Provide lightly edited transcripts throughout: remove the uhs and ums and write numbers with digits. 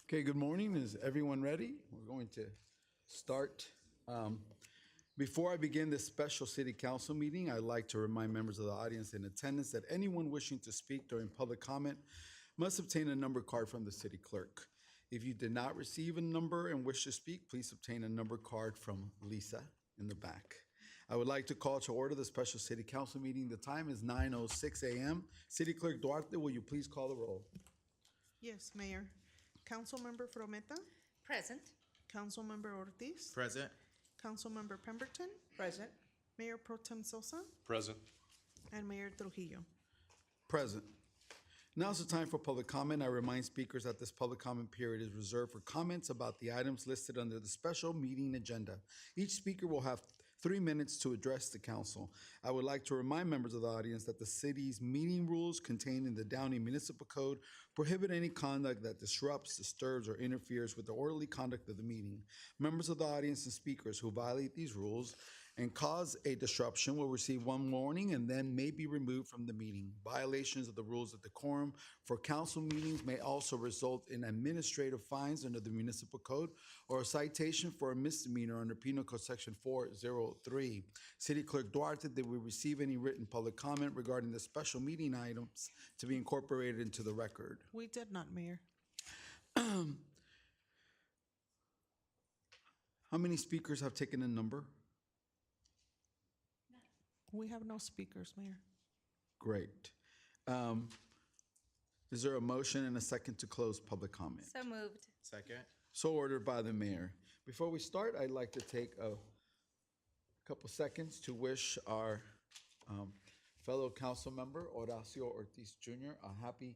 Okay, good morning. Is everyone ready? We're going to start. Before I begin this special city council meeting, I'd like to remind members of the audience in attendance that anyone wishing to speak during public comment must obtain a number card from the city clerk. If you did not receive a number and wish to speak, please obtain a number card from Lisa in the back. I would like to call to order the special city council meeting. The time is 9:06 a.m. City Clerk Duarte, will you please call the roll? Yes, Mayor. Councilmember Frometa, Present. Councilmember Ortiz, Present. Councilmember Pemberton, Present. Mayor Pro Tem Sosa, Present. and Mayor Trujillo. Present. Now's the time for public comment. I remind speakers that this public comment period is reserved for comments about the items listed under the special meeting agenda. Each speaker will have 3 minutes to address the council. I would like to remind members of the audience that the city's meeting rules contained in the Downey Municipal Code prohibit any conduct that disrupts, disturbs, or interferes with the orderly conduct of the meeting. Members of the audience and speakers who violate these rules and cause a disruption will receive one warning and then may be removed from the meeting. Violations of the rules of decorum for council meetings may also result in administrative fines under the municipal code or a citation for a misdemeanor under Penal Code Section 403. City Clerk Duarte, did we receive any written public comment regarding the special meeting items to be incorporated into the record? We did not, Mayor. How many speakers have taken a number? We have no speakers, Mayor. Great. Is there a motion and a second to close public comment? So moved. Second. So ordered by the mayor. Before we start, I'd like to take a couple seconds to wish our fellow council member, Horacio Ortiz Jr., a happy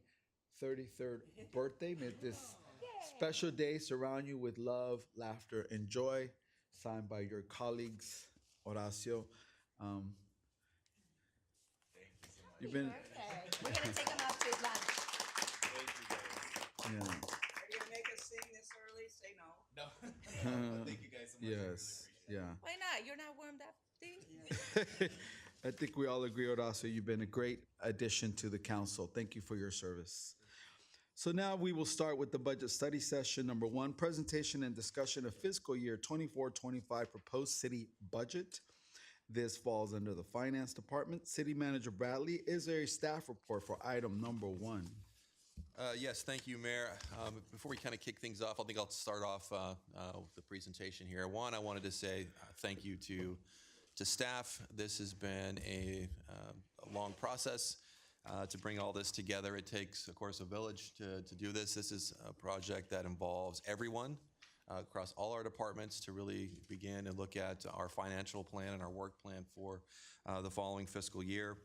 33rd birthday. May this special day surround you with love, laughter, and joy. Signed by your colleagues, Horacio. You've been, Okay. We're gonna take them out to lunch. yeah, Are you gonna make us sing this early? Say no. No. Thank you guys so much. yes, yeah. Why not? You're not warmed up, see? I think we all agree, Horacio, you've been a great addition to the council. Thank you for your service. So now we will start with the budget study session. Number 1, presentation and discussion of fiscal year 24-25 proposed city budget. This falls under the finance department. City Manager Bradley, is there a staff report for item number 1? Yes, thank you, Mayor. Before we kind of kick things off, I think I'll start off with the presentation here. One, I wanted to say thank you to staff. This has been a long process to bring all this together. It takes, of course, a village to do this. This is a project that involves everyone across all our departments to really begin and look at our financial plan and our work plan for the following fiscal year.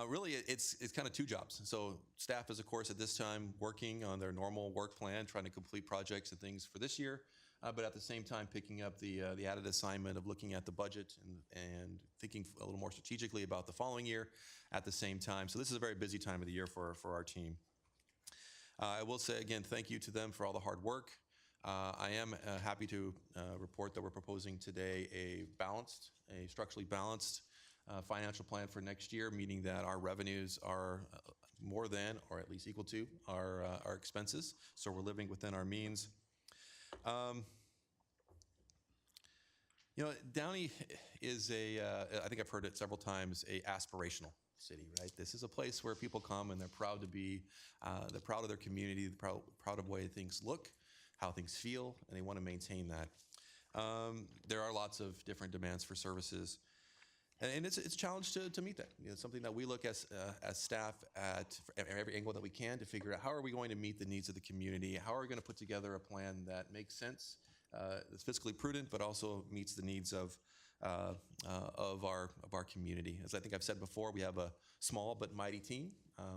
Really, it's kind of 2 jobs. So staff is, of course, at this time working on their normal work plan, trying to complete projects and things for this year, but at the same time picking up the added assignment of looking at the budget and thinking a little more strategically about the following year at the same time. So this is a very busy time of the year for our team. I will say again, thank you to them for all the hard work. I am happy to report that we're proposing today a structurally balanced financial plan for next year, meaning that our revenues are more than, or at least equal to, our expenses. So we're living within our means. Downey is I think I've heard it several times, a aspirational city, right? This is a place where people come and they're proud to be, they're proud of their community, they're proud of the way things look, how things feel, and they want to maintain that. There are lots of different demands for services, and it's a challenge to meet that. It's something that we look as staff at every angle that we can to figure out how are we going to meet the needs of the community, how are we going to put together a plan that makes sense, that's fiscally prudent, but also meets the needs of our community. As I think I've said before, we have a small but mighty team.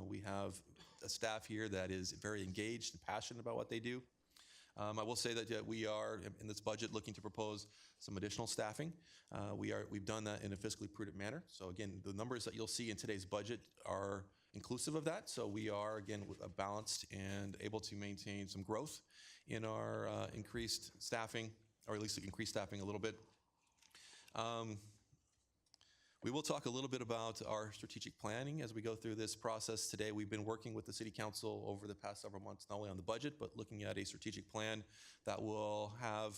We have a staff here that is very engaged and passionate about what they do. I will say that we are, in this budget, looking to propose some additional staffing. We've done that in a fiscally prudent manner. So again, the numbers that you'll see in today's budget are inclusive of that. So we are, again, balanced and able to maintain some growth in our increased staffing, or at least increase staffing a little bit. We will talk a little bit about our strategic planning as we go through this process today. We've been working with the City Council over the past several months, not only on the budget, but looking at a strategic plan that will have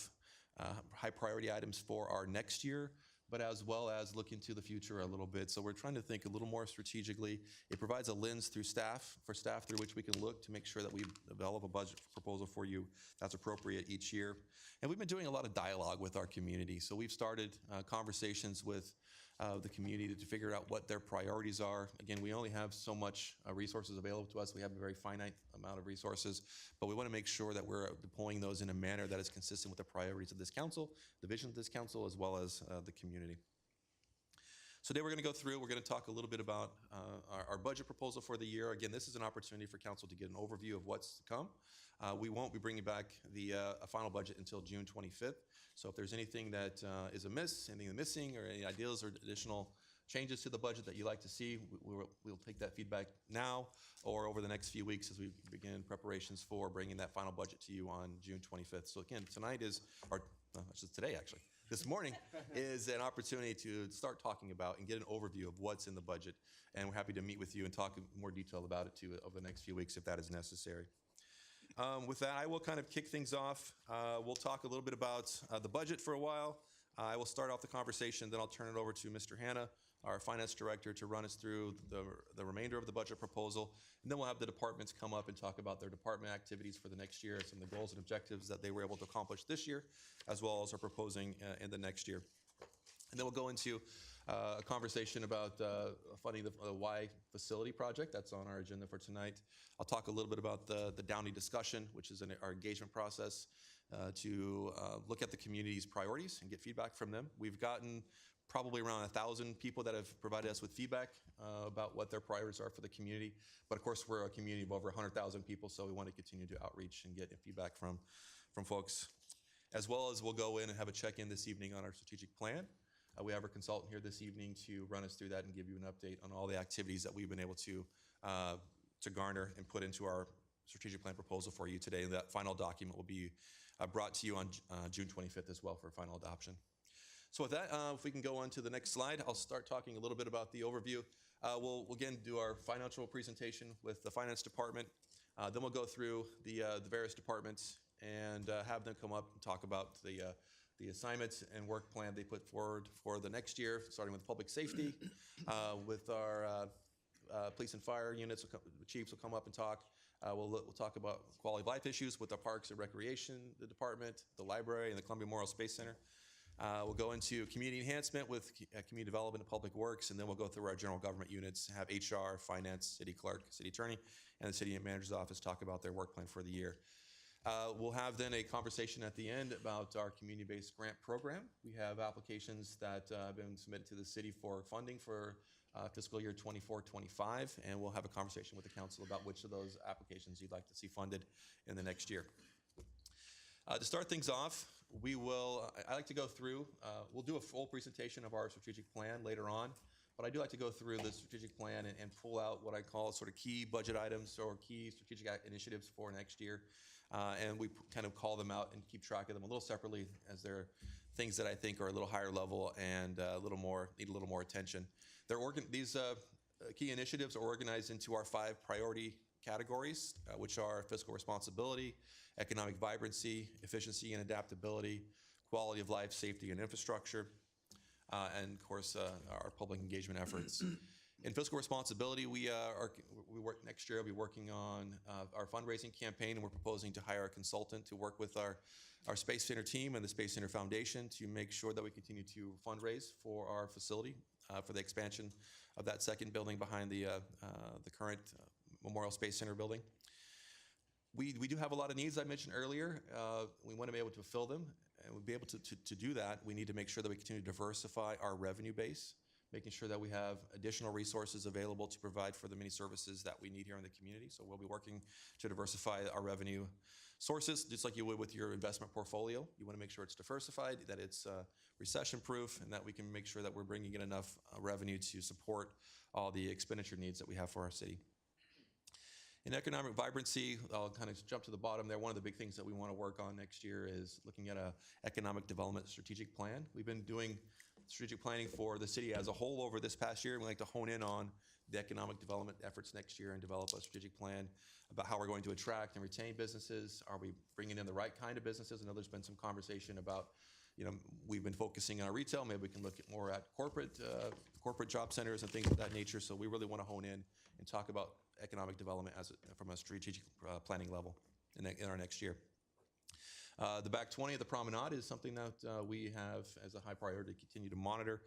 high priority items for our next year, but as well as look into the future a little bit. So we're trying to think a little more strategically. It provides a lens through staff through which we can look to make sure that we develop a budget proposal for you that's appropriate each year. And we've been doing a lot of dialogue with our community. So we've started conversations with the community to figure out what their priorities are. Again, we only have so much resources available to us. We have a very finite amount of resources, but we want to make sure that we're deploying those in a manner that is consistent with the priorities of this council, the vision of this council, as well as the community. So today we're going to go through, we're going to talk a little bit about our budget proposal for the year. Again, this is an opportunity for council to get an overview of what's to come. We won't be bringing back a final budget until June 25th. So if there's anything that is amiss, anything missing, or any ideas or additional changes to the budget that you'd like to see, we'll take that feedback now or over the next few weeks as we begin preparations for bringing that final budget to you on June 25th. So again, tonight is, or just today actually, this morning is an opportunity to start talking about and get an overview of what's in the budget. And we're happy to meet with you and talk in more detail about it too over the next few weeks if that is necessary. With that, I will kind of kick things off. We'll talk a little bit about the budget for a while. I will start off the conversation, then I'll turn it over to Mr. Hanna, our finance director, to run us through the remainder of the budget proposal. And then we'll have the departments come up and talk about their department activities for the next year, some of the goals and objectives that they were able to accomplish this year, as well as are proposing in the next year. And then we'll go into a conversation about funding the Y facility project. That's on our agenda for tonight. I'll talk a little bit about the Downey discussion, which is our engagement process to look at the community's priorities and get feedback from them. We've gotten probably around 1,000 people that have provided us with feedback about what their priorities are for the community. But of course, we're a community of over 100,000 people, so we want to continue to outreach and get feedback from folks. As well as we'll go in and have a check-in this evening on our strategic plan. We have our consultant here this evening to run us through that and give you an update on all the activities that we've been able to garner and put into our strategic plan proposal for you today. And that final document will be brought to you on June 25th as well for final adoption. So with that, if we can go on to the next slide, I'll start talking a little bit about the overview. We'll again do our financial presentation with the finance department. Then we'll go through the various departments and have them come up and talk about the assignments and work plan they put forward for the next year, starting with public safety, with our police and fire units. The chiefs will come up and talk. We'll talk about quality of life issues with the Parks and Recreation department, the library, and the Columbia Memorial Space Center. We'll go into community enhancement with community development and public works, and then we'll go through our general government units, have HR, finance, city clerk, city attorney, and the city manager's office talk about their work plan for the year. We'll have then a conversation at the end about our community-based grant program. We have applications that have been submitted to the city for funding for fiscal year 24-25, and we'll have a conversation with the council about which of those applications you'd like to see funded in the next year. To start things off, I like to go through, we'll do a full presentation of our strategic plan later on, but I do like to go through the strategic plan and pull out what I call sort of key budget items or key strategic initiatives for next year. And we kind of call them out and keep track of them a little separately as they're things that I think are a little higher level and need a little more attention. These key initiatives are organized into our 5 priority categories, which are fiscal responsibility, economic vibrancy, efficiency and adaptability, quality of life, safety and infrastructure, and of course our public engagement efforts. In fiscal responsibility, we work next year. We'll be working on our fundraising campaign, and we're proposing to hire a consultant to work with our Space Center team and the Space Center Foundation to make sure that we continue to fundraise for our facility for the expansion of that second building behind the current Memorial Space Center building. We do have a lot of needs I mentioned earlier. We want to be able to fulfill them, and we'll be able to do that. We need to make sure that we continue to diversify our revenue base, making sure that we have additional resources available to provide for the many services that we need here in the community. So we'll be working to diversify our revenue sources, just like you would with your investment portfolio. You want to make sure it's diversified, that it's recession-proof, and that we can make sure that we're bringing in enough revenue to support all the expenditure needs that we have for our city. In economic vibrancy, I'll kind of jump to the bottom there. One of the big things that we want to work on next year is looking at an economic development strategic plan. We've been doing strategic planning for the city as a whole over this past year. We'd like to hone in on the economic development efforts next year and develop a strategic plan about how we're going to attract and retain businesses. Are we bringing in the right kind of businesses? I know there's been some conversation about, we've been focusing on retail. Maybe we can look at more at corporate job centers and things of that nature. So we really want to hone in and talk about economic development from a strategic planning level in our next year. The back 20 of the promenade is something that we have as a high priority to continue to monitor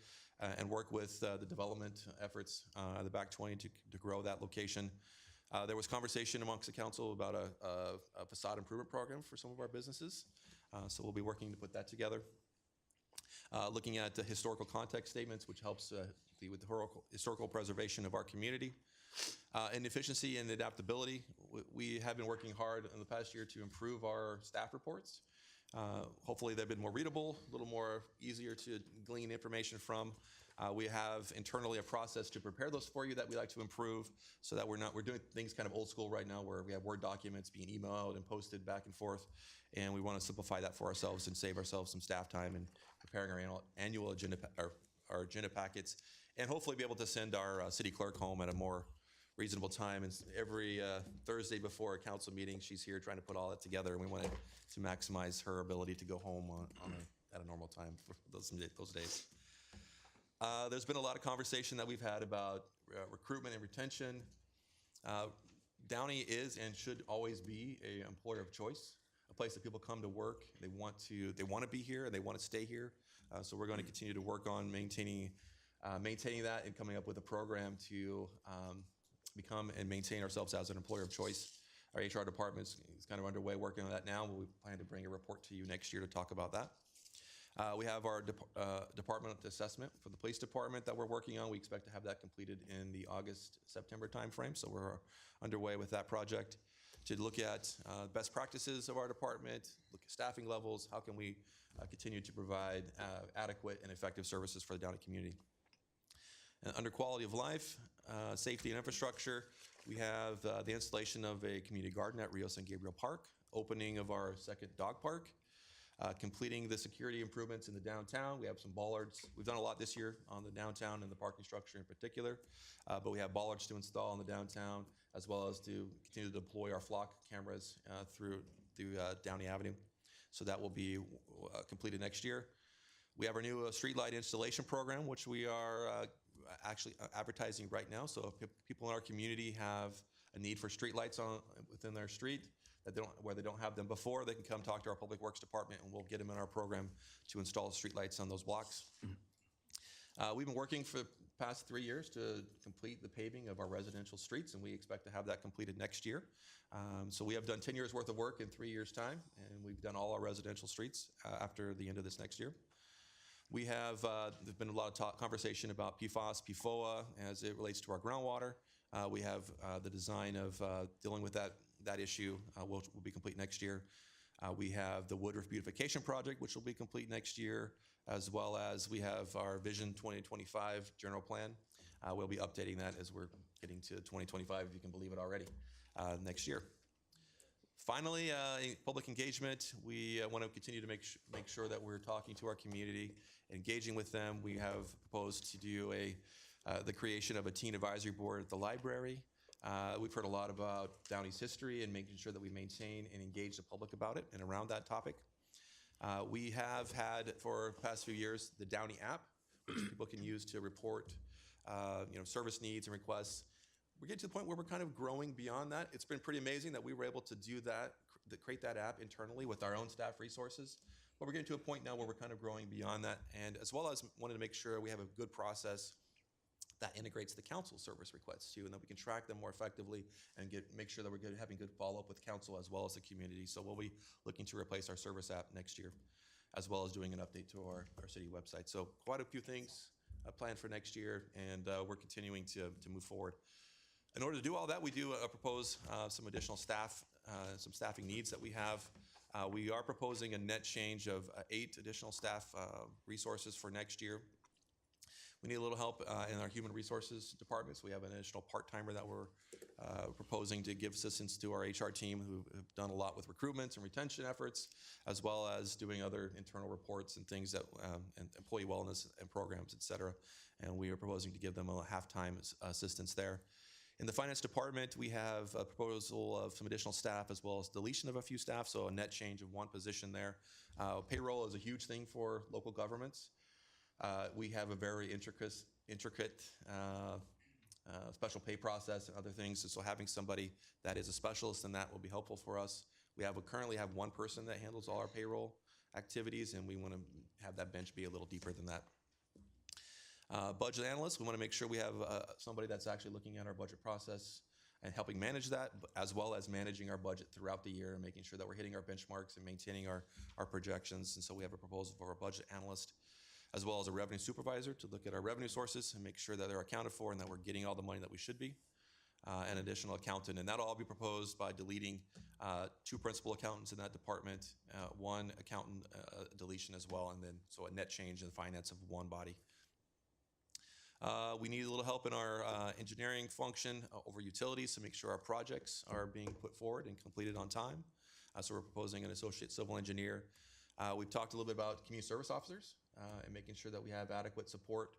and work with the development efforts of the back 20 to grow that location. There was conversation amongst the council about a facade improvement program for some of our businesses. So we'll be working to put that together. Looking at the historical context statements, which helps with the historical preservation of our community. And efficiency and adaptability. We have been working hard in the past year to improve our staff reports. Hopefully they've been more readable, a little more easier to glean information from. We have internally a process to prepare those for you that we like to improve so that we're doing things kind of old school right now where we have Word documents being emailed and posted back and forth. And we want to simplify that for ourselves and save ourselves some staff time in preparing our annual agenda, our agenda packets, and hopefully be able to send our city clerk home at a more reasonable time. And every Thursday before a council meeting, she's here trying to put all that together, and we wanted to maximize her ability to go home at a normal time for those days. There's been a lot of conversation that we've had about recruitment and retention. Downey is and should always be an employer of choice, a place that people come to work. They want to be here and they want to stay here. So we're going to continue to work on maintaining that and coming up with a program to become and maintain ourselves as an employer of choice. Our HR department is kind of underway working on that now. We plan to bring a report to you next year to talk about that. We have our department assessment for the police department that we're working on. We expect to have that completed in the August-September timeframe. So we're underway with that project to look at best practices of our department, look at staffing levels, how can we continue to provide adequate and effective services for the Downey community. And under quality of life, safety and infrastructure, we have the installation of a community garden at Rio San Gabriel Park, opening of our second dog park, completing the security improvements in the downtown. We have some bollards. We've done a lot this year on the downtown and the parking structure in particular, but we have bollards to install in the downtown, as well as to continue to deploy our flock cameras through Downey Avenue. So that will be completed next year. We have our new streetlight installation program, which we are actually advertising right now. So if people in our community have a need for streetlights within their street, where they don't have them before, they can come talk to our Public Works Department and we'll get them in our program to install streetlights on those blocks. We've been working for the past 3 years to complete the paving of our residential streets, and we expect to have that completed next year. So we have done 10 years worth of work in 3 years' time, and we've done all our residential streets after the end of this next year. We have, there's been a lot of conversation about PFAS, PFOA as it relates to our groundwater. We have the design of dealing with that issue will be complete next year. We have the Woodruff Beautification Project, which will be complete next year, as well as we have our Vision 2025 general plan. We'll be updating that as we're getting to 2025, if you can believe it already, next year. Finally, public engagement. We want to continue to make sure that we're talking to our community, engaging with them. We have proposed to do the creation of a teen advisory board at the library. We've heard a lot about Downey's history and making sure that we maintain and engage the public about it and around that topic. We have had for the past few years the Downey app, which people can use to report service needs and requests. We're getting to the point where we're kind of growing beyond that. It's been pretty amazing that we were able to do that, create that app internally with our own staff resources. But we're getting to a point now where we're kind of growing beyond that, and as well as wanting to make sure we have a good process that integrates the council service requests too, and that we can track them more effectively and make sure that we're having good follow-up with council as well as the community. So we'll be looking to replace our service app next year, as well as doing an update to our city website. So quite a few things planned for next year, and we're continuing to move forward. In order to do all that, we do propose some additional staff, some staffing needs that we have. We are proposing a net change of 8 additional staff resources for next year. We need a little help in our human resources departments. We have an additional part-timer that we're proposing to give assistance to our HR team who have done a lot with recruitment and retention efforts, as well as doing other internal reports and things that, and employee wellness and programs, et cetera. And we are proposing to give them a half-time assistance there. In the finance department, we have a proposal of some additional staff as well as deletion of a few staff, so a net change of one position there. Payroll is a huge thing for local governments. We have a very intricate special pay process and other things, and so having somebody that is a specialist in that will be helpful for us. We currently have one person that handles all our payroll activities, and we want to have that bench be a little deeper than that. Budget analyst, we want to make sure we have somebody that's actually looking at our budget process and helping manage that, as well as managing our budget throughout the year and making sure that we're hitting our benchmarks and maintaining our projections. And so we have a proposal for a budget analyst, as well as a revenue supervisor to look at our revenue sources and make sure that they're accounted for and that we're getting all the money that we should be. An additional accountant, and that'll all be proposed by deleting 2 principal accountants in that department, 1 accountant deletion as well, and then so a net change in the finance of 1 body. We need a little help in our engineering function over utilities to make sure our projects are being put forward and completed on time. So we're proposing an associate civil engineer. We've talked a little bit about community service officers and making sure that we have adequate support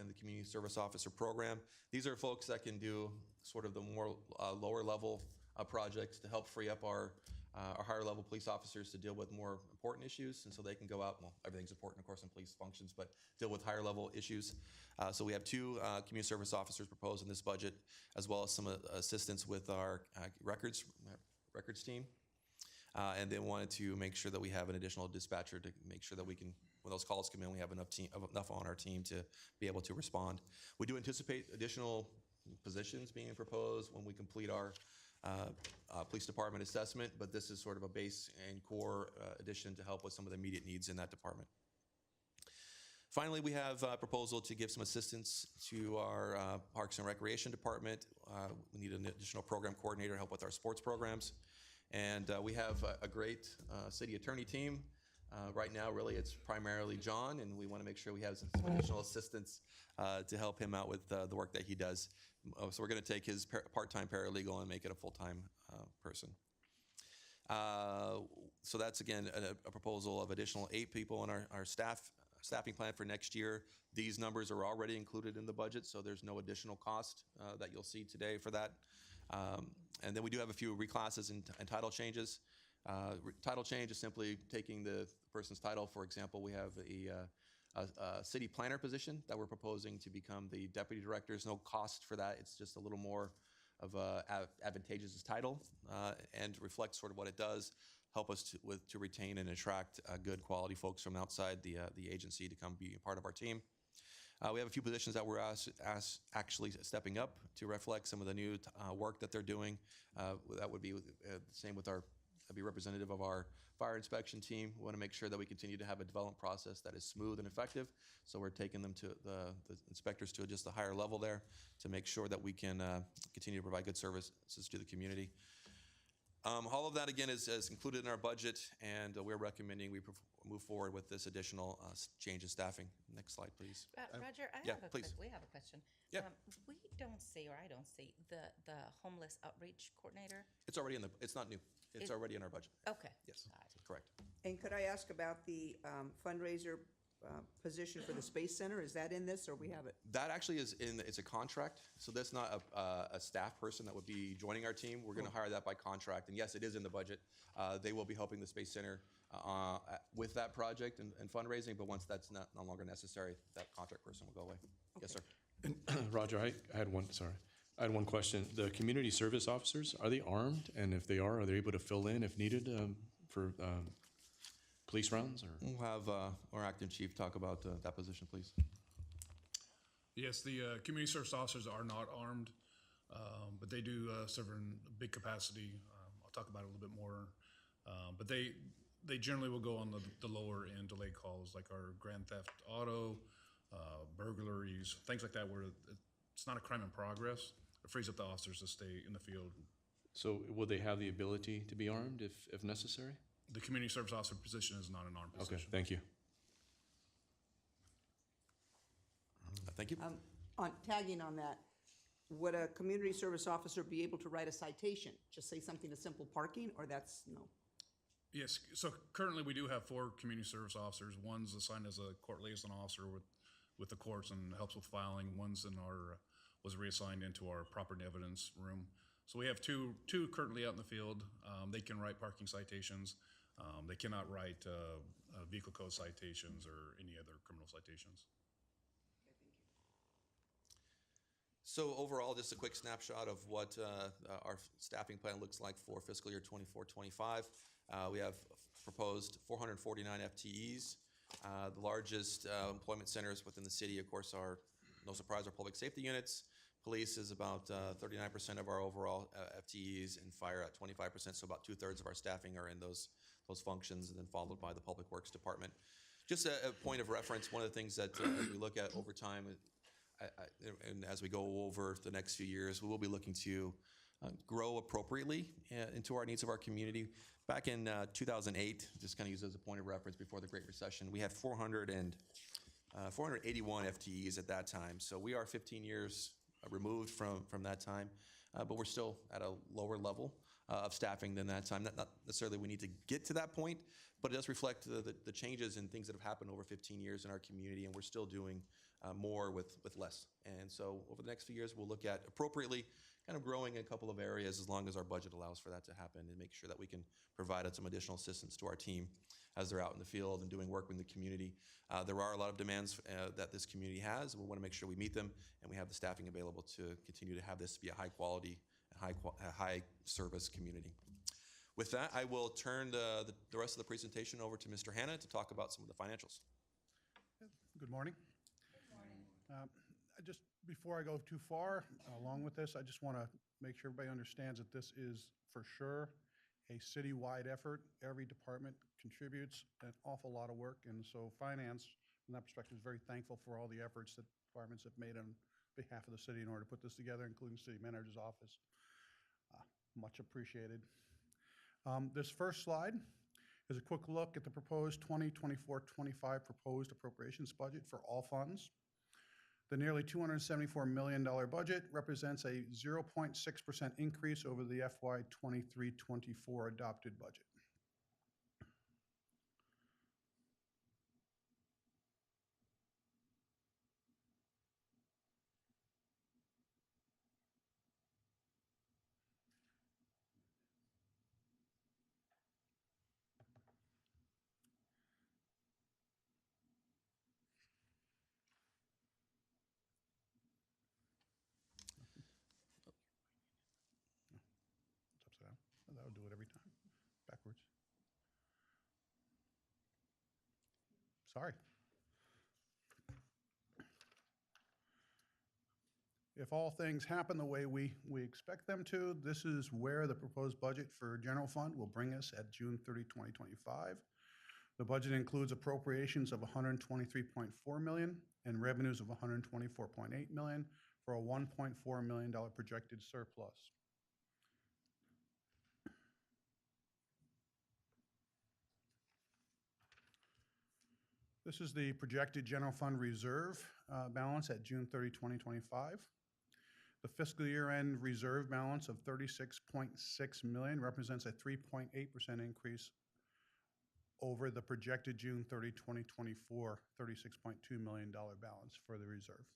in the community service officer program. These are folks that can do sort of the more lower level projects to help free up our higher level police officers to deal with more important issues, and so they can go out, well, everything's important of course in police functions, but deal with higher level issues. So we have 2 community service officers proposed in this budget, as well as some assistance with our records team. And then wanted to make sure that we have an additional dispatcher to make sure that we can, when those calls come in, we have enough on our team to be able to respond. We do anticipate additional positions being proposed when we complete our police department assessment, but this is sort of a base and core addition to help with some of the immediate needs in that department. Finally, we have a proposal to give some assistance to our Parks and Recreation Department. We need an additional program coordinator to help with our sports programs. And we have a great city attorney team. Right now, really, it's primarily John, and we want to make sure we have some additional assistance to help him out with the work that he does. So we're going to take his part-time paralegal and make it a full-time person. So that's, again, a proposal of additional 8 people in our staffing plan for next year. These numbers are already included in the budget, so there's no additional cost that you'll see today for that. And then we do have a few reclasses and title changes. Title change is simply taking the person's title. For example, we have a city planner position that we're proposing to become the deputy director. There's no cost for that. It's just a little more of a advantageous title and reflects sort of what it does, help us to retain and attract good quality folks from outside the agency to come be a part of our team. We have a few positions that we're actually stepping up to reflect some of the new work that they're doing. That would be the same with be representative of our fire inspection team. We want to make sure that we continue to have a development process that is smooth and effective. So we're taking them to the inspectors to just a higher level there to make sure that we can continue to provide good services to the community. All of that, again, is included in our budget, and we're recommending we move forward with this additional change in staffing. Next slide, please. Roger, yeah, we please. have a question. Yeah. We don't see, or I don't see, the homeless outreach coordinator. It's already it's not new. It's already in our budget. Okay. Yes, Got it. correct. And could I ask about the fundraiser position for the Space Center? Is that in this, or we have it? That actually is it's a contract, so that's not a staff person that would be joining our team. We're going to hire that by contract, and yes, it is in the budget. They will be helping the Space Center with that project and fundraising, but once that's no longer necessary, that contract person will go away. Okay. Yes, sir. And Roger, I had one question. The community service officers, are they armed? And if they are they able to fill in if needed for police rounds? Or? We'll have our acting chief talk about that position, please. Yes, the community service officers are not armed, but they do serve in big capacity. I'll talk about it a little bit more. But they generally will go on the lower end delay calls, like our grand theft auto, burglaries, things like that, where it's not a crime in progress. It frees up the officers to stay in the field. So will they have the ability to be armed if necessary? The community service officer position is not an armed position. Okay, thank you. Thank you. On tagging on that, would a community service officer be able to write a citation? Just say something as simple parking, or that's no? Yes, so currently we do have 4 community service officers. One's assigned as a court liaison officer with the courts and helps with filing. One's in our, was reassigned into our property evidence room. So we have two currently out in the field. They can write parking citations. They cannot write vehicle code citations or any other criminal citations. So overall, just a quick snapshot of what our staffing plan looks like for fiscal year 24-25. We have proposed 449 FTEs. The largest employment centers within the city, of course, are, no surprise, our public safety units. Police is about 39% of our overall FTEs, and fire at 25%, so about 2/3 of our staffing are in those functions, and then followed by the Public Works Department. Just a point of reference, one of the things that as we look at over time, and as we go over the next few years, we will be looking to grow appropriately into our needs of our community. Back in 2008, just kind of use as a point of reference before the Great Recession, we had 481 FTEs at that time. So we are 15 years removed from that time, but we're still at a lower level of staffing than that time. Not necessarily we need to get to that point, but it does reflect the changes and things that have happened over 15 years in our community, and we're still doing more with less. And so over the next few years, we'll look at appropriately kind of growing in a couple of areas as long as our budget allows for that to happen, and make sure that we can provide some additional assistance to our team as they're out in the field and doing work in the community. There are a lot of demands that this community has, and we want to make sure we meet them, and we have the staffing available to continue to have this be a high quality, high service community. With that, I will turn the rest of the presentation over to Mr. Hanna to talk about some of the financials. Good morning. Just before I go too far along with this, I just want to make sure everybody understands that this is for sure a citywide effort. Every department contributes an awful lot of work, and so finance, from that perspective, is very thankful for all the efforts that departments have made on behalf of the city in order to put this together, including the city manager's office. Much appreciated. This first slide is a quick look at the proposed 2024-25 proposed appropriations budget for all funds. The nearly $274 million budget represents a 0.6% increase over the FY 23-24 adopted budget. That would do it every time. Backwards. Sorry. If all things happen the way we expect them to, this is where the proposed budget for general fund will bring us at June 30, 2025. The budget includes appropriations of $123.4 million and revenues of $124.8 million for a $1.4 million projected surplus. This is the projected general fund reserve balance at June 30, 2025. The fiscal year-end reserve balance of $36.6 million represents a 3.8% increase over the projected June 30, 2024 $36.2 million balance for the reserve.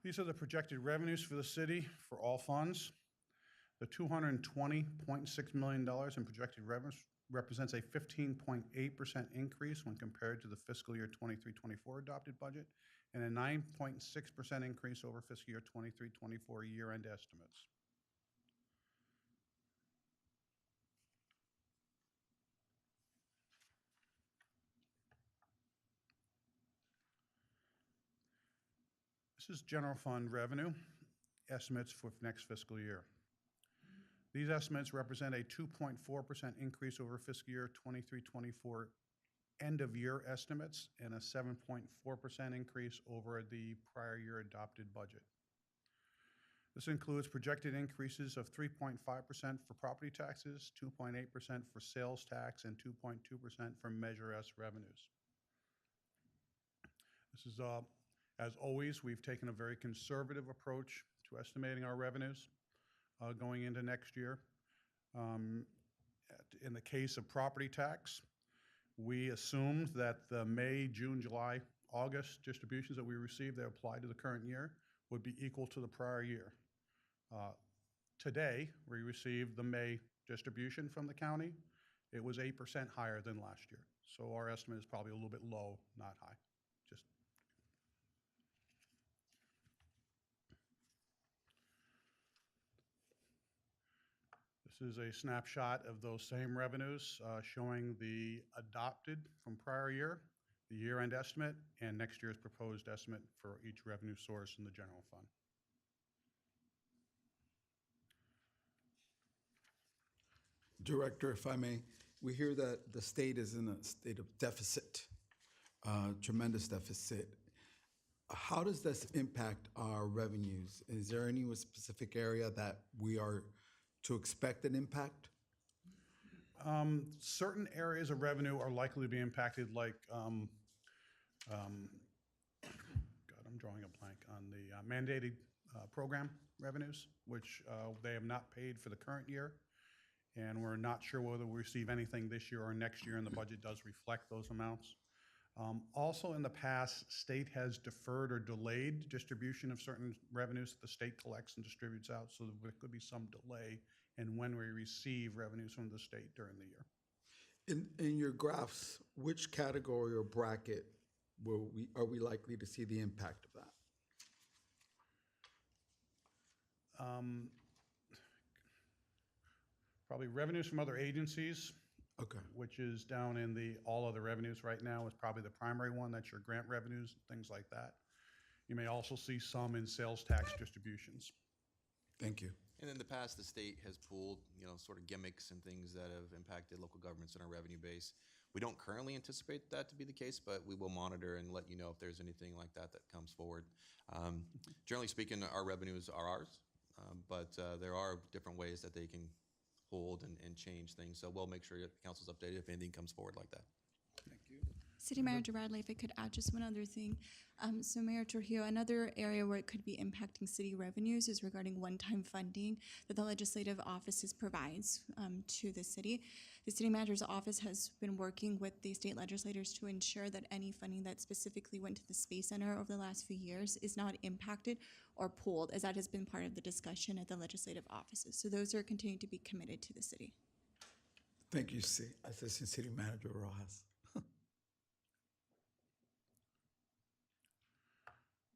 These are the projected revenues for the city for all funds. The $220.6 million in projected revenues represents a 15.8% increase when compared to the fiscal year 23-24 adopted budget, and a 9.6% increase over fiscal year 23-24 year-end estimates. This is general fund revenue estimates for next fiscal year. These estimates represent a 2.4% increase over fiscal year 23-24 end-of-year estimates and a 7.4% increase over the prior year adopted budget. This includes projected increases of 3.5% for property taxes, 2.8% for sales tax, and 2.2% for Measure S revenues. This is, as always, we've taken a very conservative approach to estimating our revenues going into next year. In the case of property tax, we assumed that the May, June, July, August distributions that we received that applied to the current year would be equal to the prior year. Today, we received the May distribution from the county. It was 8% higher than last year. So our estimate is probably a little bit low, not high. Just This is a snapshot of those same revenues showing the adopted from prior year, the year-end estimate, and next year's proposed estimate for each revenue source in the general fund. Director, if I may, we hear that the state is in a state of deficit, tremendous deficit. How does this impact our revenues? Is there any specific area that we are to expect an impact? Certain areas of revenue are likely to be impacted, like, God, I'm drawing a blank on the mandated program revenues, which they have not paid for the current year. And we're not sure whether we receive anything this year or next year, and the budget does reflect those amounts. Also, in the past, state has deferred or delayed distribution of certain revenues that the state collects and distributes out, so there could be some delay in when we receive revenues from the state during the year. In your graphs, which category or bracket are we likely to see the impact of that? Probably revenues from other agencies, Okay. which is down in the all other revenues right now, is probably the primary one. That's your grant revenues, things like that. You may also see some in sales tax distributions. Thank you. And in the past, the state has pulled, sort of gimmicks and things that have impacted local governments in our revenue base. We don't currently anticipate that to be the case, but we will monitor and let you know if there's anything like that that comes forward. Generally speaking, our revenues are ours, but there are different ways that they can hold and change things. So we'll make sure the council's updated if anything comes forward like that. Thank you. City Manager Bradley, if I could add just one other thing. So Mayor Trujillo, another area where it could be impacting city revenues is regarding one-time funding that the legislative offices provides to the city. The city manager's office has been working with the state legislators to ensure that any funding that specifically went to the Space Center over the last few years is not impacted or pulled, as that has been part of the discussion at the legislative offices. So those are continuing to be committed to the city. Thank you, Assistant City Manager Rojas.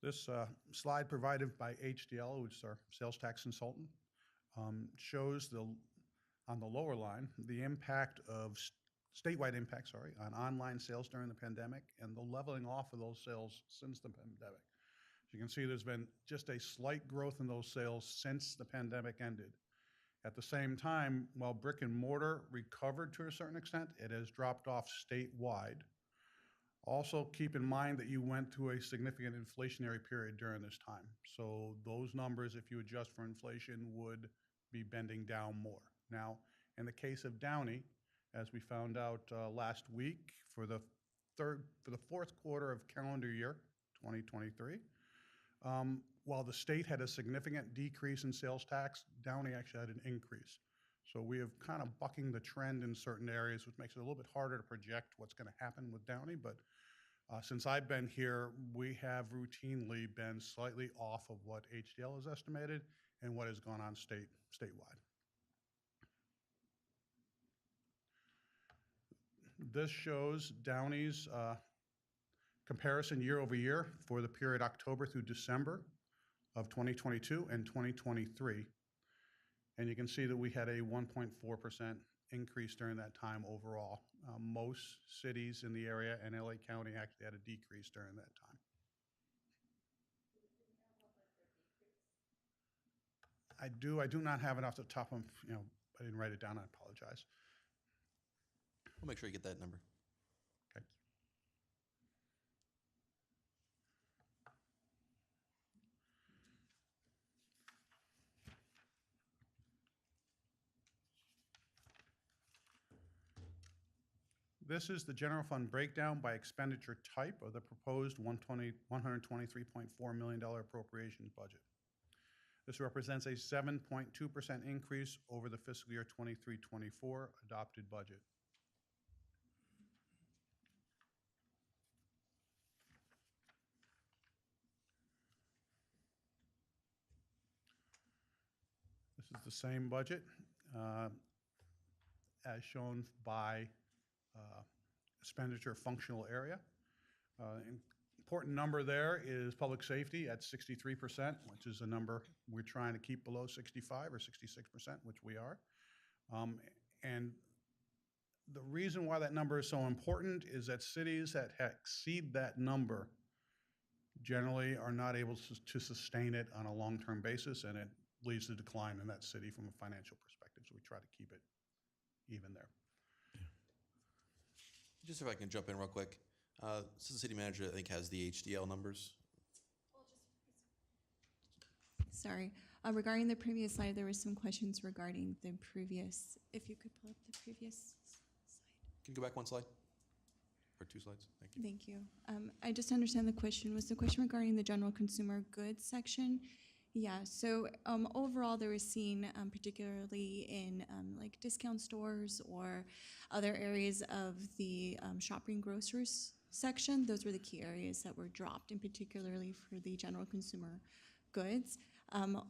This slide provided by HDL, which is our sales tax consultant, shows on the lower line the impact of statewide impact, on online sales during the pandemic and the leveling off of those sales since the pandemic. As you can see, there's been just a slight growth in those sales since the pandemic ended. At the same time, while brick and mortar recovered to a certain extent, it has dropped off statewide. Also, keep in mind that you went through a significant inflationary period during this time. So those numbers, if you adjust for inflation, would be bending down more. Now, in the case of Downey, as we found out last week, for the fourth quarter of calendar year 2023, while the state had a significant decrease in sales tax, Downey actually had an increase. So we have kind of bucking the trend in certain areas, which makes it a little bit harder to project what's going to happen with Downey. But since I've been here, we have routinely been slightly off of what HDL has estimated and what has gone on statewide. This shows Downey's comparison year over year for the period October through December of 2022 and 2023. And you can see that we had a 1.4% increase during that time overall. Most cities in the area and LA County actually had a decrease during that time. I do not have it off the top of, I didn't write it down, I apologize. We'll make sure you get that number. Okay. This is the general fund breakdown by expenditure type of the proposed $123.4 million appropriations budget. This represents a 7.2% increase over the fiscal year 23-24 adopted budget. This is the same budget as shown by expenditure functional area. Important number there is public safety at 63%, which is a number we're trying to keep below 65 or 66%, which we are. And the reason why that number is so important is that cities that exceed that number generally are not able to sustain it on a long-term basis, and it leads to decline in that city from a financial perspective. So we try to keep it even there. Just if I can jump in real quick. So the city manager, I think, has the HDL numbers. Sorry. Regarding the previous slide, there were some questions regarding the previous, if you could pull up the previous slide. Can you go back one slide? Or two slides? Thank you. Thank you. I just understand the question. Was the question regarding the general consumer goods section? Yeah, so overall, they were seen particularly in like discount stores or other areas of the shopping grocers section. Those were the key areas that were dropped, and particularly for the general consumer goods.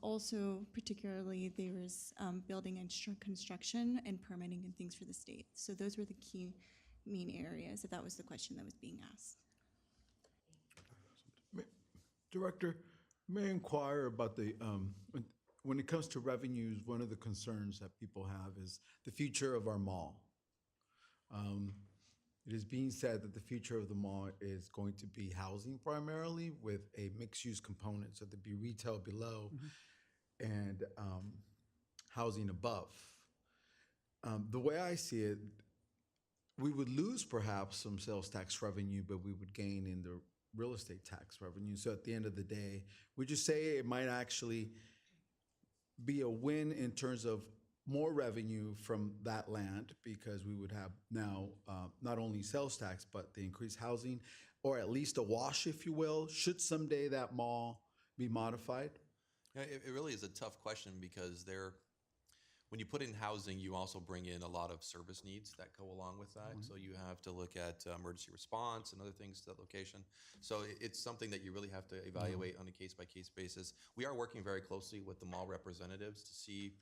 Also, particularly, there was building and construction and permitting and things for the state. So those were the key main areas, if that was the question that was being asked. Director, may I inquire about the, when it comes to revenues, one of the concerns that people have is the future of our mall. It is being said that the future of the mall is going to be housing primarily with a mixed-use component, so there'd be retail below and housing above. The way I see it, we would lose perhaps some sales tax revenue, but we would gain in the real estate tax revenue. So at the end of the day, would you say it might actually be a win in terms of more revenue from that land, because we would have now not only sales tax, but the increased housing, or at least a wash, if you will, should someday that mall be modified? Yeah, it really is a tough question because when you put in housing, you also bring in a lot of service needs that go along with that. So you have to look at emergency response and other things to that location. So it's something that you really have to evaluate on a case-by-case basis. We are working very closely with the mall representatives to see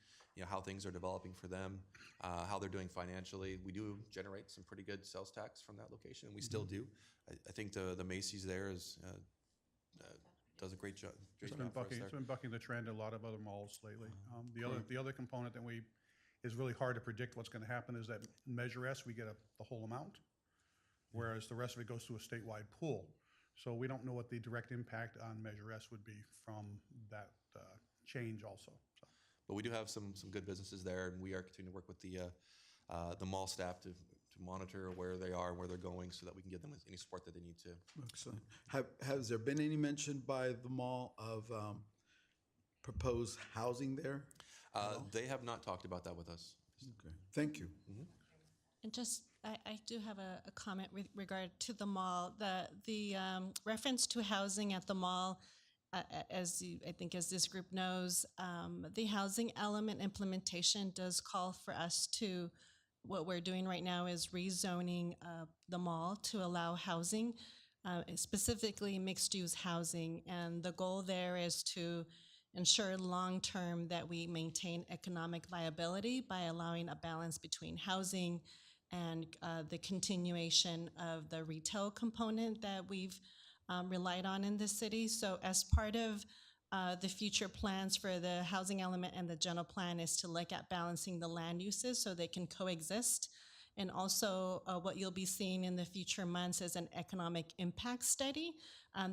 how things are developing for them, how they're doing financially. We do generate some pretty good sales tax from that location, and we still do. I think the Macy's there does a great job. It's been bucking the trend in a lot of other malls lately. The other component that is really hard to predict what's going to happen is that Measure S, we get the whole amount, whereas the rest of it goes to a statewide pool. So we don't know what the direct impact on Measure S would be from that change also. So. But we do have some good businesses there, and we are continuing to work with the mall staff to monitor where they are and where they're going so that we can give them any support that they need to. Excellent. Has there been any mention by the mall of proposed housing there? They have not talked about that with us. Okay, thank you. And just, I do have a comment with regard to the mall. The reference to housing at the mall, I think as this group knows, the housing element implementation does call for us to, what we're doing right now is rezoning the mall to allow housing, specifically mixed-use housing. And the goal there is to ensure long-term that we maintain economic viability by allowing a balance between housing and the continuation of the retail component that we've relied on in the city. So as part of the future plans for the housing element and the general plan is to look at balancing the land uses so they can coexist. And also what you'll be seeing in the future months is an economic impact study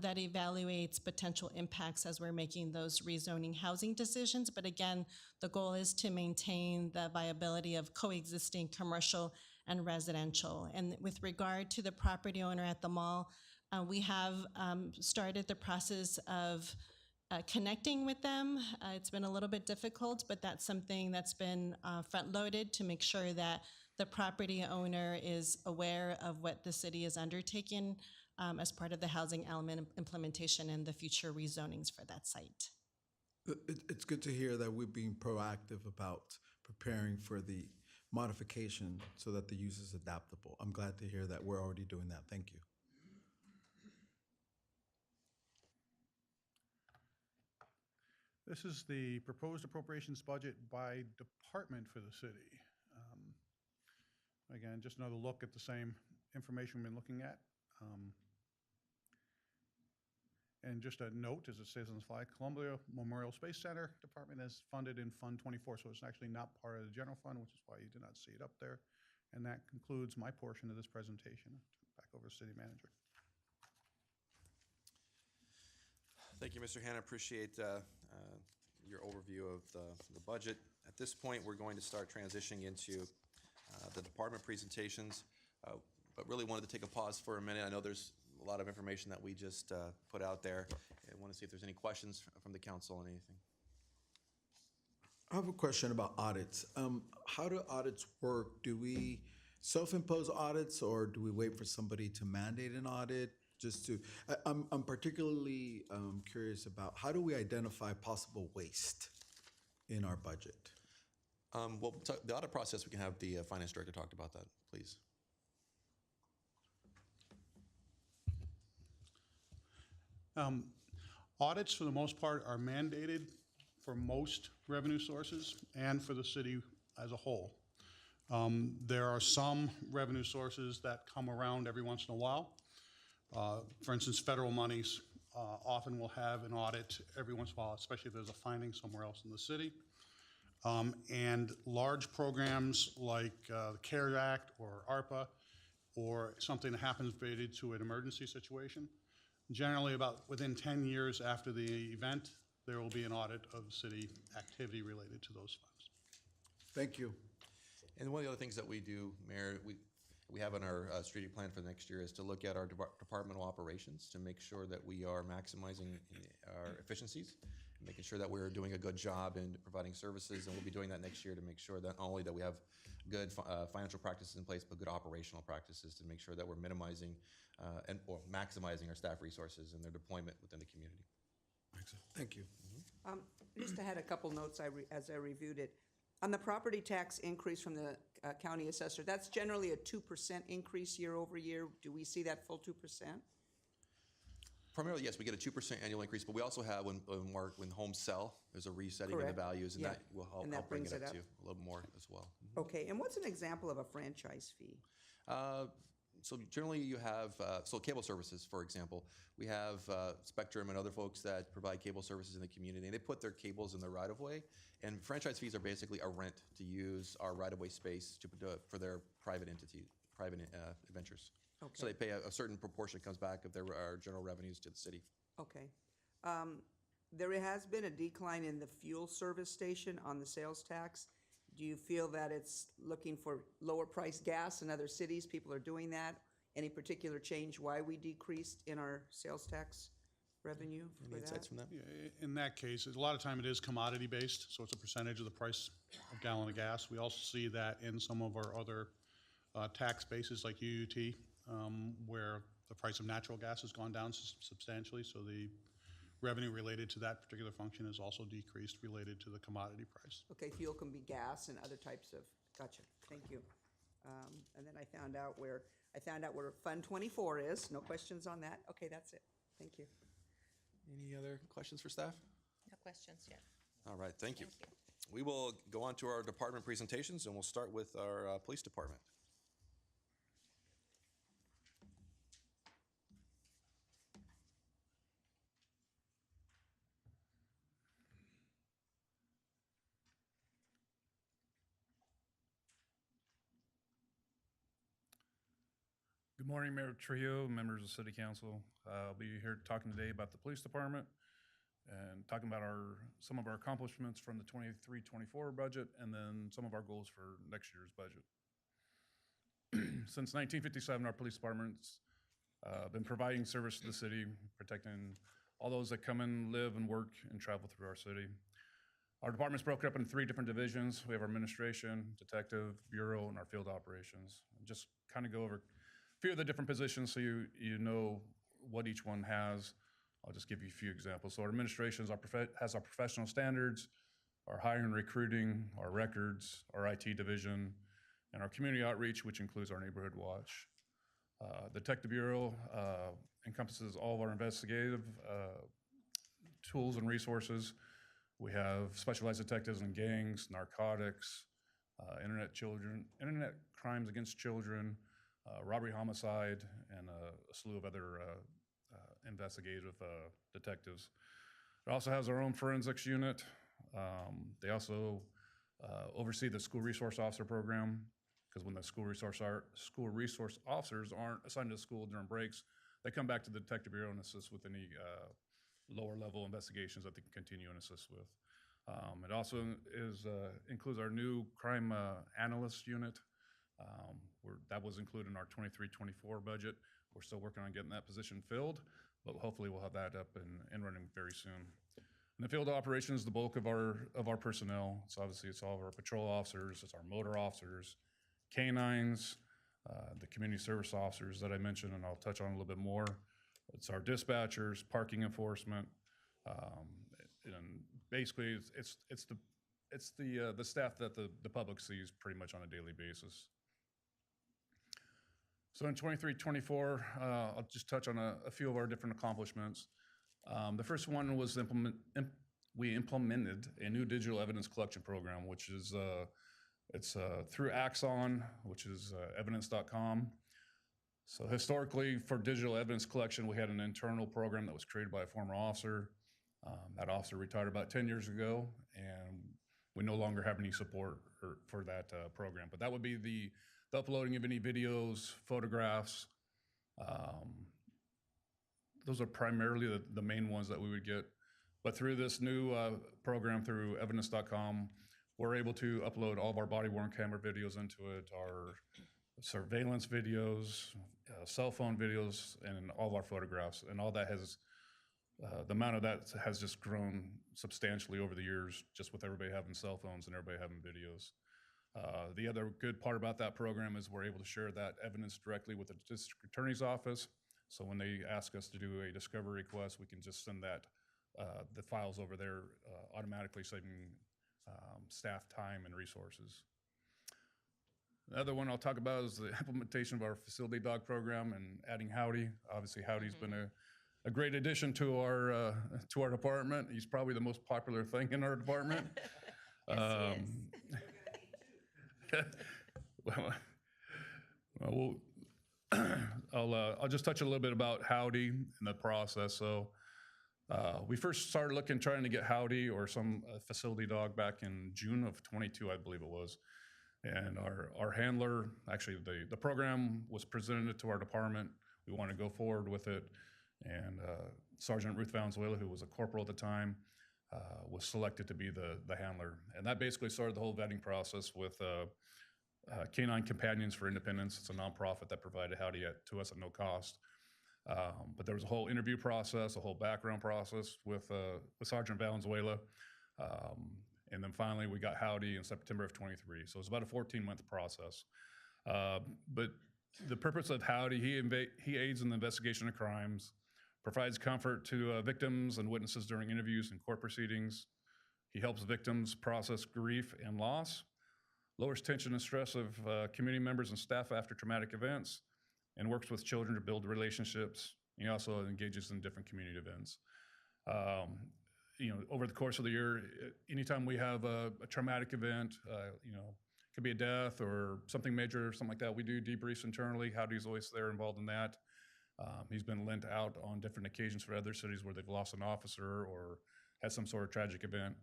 that evaluates potential impacts as we're making those rezoning housing decisions. But again, the goal is to maintain the viability of coexisting commercial and residential. And with regard to the property owner at the mall, we have started the process of connecting with them. It's been a little bit difficult, but that's something that's been front-loaded to make sure that the property owner is aware of what the city is undertaking as part of the housing element implementation and the future rezonings for that site. It's good to hear that we're being proactive about preparing for the modification so that the use is adaptable. I'm glad to hear that we're already doing that. Thank you. This is the proposed appropriations budget by department for the city. Again, just another look at the same information we've been looking at. And just a note, as it says on the slide, Columbia Memorial Space Center Department is funded in Fund 24, so it's actually not part of the general fund, which is why you did not see it up there. And that concludes my portion of this presentation. Back over to City Manager. Thank you, Mr. Hanna. Appreciate your overview of the budget. At this point, we're going to start transitioning into the department presentations, but really wanted to take a pause for a minute. I know there's a lot of information that we just put out there. I want to see if there's any questions from the council on anything. I have a question about audits. How do audits work? Do we self-impose audits, or do we wait for somebody to mandate an audit? I'm particularly curious about how do we identify possible waste in our budget? Well, the audit process, we can have the finance director talk about that, please. Audits, for the most part, are mandated for most revenue sources and for the city as a whole. There are some revenue sources that come around every once in a while. For instance, federal monies often will have an audit every once in a while, especially if there's a finding somewhere else in the city. And large programs like the CARES Act or ARPA, or something that happens related to an emergency situation, generally about within 10 years after the event, there will be an audit of city activity related to those funds. Thank you. And one of the other things that we do, Mayor, we have in our strategic plan for next year is to look at our departmental operations to make sure that we are maximizing our efficiencies, making sure that we're doing a good job in providing services, and we'll be doing that next year to make sure that not only that we have good financial practices in place, but good operational practices to make sure that we're minimizing or maximizing our staff resources and their deployment within the community. Excellent. Thank you. Just had a couple notes as I reviewed it. On the property tax increase from the county assessor, that's generally a 2% increase year over year. Do we see that full 2%? Primarily, yes, we get a 2% annual increase, but we also have when homes sell, there's a resetting in the Correct. values, and Yeah. that will help And that bring it brings up it to up. a little more as well. Okay, and what's an example of a franchise fee? So generally you have, so cable services, for example, we have Spectrum and other folks that provide cable services in the community, and they put their cables in the right-of-way, and franchise fees are basically a rent to use our right-of-way space for their private ventures. Okay. So they pay a certain proportion comes back of our general revenues to the city. Okay. There has been a decline in the fuel service station on the sales tax. Do you feel that it's looking for lower priced gas in other cities? People are doing that? Any particular change why we decreased in our sales tax revenue for Any that? insights from that? Yeah, in that case, a lot of time it is commodity based, so it's a percentage of the price of a gallon of gas. We also see that in some of our other tax bases like UUT, where the price of natural gas has gone down substantially, so the revenue related to that particular function is also decreased related to the commodity price. Okay, fuel can be gas and other types of, gotcha, thank you. And then I found out where Fund 24 is. No questions on that? Okay, that's it. Thank you. Any other questions for staff? No questions yet. All right, thank you. Thank you. We will go on to our department presentations, and we'll start with our police department. Good morning, Mayor Trujillo, members of City Council. I'll be here talking today about the police department and talking about some of our accomplishments from the 23-24 budget and then some of our goals for next year's budget. Since 1957, our police department's been providing service to the city, protecting all those that come in, live, and work and travel through our city. Our department's broken up into 3 different divisions. We have our administration, detective, bureau, and our field operations. Just kind of go over a few of the different positions so you know what each one has. I'll just give you a few examples. So our administration has our professional standards, our hiring and recruiting, our records, our IT division, and our community outreach, which includes our neighborhood watch. Detective Bureau encompasses all of our investigative tools and resources. We have specialized detectives in gangs, narcotics, internet crimes against children, robbery, homicide, and a slew of other investigative detectives. It also has our own forensics unit. They also oversee the school resource officer program, because when the school resource officers aren't assigned to school during breaks, they come back to the Detective Bureau and assist with any lower level investigations that they can continue and assist with. It also includes our new crime analyst unit. That was included in our 23-24 budget. We're still working on getting that position filled, but hopefully we'll have that up and running very soon. In the field operations, the bulk of our personnel, so obviously it's all of our patrol officers, it's our motor officers, canines, the community service officers that I mentioned, and I'll touch on a little bit more. It's our dispatchers, parking enforcement, and basically it's the staff that the public sees pretty much on a daily basis. So in 23-24, I'll just touch on a few of our different accomplishments. The first one was we implemented a new digital evidence collection program, which is it's through Axon, which is evidence.com. So historically, for digital evidence collection, we had an internal program that was created by a former officer. That officer retired about 10 years ago, and we no longer have any support for that program. But that would be the uploading of any videos, photographs. Those are primarily the main ones that we would get. But through this new program, through evidence.com, we're able to upload all of our body-worn camera videos into it, our surveillance videos, cell phone videos, and all of our photographs. And all that has, the amount of that has just grown substantially over the years, just with everybody having cell phones and everybody having videos. The other good part about that program is we're able to share that evidence directly with the district attorney's office. So when they ask us to do a discovery request, we can just send that, the files over there, automatically saving staff time and resources. The other one I'll talk about is the implementation of our facility dog program and adding Howdy. Obviously, Howdy's been a great addition to our department. He's probably the most popular thing in our department. Yes, he is. Well, I'll just touch a little bit about Howdy and the process. So we first started trying to get Howdy or some facility dog back in June of 22, I believe it was. And our handler, actually the program was presented to our department. We wanted to go forward with it. And Sergeant Ruth Valenzuela, who was a corporal at the time, was selected to be the handler. And that basically started the whole vetting process with Canine Companions for Independence. It's a nonprofit that provided Howdy to us at no cost. But there was a whole interview process, a whole background process with Sergeant Valenzuela. And then finally, we got Howdy in September of 23. So it was about a 14-month process. But the purpose of Howdy, he aids in the investigation of crimes, provides comfort to victims and witnesses during interviews and court proceedings. He helps victims process grief and loss, lowers tension and stress of community members and staff after traumatic events, and works with children to build relationships. He also engages in different community events. Over the course of the year, anytime we have a traumatic event, it could be a death or something major or something like that, we do debriefs internally. Howdy's always there involved in that. He's been lent out on different occasions for other cities where they've lost an officer or had some sort of tragic event,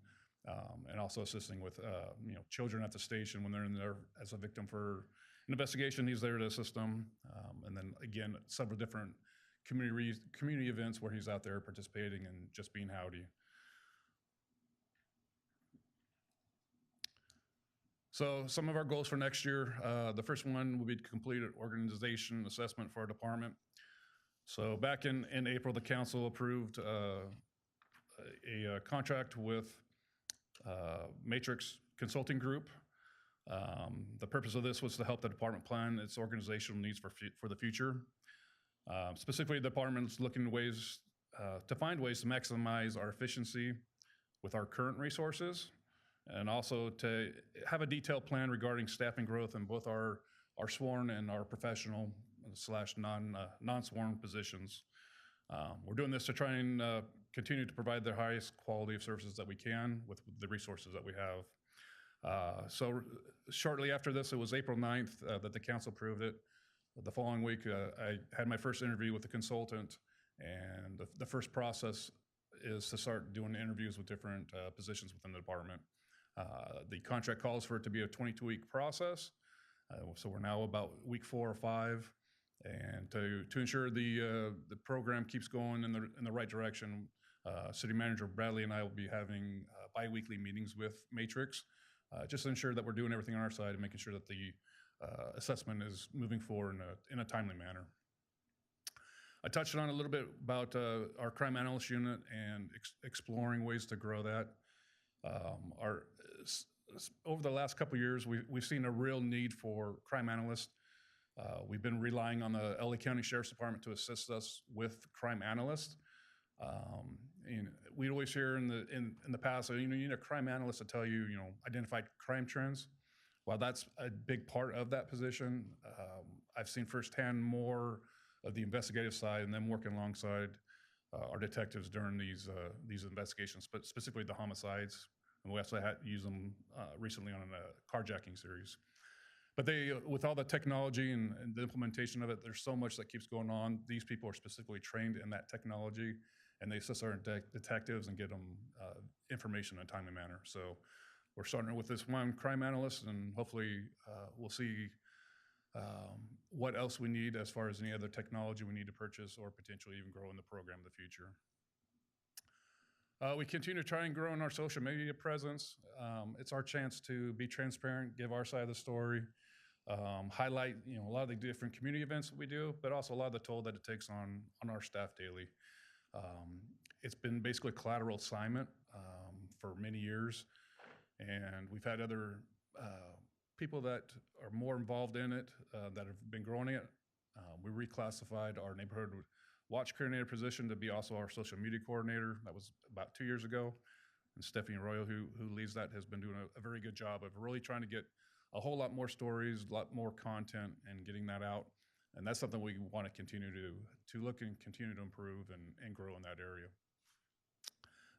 and also assisting with children at the station when they're in there as a victim for an investigation. He's there to assist them, and then again several different community events where he's out there participating and just being Howdy. So some of our goals for next year, the first one will be to complete an organization assessment for our department. So back in April, the council approved a contract with Matrix Consulting Group. The purpose of this was to help the department plan its organizational needs for the future. Specifically, the department is looking to find ways to maximize our efficiency with our current resources, and also to have a detailed plan regarding staffing growth in both our sworn and our professional / non-sworn positions. We're doing this to try and continue to provide the highest quality of services that we can with the resources that we have. So shortly after this, it was April 9th that the council approved it. The following week, I had my first interview with the consultant, and the first process is to start doing interviews with different positions within the department. The contract calls for it to be a 22-week process, so we're now about week 4 or 5, and to ensure the program keeps going in the right direction, City Manager Bradley and I will be having bi-weekly meetings with Matrix, just to ensure that we're doing everything on our side and making sure that the assessment is moving forward in a timely manner. I touched on a little bit about our crime analyst unit and exploring ways to grow that. Over the last couple of years, we've seen a real need for crime analysts. We've been relying on the LA County Sheriff's Department to assist us with crime analysts. We'd always hear in the past, you need a crime analyst to tell you, identify crime trends. While that's a big part of that position, I've seen firsthand more of the investigative side and them working alongside our detectives during these investigations, but specifically the homicides. And we also had used them recently on a carjacking series. But with all the technology and the implementation of it, there's so much that keeps going on. These people are specifically trained in that technology, and they assist our detectives and get them information in a timely manner. So we're starting with this one crime analyst, and hopefully we'll see what else we need as far as any other technology we need to purchase or potentially even grow in the program in the future. We continue to try and grow in our social media presence. It's our chance to be transparent, give our side of the story, highlight a lot of the different community events that we do, but also a lot of the toll that it takes on our staff daily. It's been basically a collateral assignment for many years, and we've had other people that are more involved in it that have been growing it. We reclassified our neighborhood watch coordinator position to be also our social media coordinator. That was about 2 years ago. And Stephanie Arroyo, who leads that, has been doing a very good job of really trying to get a whole lot more stories, a lot more content, and getting that out. And that's something we want to continue to look and continue to improve and grow in that area.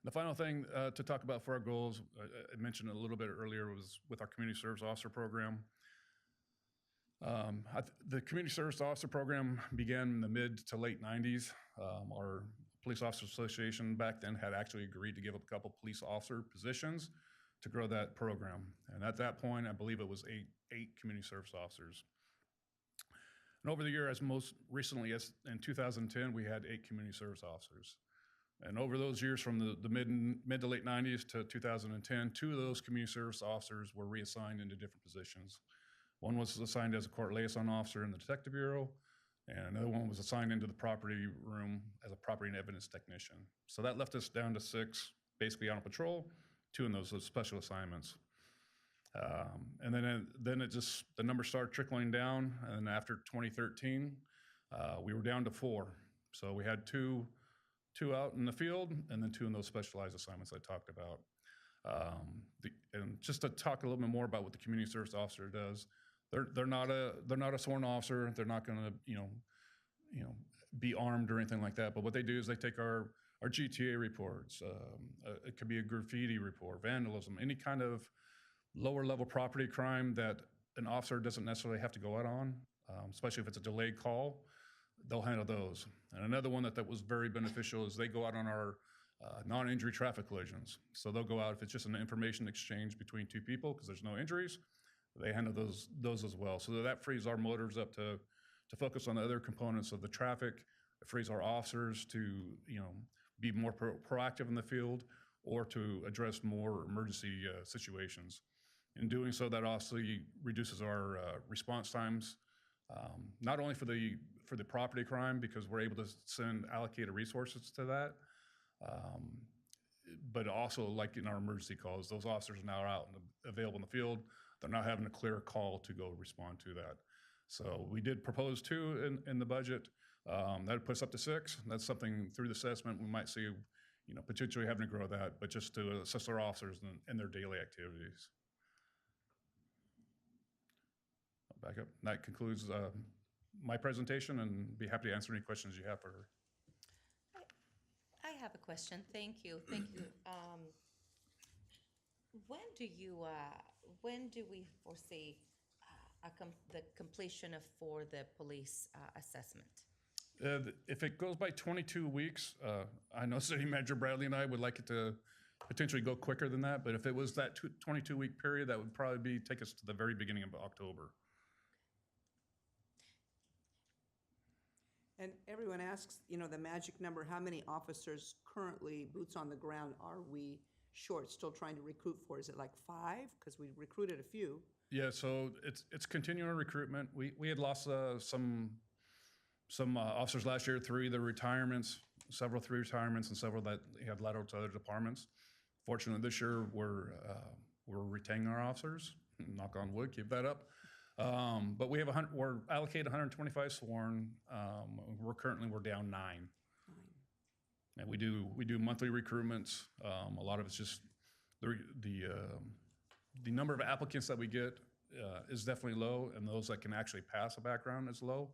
The final thing to talk about for our goals, I mentioned a little bit earlier, was with our community service officer program. The community service officer program began in the mid to late 90s. Our Police Officers Association back then had actually agreed to give up a couple police officer positions to grow that program. And at that point, I believe it was eight community service officers. And over the year, as most recently as in 2010, we had 8 community service officers. And over those years, from the mid to late 90s to 2010, 2 of those community service officers were reassigned into different positions. One was assigned as a court liaison officer in the Detective Bureau, and another one was assigned into the property room as a property and evidence technician. So that left us down to 6, basically on patrol, 2 in those special assignments. And then the numbers started trickling down, and after 2013, we were down to 4. So we had two out in the field, and then 2 in those specialized assignments I talked about. And just to talk a little bit more about what the community service officer does, they're not a sworn officer. They're not going to be armed or anything like that. But what they do is they take our GTA reports. It could be a graffiti report, vandalism, any kind of lower level property crime that an officer doesn't necessarily have to go out on, especially if it's a delayed call. They'll handle those. And another one that was very beneficial is they go out on our non-injury traffic collisions. So they'll go out if it's just an information exchange between 2 people because there's no injuries. They handle those as well. So that frees our motors up to focus on the other components of the traffic. It frees our officers to be more proactive in the field or to address more emergency situations. In doing so, that also reduces our response times, not only for the property crime because we're able to allocate resources to that. but also like in our emergency calls, those officers now are out and available in the field. They're not having a clear call to go respond to that. So we did propose 2 in the budget. That puts up to 6. That's something through the assessment we might see, potentially having to grow that, but just to assist our officers in their daily activities. I'll back up. That concludes my presentation, and be happy to answer any questions you have for her. I have a question. Thank you. Thank you. When do we foresee the completion for the police assessment? If it goes by 22 weeks, I know City Manager Bradley and I would like it to potentially go quicker than that, but if it was that 22-week period, that would probably take us to the very beginning of October. And everyone asks, the magic number, how many officers currently, boots on the ground, are we short, still trying to recruit for? Is it like 5? Because we recruited a few. Yeah, so it's continuing recruitment. We had lost some officers last year through either retirements, several through retirements, and several that had lateral to other departments. Fortunately, this year we're retaining our officers. Knock on wood, keep that up. But we're allocated 125 sworn. We're down 9. And we do monthly recruitments. A lot of it's just the number of applicants that we get is definitely low, and those that can actually pass a background is low.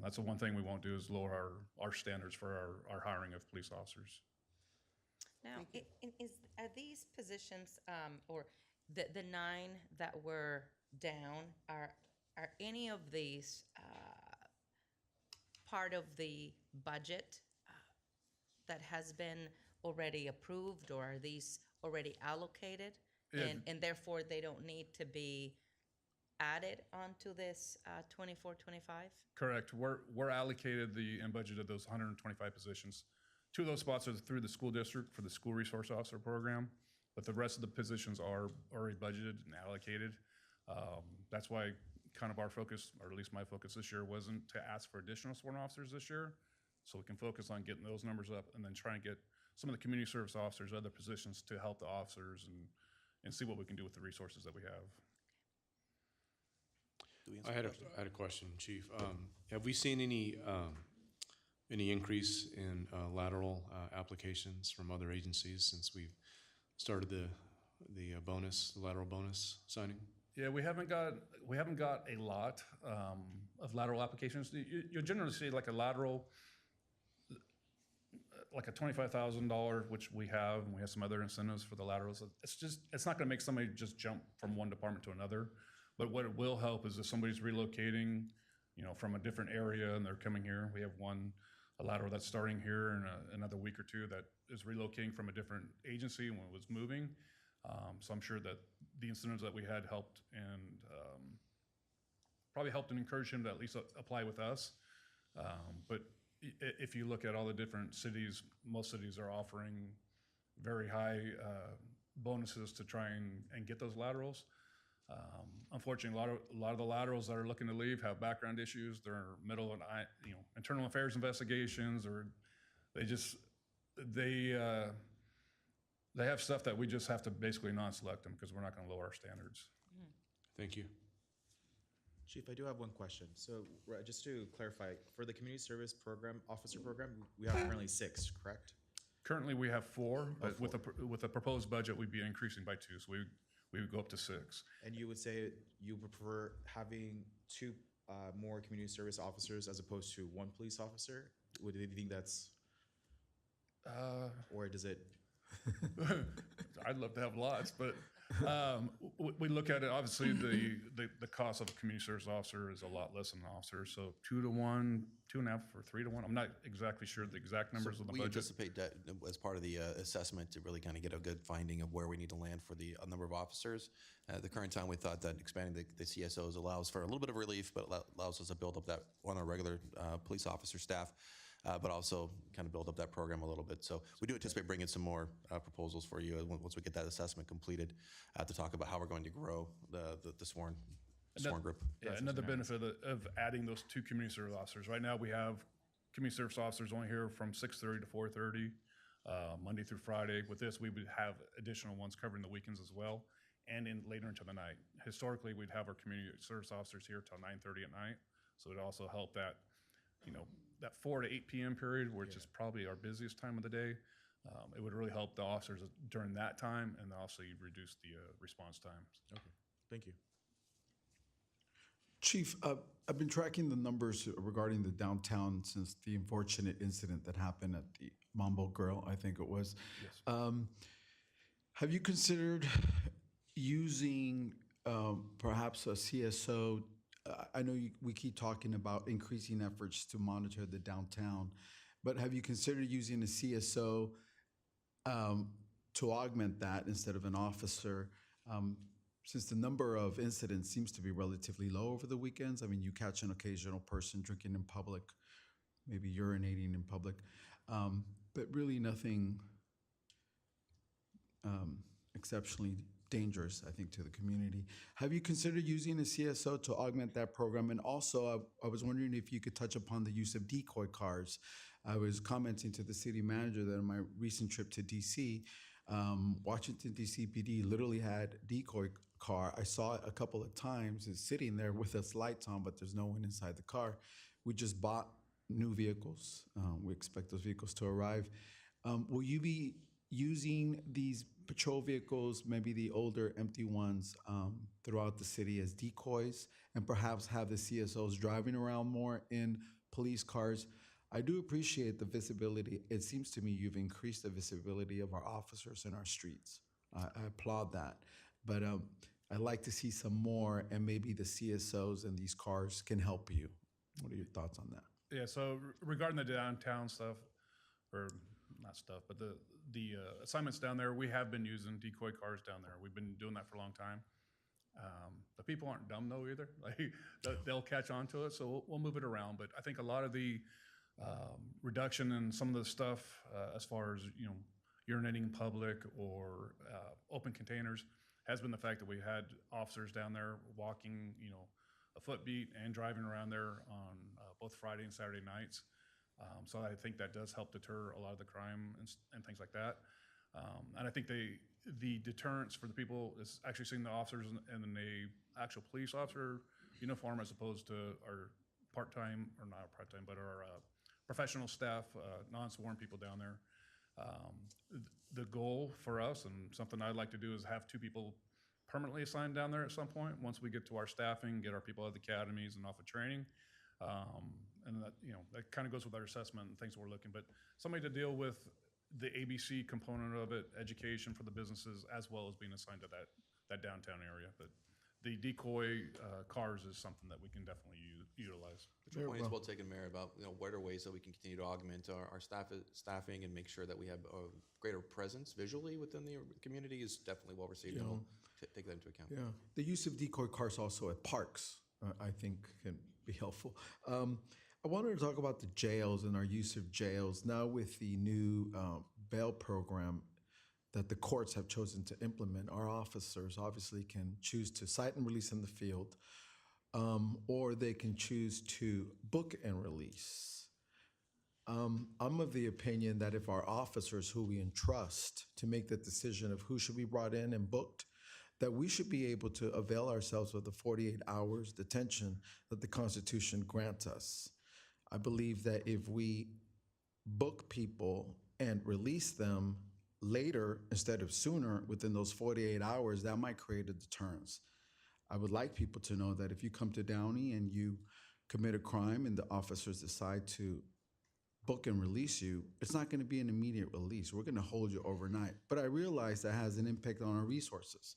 That's the one thing we won't do, is lower our standards for our hiring of police officers. Now, are these positions, or the 9 that were down, are any of these part of the budget that has been already approved, or are these already allocated? Yeah. And therefore, they don't need to be added onto this 24-25? Correct. We're allocated and budgeted those 125 positions. 2 of those spots are through the school district for the school resource officer program, but the rest of the positions are already budgeted and allocated. That's why kind of our focus, or at least my focus this year, wasn't to ask for additional sworn officers this year, so we can focus on getting those numbers up and then try and get some of the community service officers, other positions to help the officers and see what we can do with the resources that we have. I had a question, Chief. Have we seen any increase in lateral applications from other agencies since we've started the lateral bonus signing? Yeah, we haven't got a lot of lateral applications. You'll generally see like a lateral, like a $25,000, which we have, and we have some other incentives for the laterals. It's not going to make somebody just jump from one department to another. But what it will help is if somebody's relocating, from a different area and they're coming here. We have a lateral that's starting here in another week or 2 that is relocating from a different agency when it was moving. So I'm sure that the incentives that we had helped, and probably helped and encouraged him to at least apply with us. But if you look at all the different cities, most cities are offering very high bonuses to try and get those laterals. Unfortunately, a lot of the laterals that are looking to leave have background issues. They're middle of internal affairs investigations, or they have stuff that we just have to basically non-select them because we're not going to lower our standards. Thank you. Chief, I do have one question. So just to clarify, for the community service program, officer program, we have currently 6, correct? Currently, we have 4, but with a proposed budget, we'd be increasing by 2, so we would go up to 6. And you would say you would prefer having 2 more community service officers as opposed to 1 police officer? Would you think that's, or does it? I'd love to have lots, but we look at it, obviously the cost of a community service officer is a lot less than an officer. So 2 to 1, 2.5 or 3 to 1. I'm not exactly sure the exact numbers of the We budget. anticipate that as part of the assessment to really kind of get a good finding of where we need to land for the number of officers. At the current time, we thought that expanding the CSOs allows for a little bit of relief, but allows us to build up that on our regular police officer staff, but also kind of build up that program a little bit. So we do anticipate bringing some more proposals for you once we get that assessment completed to talk about how we're going to grow the sworn group. Yeah, another benefit of adding those 2 community service officers. Right now, we have community service officers only here from 6:30 to 4:30. Monday through Friday. With this, we would have additional ones covering the weekends as well, and later into the night. Historically, we'd have our community service officers here till 9:30 at night, so it also helped that, that 4 to 8 p.m. period, which is probably our busiest time of the day. It would really help the officers during that time, and also you'd reduce the response times. Okay, thank you. Chief, I've been tracking the numbers regarding the downtown since the unfortunate incident that happened at the Mambo Grill, I think it was. Yes. Have you considered using perhaps a CSO? I know we keep talking about increasing efforts to monitor the downtown, but have you considered using a CSO to augment that instead of an officer? Since the number of incidents seems to be relatively low over the weekends, I mean, you catch an occasional person drinking in public, maybe urinating in public, but really nothing exceptionally dangerous, I think, to the community. Have you considered using a CSO to augment that program? And also, I was wondering if you could touch upon the use of decoy cars. I was commenting to the city manager that on my recent trip to DC, Washington DC PD literally had decoy car. I saw it a couple of times. It's sitting there with its lights on, but there's no one inside the car. We just bought new vehicles. We expect those vehicles to arrive. Will you be using these patrol vehicles, maybe the older empty ones, throughout the city as decoys, and perhaps have the CSOs driving around more in police cars? I do appreciate the visibility. It seems to me you've increased the visibility of our officers in our streets. I applaud that. But I'd like to see some more, and maybe the CSOs and these cars can help you. What are your thoughts on that? Yeah, so regarding the downtown stuff, or not stuff, but the assignments down there, we have been using decoy cars down there. We've been doing that for a long time. The people aren't dumb though either. Like they'll catch on to it, so we'll move it around. But I think a lot of the reduction in some of the stuff as far as urinating in public or open containers has been the fact that we had officers down there walking a foot beat and driving around there on both Friday and Saturday nights. So I think that does help deter a lot of the crime and things like that. And I think the deterrence for the people is actually seeing the officers in a actual police officer uniform as opposed to our part-time, or not part-time, but our professional staff, non-sworn people down there. The goal for us, and something I'd like to do, is have 2 people permanently assigned down there at some point once we get to our staffing, get our people out of the academies and off of training. And that kind of goes with our assessment and things we're looking, but somebody to deal with the ABC component of it, education for the businesses, as well as being assigned to that downtown area. But the decoy cars is something that we can definitely utilize. Your point is well taken, Mayor, about what are ways that we can continue to augment our staffing and make sure that we have a greater presence visually within the community is definitely well received, and we'll take that into account. Yeah, the use of decoy cars also at parks, I think, can be helpful. I wanted to talk about the jails and our use of jails. Now with the new bail program that the courts have chosen to implement, our officers obviously can choose to cite and release in the field, or they can choose to book and release. I'm of the opinion that if our officers who we entrust to make the decision of who should be brought in and booked, that we should be able to avail ourselves of the 48 hours detention that the Constitution grants us. I believe that if we book people and release them later instead of sooner within those 48 hours, that might create a deterrence. I would like people to know that if you come to Downey and you commit a crime and the officers decide to book and release you, it's not going to be an immediate release. We're going to hold you overnight. But I realize that has an impact on our resources,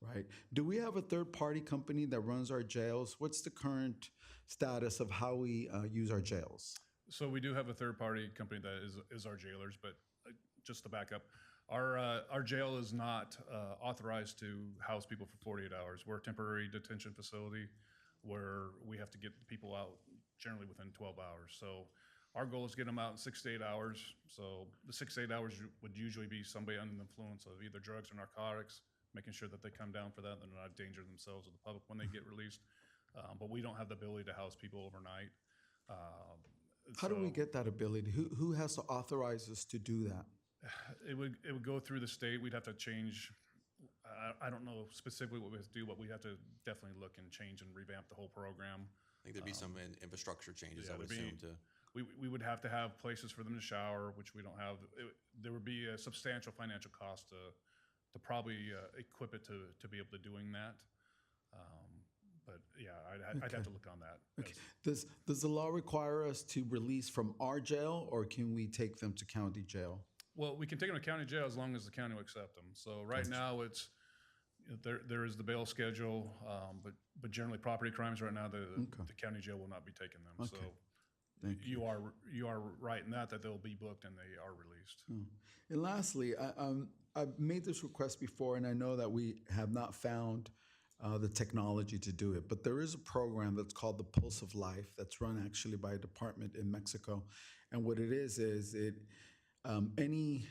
right? Do we have a third-party company that runs our jails? What's the current status of how we use our jails? So we do have a third-party company that is our jailers, but just to back up, our jail is not authorized to house people for 48 hours. We're a temporary detention facility where we have to get people out generally within 12 hours. So our goal is to get them out in 6 to 8 hours. So the 6 to 8 hours would usually be somebody under the influence of either drugs or narcotics, making sure that they come down for that and they're not endangering themselves or the public when they get released. But we don't have the ability to house people overnight. How do we get that ability? Who has to authorize us to do that? It would go through the state. We'd have to change. I don't know specifically what we have to do, but we have to definitely look and change and revamp the whole program. I think there'd be some infrastructure changes, yeah, I would there'd be- assume, to. We would have to have places for them to shower, which we don't have. There would be a substantial financial cost to probably equip it to be able to doing that. But yeah, I'd have to look on that. Okay. Does the law require us to release from our jail, or can we take them to county jail? Well, we can take them to county jail as long as the county will accept them. So right now, it's, there is the bail schedule, but generally property crimes right now, the county jail will not be taking them. So Thank you are right in that they'll be booked and they are released. And lastly, I've made this request before, and I know that we have not found the technology to do it, but there is a program that's called the Pulse of Life that's run actually by a department in Mexico. And what it is it any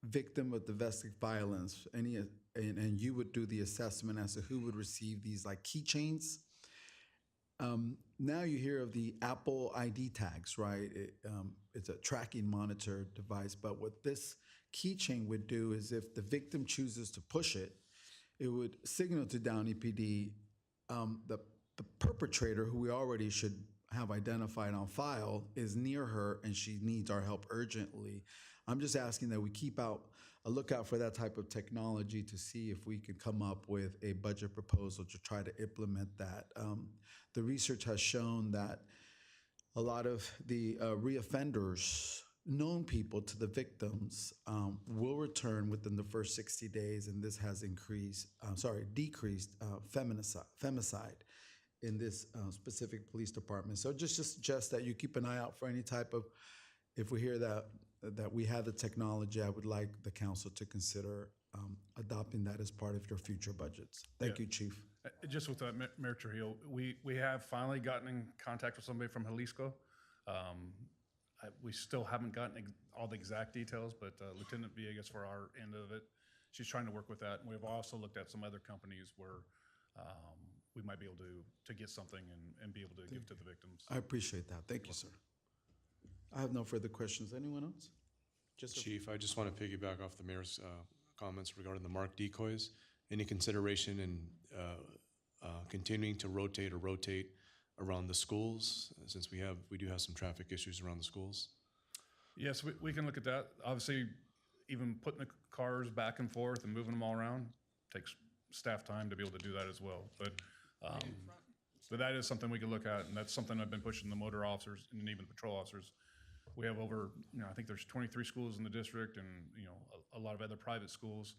victim of domestic violence, and you would do the assessment as to who would receive these like keychains. Now you hear of the Apple ID tags, right? It's a tracking monitor device, but what this keychain would do is if the victim chooses to push it, it would signal to Downey PD the perpetrator, who we already should have identified on file, is near her and she needs our help urgently. I'm just asking that we keep a lookout for that type of technology to see if we can come up with a budget proposal to try to implement that. The research has shown that a lot of the reoffenders, known people to the victims, will return within the first 60 days, and this has decreased femicide in this specific police department. So just suggest that you keep an eye out for any type of, if we hear that we have the technology, I would like the council to consider adopting that as part of your future budgets. Thank you, Chief. Just with that, Mayor Trujillo, we have finally gotten in contact with somebody from Jalisco. We still haven't gotten all the exact details, but Lieutenant Villegas, for our end of it, she's trying to work with that. And we've also looked at some other companies where we might be able to get something and be able to give to the victims. I appreciate that. Thank you, sir. I have no further questions. Anyone else? Chief, I just want to piggyback off the mayor's comments regarding the marked decoys. Any consideration in continuing to rotate around the schools, since we do have some traffic issues around the schools? Yes, we can look at that. Obviously, even putting the cars back and forth and moving them all around takes staff time to be able to do that as well. But that is something we can look at, and that's something I've been pushing the motor officers and even patrol officers. We have over, I think there's 23 schools in the district, and a lot of other private schools.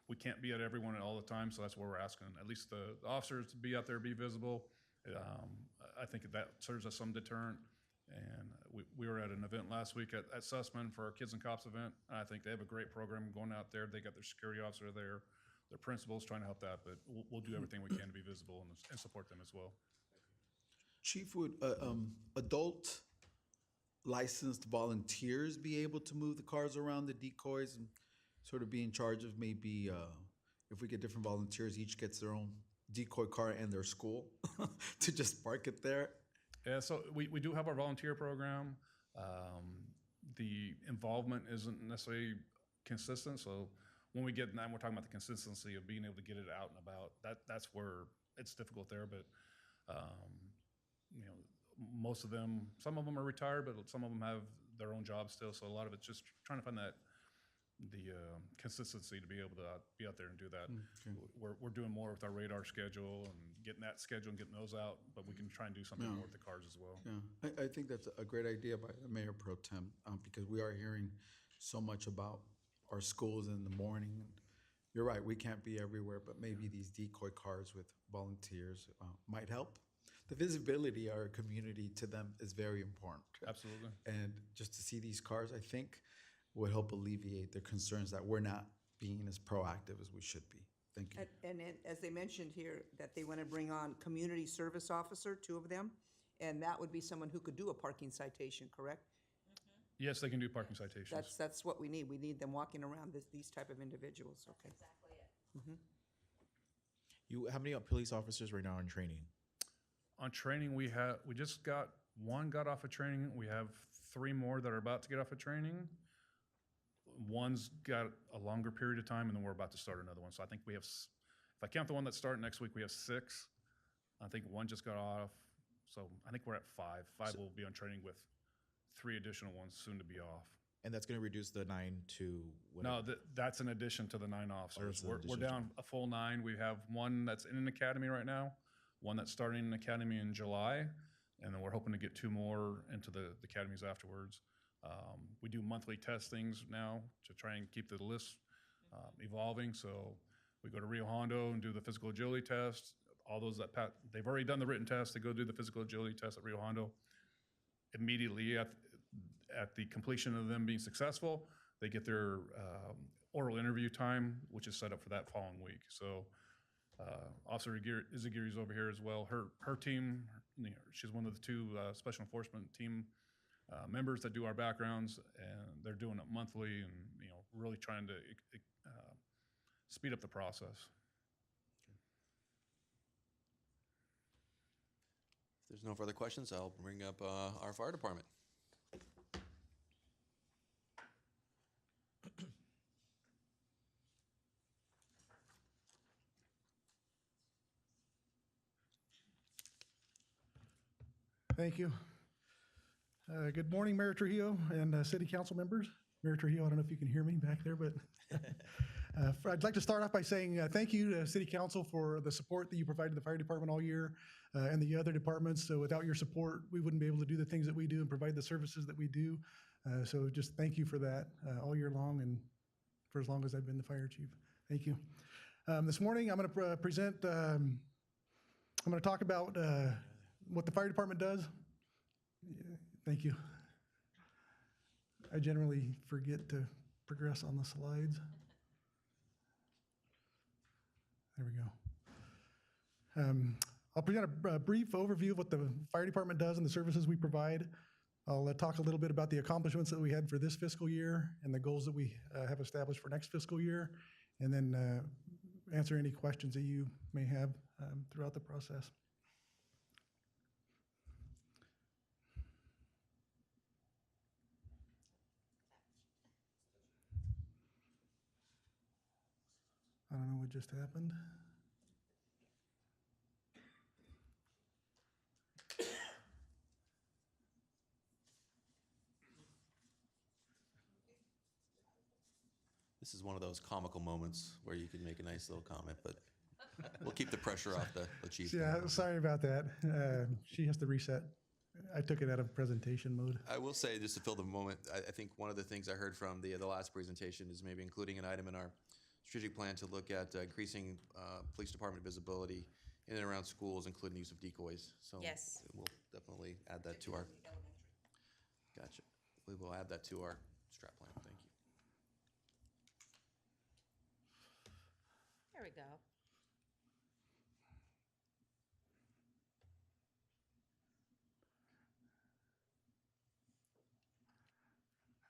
We can't be at everyone all the time, so that's where we're asking at least the officers to be out there, be visible. I think that serves as some deterrent. And we were at an event last week at Sussman for our Kids and Cops event. I think they have a great program going out there. They got their security officer there, their principals trying to help that, but we'll do everything we can to be visible and support them as well. Chief, would adult licensed volunteers be able to move the cars around the decoys and sort of be in charge of maybe if we get different volunteers, each gets their own decoy car and their school to just park it there? Yeah, so we do have our volunteer program. The involvement isn't necessarily consistent, so when we get, and we're talking about the consistency of being able to get it out and about, that's where it's difficult there, but most of them, some of them are retired, but some of them have their own jobs still, so a lot of it's just trying to find the consistency to be able to be out there and do that. Okay. We're doing more with our radar schedule and getting that schedule and getting those out, but we can try and do something more with the cars as well. Yeah, I think that's a great idea by the Mayor Pro Tem, because we are hearing so much about our schools in the morning. And you're right, we can't be everywhere, but maybe these decoy cars with volunteers might help. The visibility of our community to them is very important. Absolutely. And just to see these cars, I think, would help alleviate their concerns that we're not being as proactive as we should be. Thank you. And as they mentioned here, that they want to bring on community service officer, 2 of them, and that would be someone who could do a parking citation, correct? Yes, they can do parking citations. That's what we need. We need them walking around these type of individuals, okay? Exactly it. How many police officers right now are in training? On training, we just got one got off of training. We have 3 more that are about to get off of training. one's got a longer period of time, and then we're about to start another one. So I think we have, if I count the one that's starting next week, we have 6. I think one just got off. So I think we're at 5. 5 will be on training with 3 additional ones soon to be off. And that's going to reduce the 9 to whatever. No, that's in addition to the 9 officers. it's in We're addition down a full 9. We have one that's in an academy right now, one that's starting an academy in July, and then we're hoping to get 2 more into the academies afterwards. We do monthly testings now to try and keep the list evolving. So we go to Rio Hondo and do the physical agility test. All those that they've already done the written test, they go do the physical agility test at Rio Hondo. Immediately at the completion of them being successful, they get their oral interview time, which is set up for that following week. So Officer Izagiri's over here as well. Her team, she's one of the 2 special enforcement team members that do our backgrounds, and they're doing it monthly, and really trying to speed up the process. If there's no further questions, I'll bring up our fire department. Thank you. Good morning, Mayor Trujillo and City Council members. Mayor Trujillo, I don't know if you can hear me back there, but I'd like to start off by saying thank you to City Council for the support that you provided the fire department all year and the other departments. So without your support, we wouldn't be able to do the things that we do and provide the services that we do. So just thank you for that all year long and for as long as I've been the fire chief. Thank you. This morning, I'm going to present, I'm going to talk about what the fire department does. Yeah, thank you. I generally forget to progress on the slides. There we go. I'll present a brief overview of what the fire department does and the services we provide. I'll talk a little bit about the accomplishments that we had for this fiscal year and the goals that we have established for next fiscal year, and then answer any questions that you may have throughout the process. I don't know what just happened. This is one of those comical moments where you can make a nice little comment, but we'll keep the pressure off the chief. Yeah, sorry about that. She has to reset. I took it out of presentation mode. I will say, just to fill the moment, I think one of the things I heard from the last presentation is maybe including an item in our strategic plan to look at increasing police department visibility in and around schools, including the use of decoys. So Yes. we'll definitely add that to our. Gotcha. We will add that to our strat plan. Thank you. There we go.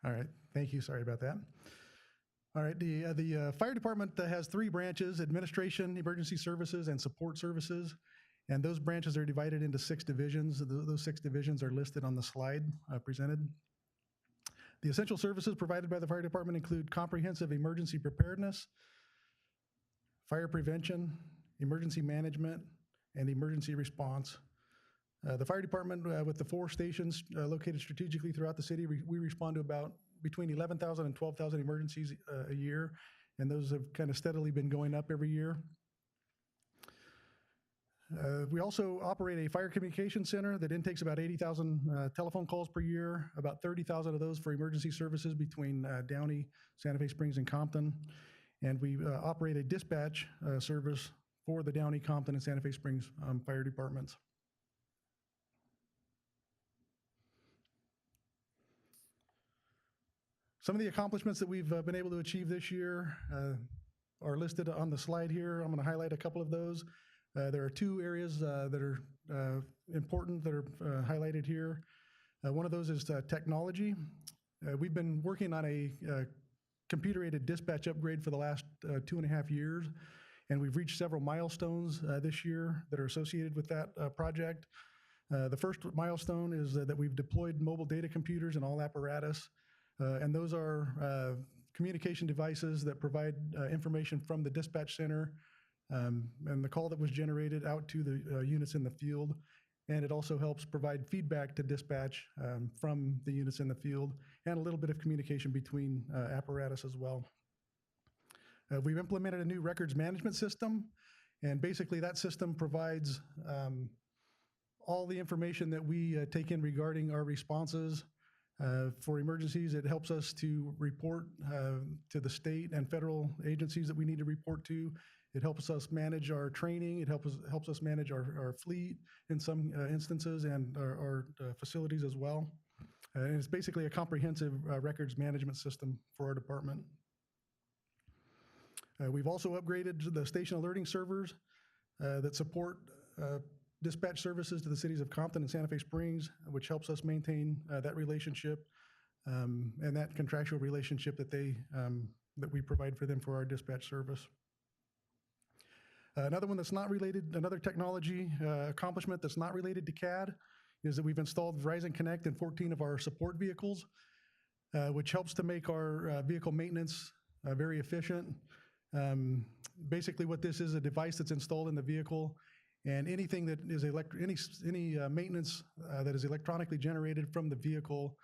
All right, thank you. Sorry about that. All right, the fire department has 3 branches: administration, emergency services, and support services. And those branches are divided into 6 divisions. Those 6 divisions are listed on the slide presented. The essential services provided by the fire department include comprehensive emergency preparedness, fire prevention, emergency management, and emergency response. The fire department, with the 4 stations located strategically throughout the city, we respond to about between 11,000 and 12,000 emergencies a year, and those have kind of steadily been going up every year. We also operate a fire communication center that intakes about 80,000 telephone calls per year, about 30,000 of those for emergency services between Downey, Santa Fe Springs, and Compton. And we operate a dispatch service for the Downey, Compton, and Santa Fe Springs fire departments. Some of the accomplishments that we've been able to achieve this year are listed on the slide here. I'm going to highlight a couple of those. There are 2 areas that are important that are highlighted here. One of those is technology. We've been working on a computer-aided dispatch upgrade for the last 2.5 years, and we've reached several milestones this year that are associated with that project. The first milestone is that we've deployed mobile data computers in all apparatus, and those are communication devices that provide information from the dispatch center and the call that was generated out to the units in the field. And it also helps provide feedback to dispatch from the units in the field, and a little bit of communication between apparatus as well. We've implemented a new records management system, and basically that system provides all the information that we take in regarding our responses. For emergencies, it helps us to report to the state and federal agencies that we need to report to. It helps us manage our training. It helps us manage our fleet in some instances, and our facilities as well. And it's basically a comprehensive records management system for our department. We've also upgraded the station alerting servers that support dispatch services to the cities of Compton and Santa Fe Springs, which helps us maintain that relationship and that contractual relationship that that we provide for them for our dispatch service. Another one that's not related, another technology accomplishment that's not related to CAD is that we've installed Verizon Connect in 14 of our support vehicles, which helps to make our vehicle maintenance very efficient. Basically what this is, a device that's installed in the vehicle, and anything that is any maintenance that is electronically generated from the vehicle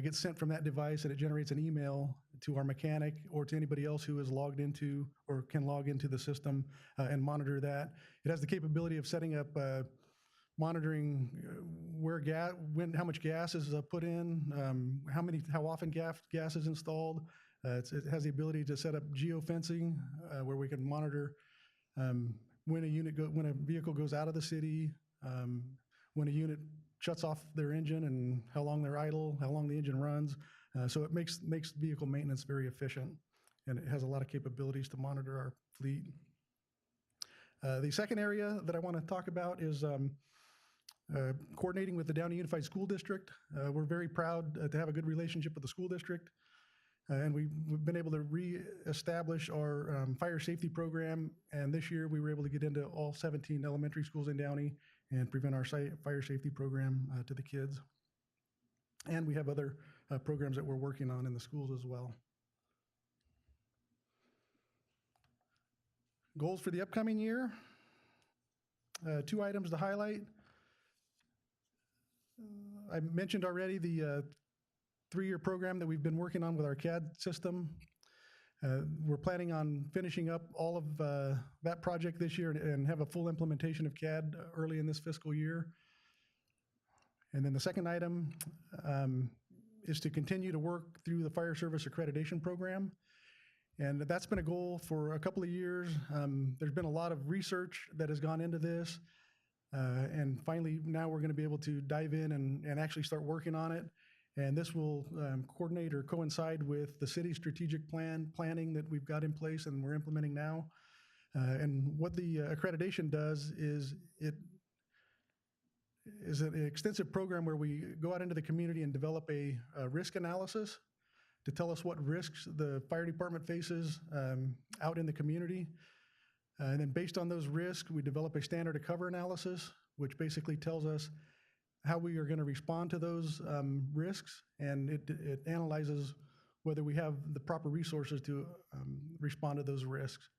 gets sent from that device, and it generates an email to our mechanic or to anybody else who is logged into or can log into the system and monitor that. It has the capability of setting up monitoring how much gas is put in, how often gas is installed. It has the ability to set up geofencing where we can monitor when a vehicle goes out of the city, when a unit shuts off their engine, and how long they're idle, how long the engine runs. So it makes vehicle maintenance very efficient, and it has a lot of capabilities to monitor our fleet. The second area that I want to talk about is coordinating with the Downey Unified School District. We're very proud to have a good relationship with the school district. And we've been able to reestablish our fire safety program. And this year we were able to get into all 17 elementary schools in Downey and prevent our fire safety program to the kids. And we have other programs that we're working on in the schools as well. Goals for the upcoming year. 2 items to highlight. I mentioned already the 3-year program that we've been working on with our CAD system. We're planning on finishing up all of that project this year and have a full implementation of CAD early in this fiscal year. And then the second item is to continue to work through the fire service accreditation program. And that's been a goal for a couple of years. There's been a lot of research that has gone into this. And finally, now we're going to be able to dive in and actually start working on it. And this will coordinate or coincide with the city's strategic planning that we've got in place and we're implementing now. And what the accreditation does is it is an extensive program where we go out into the community and develop a risk analysis to tell us what risks the fire department faces out in the community. And then based on those risks, we develop a standard of cover analysis, which basically tells us how we are going to respond to those risks, and it analyzes whether we have the proper resources to respond to those risks.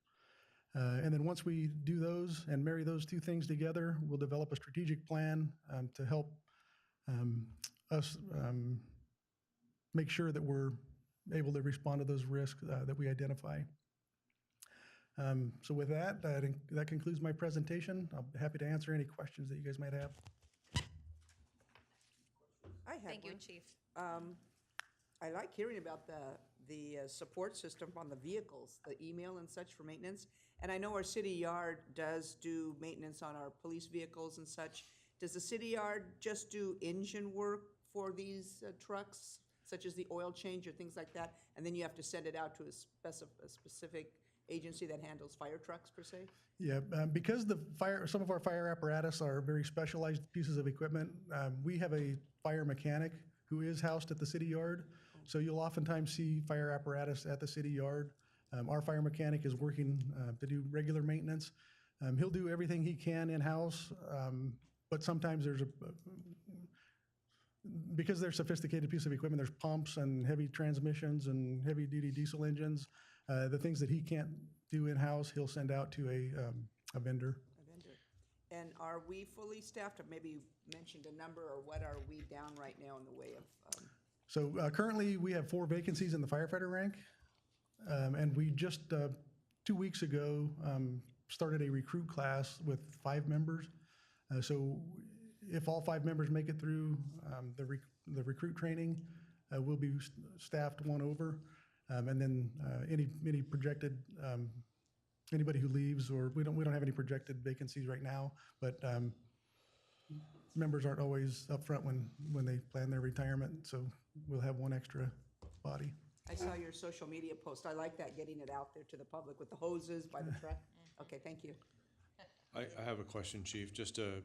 And then once we do those and marry those 2 things together, we'll develop a strategic plan to help us make sure that we're able to respond to those risks that we identify. So with that, that concludes my presentation. I'm happy to answer any questions that you guys might have. I have Thank you, one. Chief. I like hearing about the support system on the vehicles, the email and such for maintenance. And I know our city yard does do maintenance on our police vehicles and such. Does the city yard just do engine work for these trucks, such as the oil change or things like that? And then you have to send it out to a specific agency that handles fire trucks per se? Yeah, because some of our fire apparatus are very specialized pieces of equipment, we have a fire mechanic who is housed at the city yard. So you'll oftentimes see fire apparatus at the city yard. Our fire mechanic is working to do regular maintenance. He'll do everything he can in-house, but sometimes there's because they're sophisticated piece of equipment, there's pumps and heavy transmissions and heavy-duty diesel engines. The things that he can't do in-house, he'll send out to a vendor. A vendor. And are we fully staffed, or maybe you mentioned a number, or what are we down right now in the way of? So currently, we have 4 vacancies in the firefighter rank. And we just, 2 weeks ago, started a recruit class with 5 members. So if all 5 members make it through the recruit training, we'll be staffed 1 over. And then any projected, anybody who leaves, or we don't have any projected vacancies right now, but members aren't always upfront when they plan their retirement, so we'll have 1 extra body. I saw your social media post. I like that, getting it out there to the public with the hoses by the truck. Okay, thank you. I have a question, Chief, just to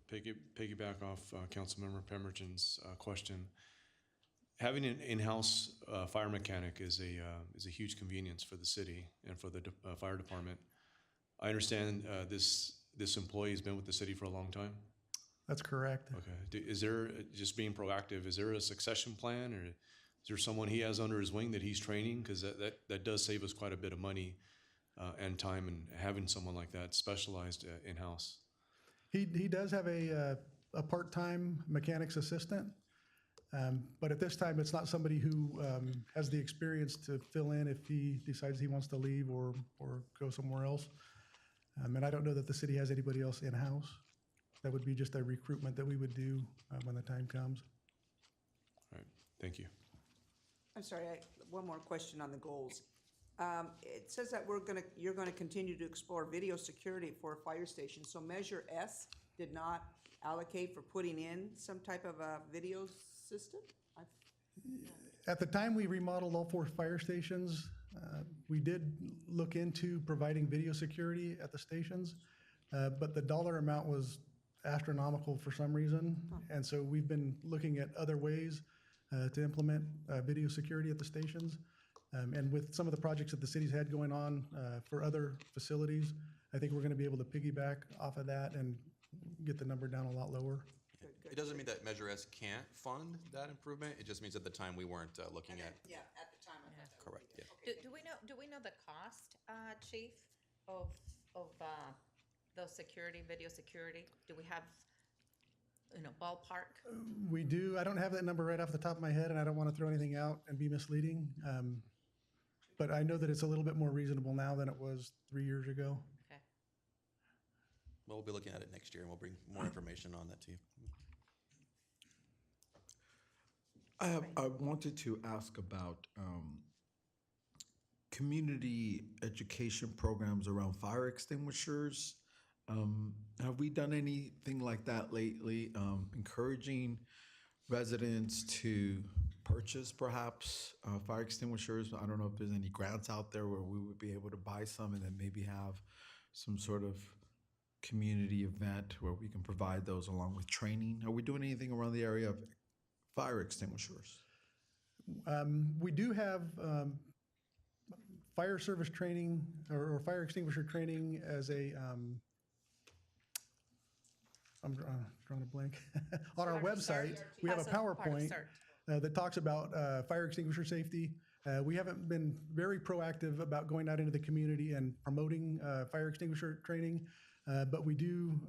piggyback off Councilmember Pemberton's question. Having an in-house fire mechanic is a huge convenience for the city and for the fire department. I understand this employee has been with the city for a long time? That's correct. Okay. Is there, just being proactive, is there a succession plan, or is there someone he has under his wing that he's training? Because that does save us quite a bit of money and time, and having someone like that specialized in-house. He does have a part-time mechanics assistant, but at this time, it's not somebody who has the experience to fill in if he decides he wants to leave or go somewhere else. And I don't know that the city has anybody else in-house. That would be just a recruitment that we would do when the time comes. All right, thank you. I'm sorry, one more question on the goals. It says that you're gonna continue to explore video security for a fire station. So Measure S did not allocate for putting in some type of a video system? At the time we remodeled all 4 fire stations, we did look into providing video security at the stations, but the dollar amount was astronomical for some reason. And so we've been looking at other ways to implement video security at the stations. And with some of the projects that the city's had going on for other facilities, I think we're going to be able to piggyback off of that and get the number down a lot lower. It doesn't mean that Measure S can't fund that improvement. It just means at the time we weren't looking at. Yeah, at the time I thought that would Correct, be yeah. good. Okay, Do we know the cost, Chief, of those video security? Do we have, ballpark? We do. I don't have that number right off the top of my head, and I don't want to throw anything out and be misleading. But I know that it's a little bit more reasonable now than it was 3 years ago. Okay. Well, we'll be looking at it next year, and we'll bring more information on that to you. I wanted to ask about community education programs around fire extinguishers. Have we done anything like that lately, encouraging residents to purchase perhaps fire extinguishers? I don't know if there's any grants out there where we would be able to buy some and then maybe have some sort of community event where we can provide those along with training. Are we doing anything around the area of fire extinguishers? We do have fire service training or fire extinguisher training as a, I'm drawing a blank. On our website, we have a PowerPoint that talks about fire extinguisher safety. We haven't been very proactive about going out into the community and promoting fire extinguisher training, but we do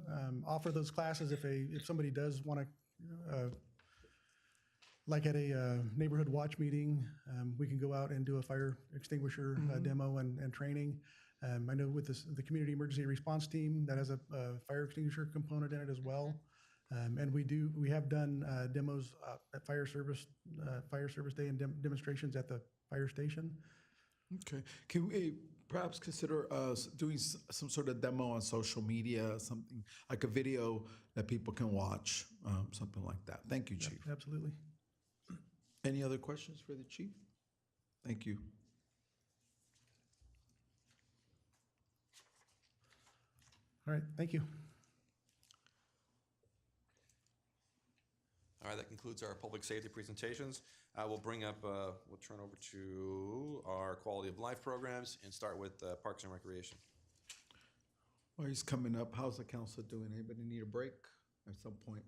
offer those classes if somebody does want to, like at a neighborhood watch meeting, we can go out and do a fire extinguisher demo and training. I know with the community emergency response team that has a fire extinguisher component in it as well. And we have done demos at fire service day and demonstrations at the fire station. Okay. Can we perhaps consider doing some sort of demo on social media, something like a video that people can watch, something like that? Thank you, Chief. Absolutely. Any other questions for the chief? Thank you. All right, thank you. All right, that concludes our public safety presentations. We'll bring up, we'll turn over to our quality of life programs and start with Parks and Recreation. While he's coming up, how's the council doing? Anybody need a break at some point?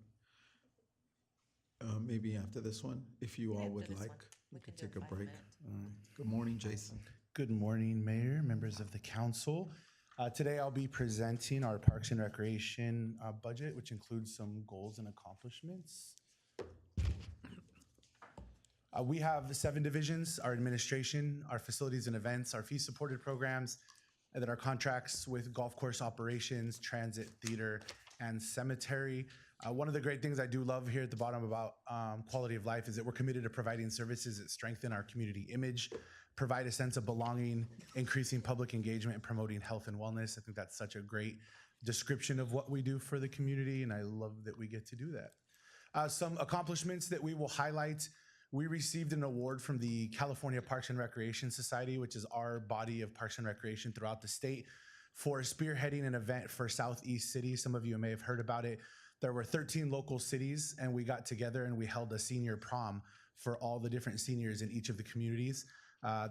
Maybe after this one, if you all After would this like. one. We We could can do take a a break. 5-minute. All right. Good morning, Jason. Good morning, Mayor, members of the council. Today I'll be presenting our Parks and Recreation budget, which includes some goals and accomplishments. We have 7 divisions: our administration, our facilities and events, our fee-supported programs, and then our contracts with golf course operations, transit, theater, and cemetery. One of the great things I do love here at the bottom about quality of life is that we're committed to providing services that strengthen our community image, provide a sense of belonging, increasing public engagement, and promoting health and wellness. I think that's such a great description of what we do for the community, and I love that we get to do that. Some accomplishments that we will highlight: we received an award from the California Parks and Recreation Society, which is our body of parks and recreation throughout the state, for spearheading an event for Southeast cities. Some of you may have heard about it. There were 13 local cities, and we got together and we held a senior prom for all the different seniors in each of the communities.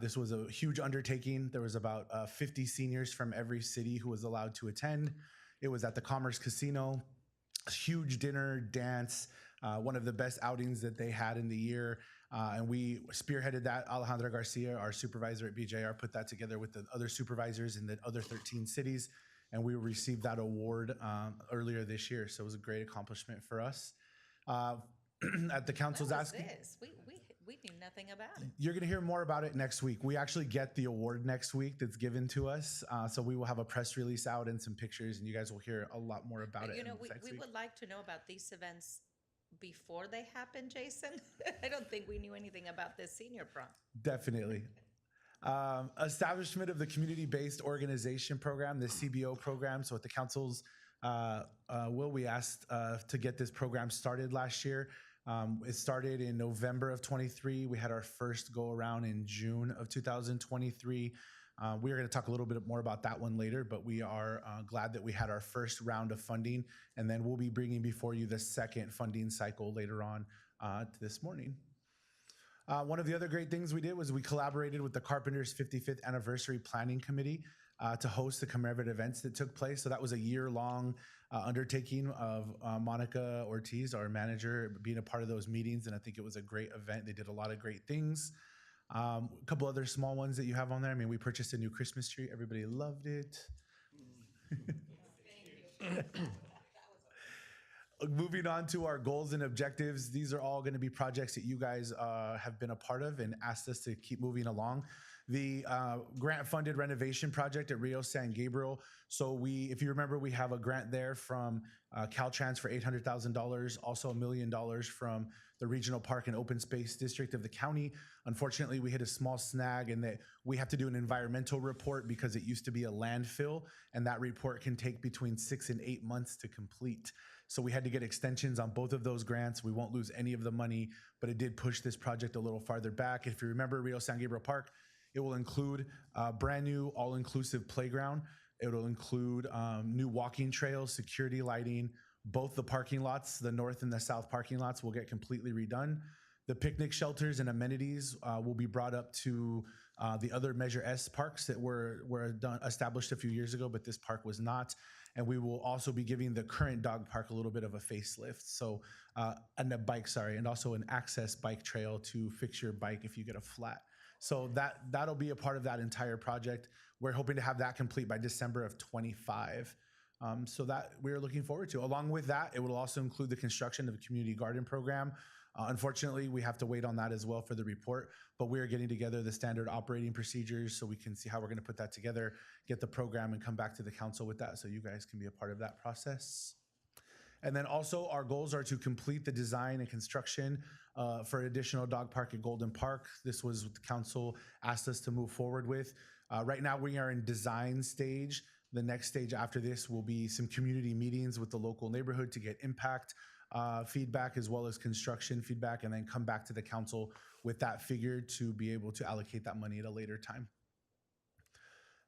This was a huge undertaking. There was about 50 seniors from every city who was allowed to attend. It was at the Commerce Casino. Huge dinner, dance, one of the best outings that they had in the year. And we spearheaded that. Alejandra Garcia, our supervisor at BJR, put that together with the other supervisors in the other 13 cities. And we received that award earlier this year. So it was a great accomplishment for us. At the council's What was asking. this? We knew nothing about it. You're going to hear more about it next week. We actually get the award next week that's given to us. So we will have a press release out and some pictures, and you guys will hear a lot more about But, it. you know, next we week. would like to know about these events before they happen, Jason. I don't think we knew anything about this senior prom. Definitely. Establishment of the community-based organization program, the CBO program. So at the council's will, we asked to get this program started last year. It started in November of 23. We had our first go around in June of 2023. We are going to talk a little bit more about that one later, but we are glad that we had our first round of funding, and then we'll be bringing before you the second funding cycle later on this morning. One of the other great things we did was we collaborated with the Carpenters 55th Anniversary Planning Committee to host the commemorative events that took place. So that was a year-long undertaking of Monica Ortiz, our manager, being a part of those meetings, and I think it was a great event. They did a lot of great things. A couple other small ones that you have on there. I mean, we purchased a new Christmas tree. Everybody loved it. Moving on to our goals and objectives. These are all going to be projects that you guys have been a part of and asked us to keep moving along. The grant-funded renovation project at Rio San Gabriel. So if you remember, we have a grant there from Caltrans for $800,000, also $1 million from the Regional Park and Open Space District of the county. Unfortunately, we hit a small snag in that we have to do an environmental report because it used to be a landfill, and that report can take between 6 and 8 months to complete. So we had to get extensions on both of those grants. We won't lose any of the money, but it did push this project a little farther back. If you remember Rio San Gabriel Park, it will include a brand new all-inclusive playground. It will include new walking trails, security lighting. Both the parking lots, the north and the south parking lots, will get completely redone. The picnic shelters and amenities will be brought up to the other Measure S parks that were established a few years ago, but this park was not. And we will also be giving the current dog park a little bit of a facelift. So, and also an access bike trail to fix your bike if you get a flat. So that'll be a part of that entire project. We're hoping to have that complete by December of 25. So that we're looking forward to. Along with that, it will also include the construction of a community garden program. Unfortunately, we have to wait on that as well for the report, but we are getting together the standard operating procedures so we can see how we're going to put that together, get the program, and come back to the council with that so you guys can be a part of that process. And then also our goals are to complete the design and construction for an additional dog park at Golden Park. This was what the council asked us to move forward with. Right now we are in design stage. The next stage after this will be some community meetings with the local neighborhood to get impact feedback as well as construction feedback, and then come back to the council with that figure to be able to allocate that money at a later time.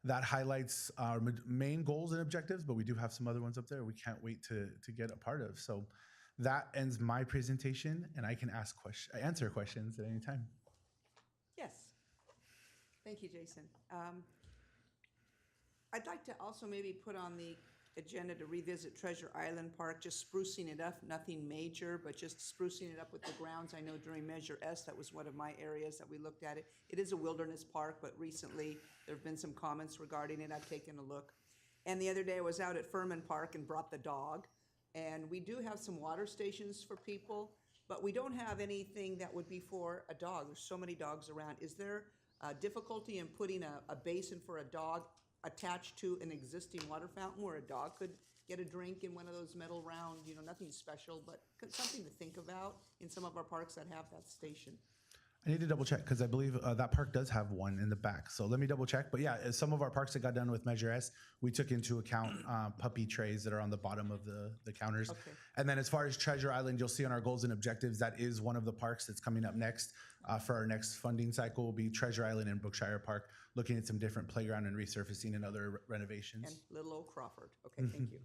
That highlights our main goals and objectives, but we do have some other ones up there we can't wait to get a part of. So that ends my presentation, and I can answer questions at any time. Yes. Thank you, Jason. I'd like to also maybe put on the agenda to revisit Treasure Island Park, just sprucing it up, nothing major, but just sprucing it up with the grounds. I know during Measure S, that was one of my areas that we looked at it. It is a wilderness park, but recently there have been some comments regarding it. I've taken a look. And the other day I was out at Furman Park and brought the dog. And we do have some water stations for people, but we don't have anything that would be for a dog. There's so many dogs around. Is there difficulty in putting a basin for a dog attached to an existing water fountain where a dog could get a drink in one of those metal round, nothing special, but something to think about in some of our parks that have that station? I need to double check because I believe that park does have one in the back. So let me double check. But yeah, some of our parks that got done with Measure S, we took into account puppy trays that are on the bottom of the counters. Okay. And then as far as Treasure Island, you'll see on our goals and objectives, that is one of the parks that's coming up next for our next funding cycle will be Treasure Island and Brookshire Park, looking at some different playground and resurfacing and other renovations. And little old Crawford. Okay, thank you.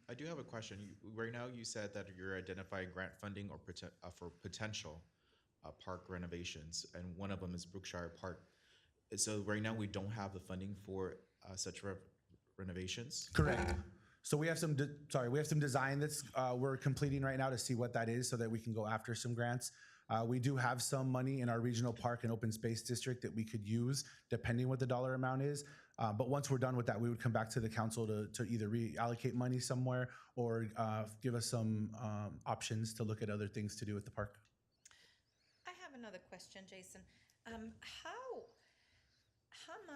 I do have a question. Right now, you said that you're identifying grant funding or for potential park renovations, and one of them is Brookshire Park. So right now, we don't have the funding for such renovations? Correct. So we have some, we have some design that's we're completing right now to see what that is so that we can go after some grants. We do have some money in our regional park and open space district that we could use depending what the dollar amount is. But once we're done with that, we would come back to the council to either reallocate money somewhere or give us some options to look at other things to do with the park. I have another question, Jason. How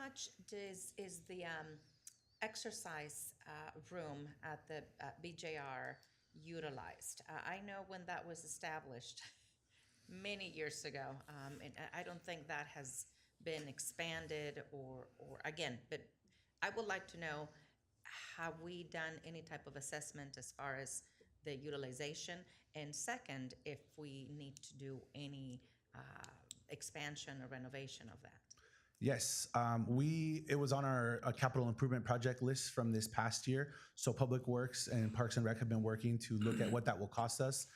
much is the exercise room at the BJR utilized? I know when that was established many years ago, and I don't think that has been expanded or again, but I would like to know, have we done any type of assessment as far as the utilization? And second, if we need to do any expansion or renovation of that? Yes, it was on our capital improvement project list from this past year. So Public Works and Parks and Rec have been working to look at what that will cost us.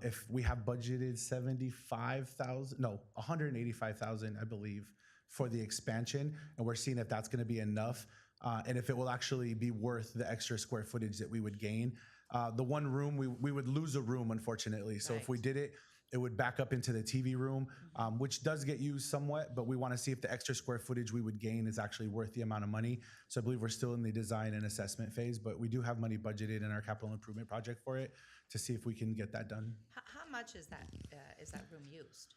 If we have budgeted $185,000, I believe, for the expansion, and we're seeing if that's going to be enough, and if it will actually be worth the extra square footage that we would gain. The one room, we would lose a room, unfortunately. So if we did it, it would back up into the TV room, which does get used somewhat, but we want to see if the extra square footage we would gain is actually worth the amount of money. So I believe we're still in the design and assessment phase, but we do have money budgeted in our capital improvement project for it to see if we can get that done. How much is that room used?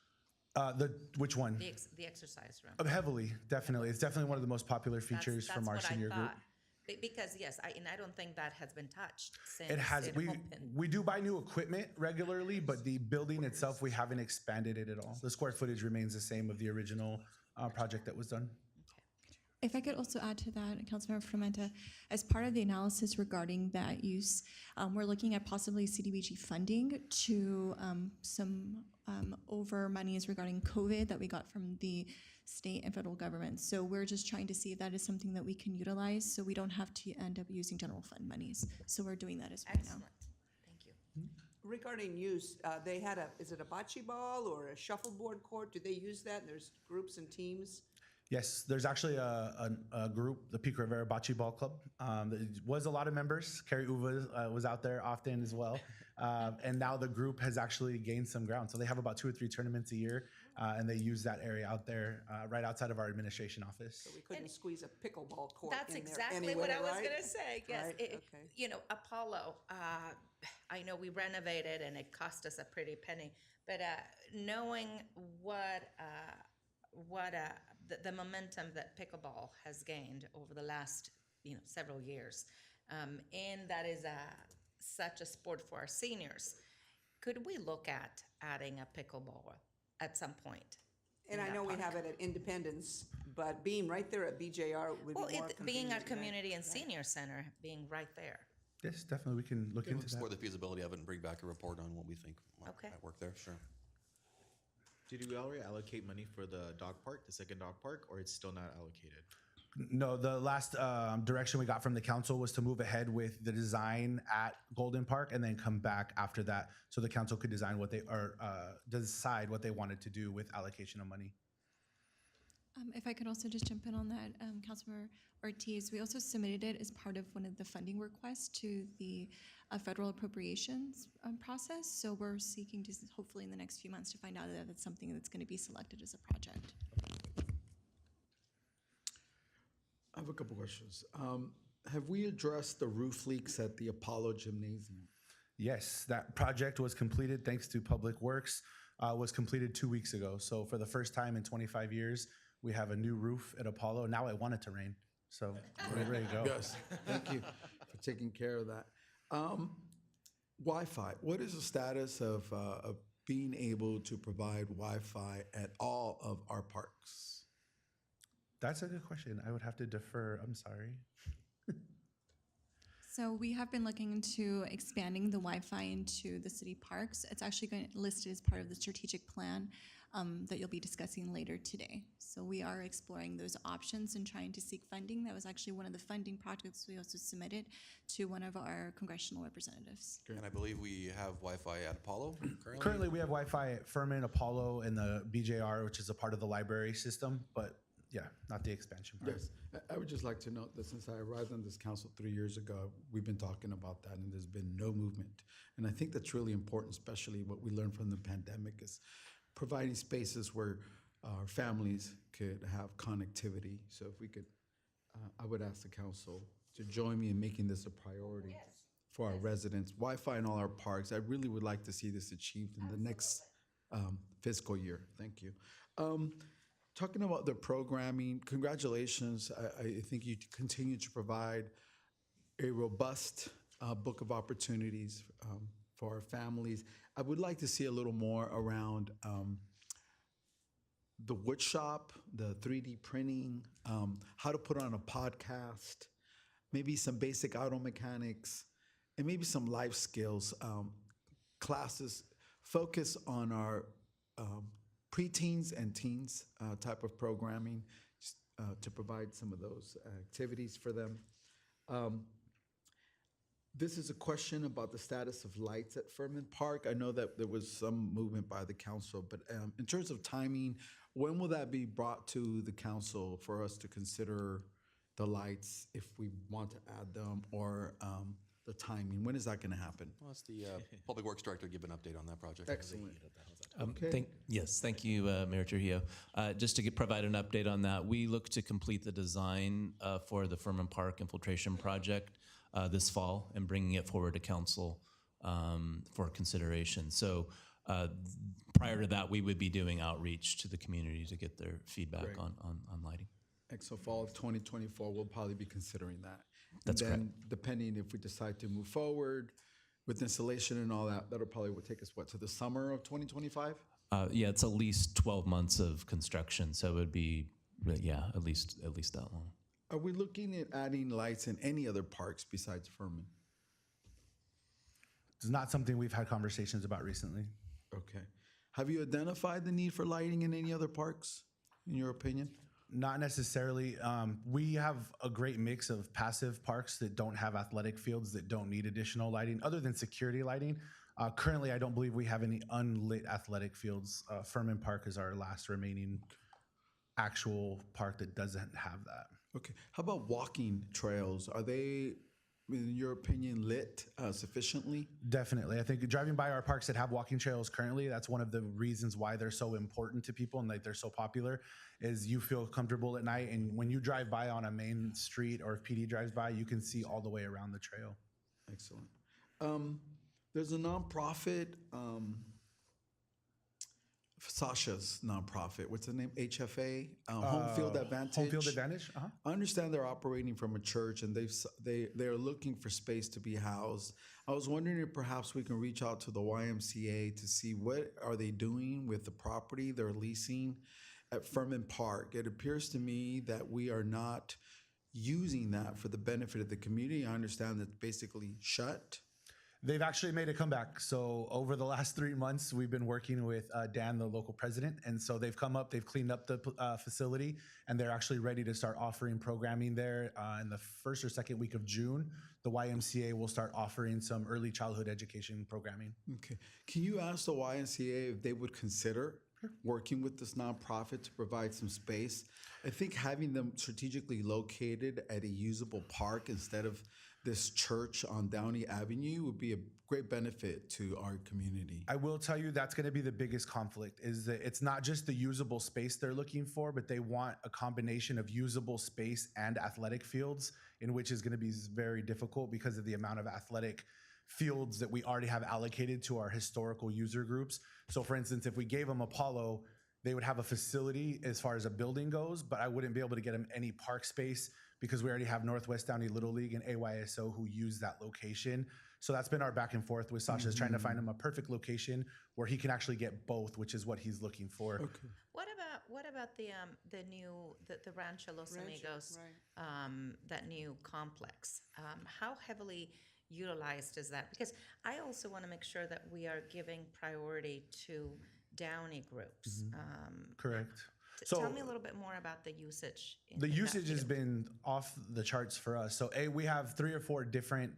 Which one? The exercise room. Heavily, definitely. It's definitely one of the most popular features from our senior group. Because yes, I don't think that has been touched since It has. opened. We do buy new equipment regularly, but the building itself, we haven't expanded it at all. The square footage remains the same of the original project that was done. If I could also add to that, Councilmember Frumenta, as part of the analysis regarding that use, we're looking at possibly CDBG funding to some over monies regarding COVID that we got from the state and federal government. So we're just trying to see if that is something that we can utilize so we don't have to end up using general fund monies. So we're doing that as right now. Thank you. Regarding use, they had is it a bocce ball or a shuffleboard court? Do they use that? There's groups and teams? Yes, there's actually a group, the Pico Rivera Bocce Ball Club. There was a lot of members. Carrie Uva was out there often as well. And now the group has actually gained some ground. So they have about 2 or 3 tournaments a year, and they use that area out there right outside of our administration office. So we couldn't squeeze a pickleball court That's in there exactly anywhere, what I was right? going to say. Yes, Right, okay. Apollo. I know we renovated and it cost us a pretty penny, but knowing the momentum that pickleball has gained over the last several years, and that is such a sport for our seniors, could we look at adding a pickleball at some point? And I know we have it at Independence, but being right there at BJR would be more Being convenient, our right? community and senior center, being right there. Yes, definitely, we can look We'll into that. explore the feasibility of it and bring back a report on what we think Okay. might work there, sure. Did we already allocate money for the dog park, the second dog park, or it's still not allocated? No, the last direction we got from the council was to move ahead with the design at Golden Park and then come back after that so the council could decide what they wanted to do with allocation of money. If I could also just jump in on that, Councilmember Ortiz, we also submitted it as part of one of the funding requests to the federal appropriations process. So we're seeking to hopefully in the next few months to find out that it's something that's going to be selected as a project. I have a couple questions. Have we addressed the roof leaks at the Apollo Gymnasium? Yes, that project was completed thanks to Public Works, was completed 2 weeks ago. So for the first time in 25 years, we have a new roof at Apollo. Now I want it to rain, so we're ready to go. Yes, thank you for taking care of that. Wi-Fi, what is the status of being able to provide Wi-Fi at all of our parks? That's a good question. I would have to defer. I'm sorry. So we have been looking into expanding the Wi-Fi into the city parks. It's actually listed as part of the strategic plan that you'll be discussing later today. So we are exploring those options and trying to seek funding. That was actually one of the funding projects we also submitted to one of our congressional representatives. And I believe we have Wi-Fi at Apollo currently. Currently, we have Wi-Fi at Furman, Apollo, and the BJR, which is a part of the library system, but yeah, not the expansion part. Yes, I would just like to note that since I arrived on this council 3 years ago, we've been talking about that and there's been no movement. And I think that's really important, especially what we learned from the pandemic is providing spaces where our families could have connectivity. So if we could, I would ask the council to join me in making this a priority for our residents. Wi-Fi in all our parks. I really would like to see this achieved in the next fiscal year. Thank you. Talking about the programming, congratulations. I think you continue to provide a robust book of opportunities for our families. I would like to see a little more around the wood shop, the 3D printing, how to put on a podcast, maybe some basic auto mechanics, and maybe some life skills classes focus on our preteens and teens type of programming to provide some of those activities for them. This is a question about the status of lights at Furman Park. I know that there was some movement by the council, but in terms of timing, when will that be brought to the council for us to consider the lights if we want to add them, or the timing? When is that going to happen? Well, let's the Public Works Director give an update on that project. Excellent. Okay. Thank you, Mayor Trujillo. Just to provide an update on that, we look to complete the design for the Furman Park infiltration project this fall and bringing it forward to council for consideration. So prior to that, we would be doing outreach to the community to get their feedback Great. on lighting. So fall of 2024, we'll probably be considering that. That's and then correct. depending if we decide to move forward with installation and all that, that'll probably would take us, what, to the summer of 2025? Yeah, it's at least 12 months of construction, so it would be, at least that long. Are we looking at adding lights in any other parks besides Furman? It's not something we've had conversations about recently. Okay. Have you identified the need for lighting in any other parks, in your opinion? Not necessarily. We have a great mix of passive parks that don't have athletic fields that don't need additional lighting, other than security lighting. Currently, I don't believe we have any unlit athletic fields. Furman Park is our last remaining actual park that doesn't have that. Okay. How about walking trails? Are they, in your opinion, lit sufficiently? Definitely. I think driving by our parks that have walking trails currently, that's one of the reasons why they're so important to people and like they're so popular, is you feel comfortable at night. And when you drive by on a main street, or if PD drives by, you can see all the way around the trail. Excellent. There's a nonprofit, Sasha's nonprofit. What's the name? HFA, Home Field Advantage. Home Field Advantage. Uh-huh. I understand they're operating from a church and they're looking for space to be housed. I was wondering if perhaps we can reach out to the YMCA to see what are they doing with the property they're leasing at Furman Park. It appears to me that we are not using that for the benefit of the community. I understand that's basically shut. They've actually made a comeback. So over the last 3 months, we've been working with Dan, the local president. And so they've come up, they've cleaned up the facility, and they're actually ready to start offering programming there. In the first or second week of June, the YMCA will start offering some early childhood education programming. Okay. Can you ask the YMCA if they would consider working with this nonprofit to provide some space. I think having them strategically located at a usable park instead of this church on Downey Avenue would be a great benefit to our community. I will tell you that's going to be the biggest conflict is that it's not just the usable space they're looking for, but they want a combination of usable space and athletic fields, in which is going to be very difficult because of the amount of athletic fields that we already have allocated to our historical user groups. So for instance, if we gave them Apollo, they would have a facility as far as a building goes, but I wouldn't be able to get them any park space because we already have Northwest Downey Little League and AYSO who use that location. So that's been our back and forth with Sasha, is trying to find him a perfect location where he can actually get both, which is what he's looking for. Okay. What about the Rancho Los Amigos, that new complex? How heavily utilized is that? Because I also want to make sure that we are giving priority to Downey groups. Correct. Tell me a little bit more about the usage. The in that usage has field. been off the charts for us. So we have 3 or 4 different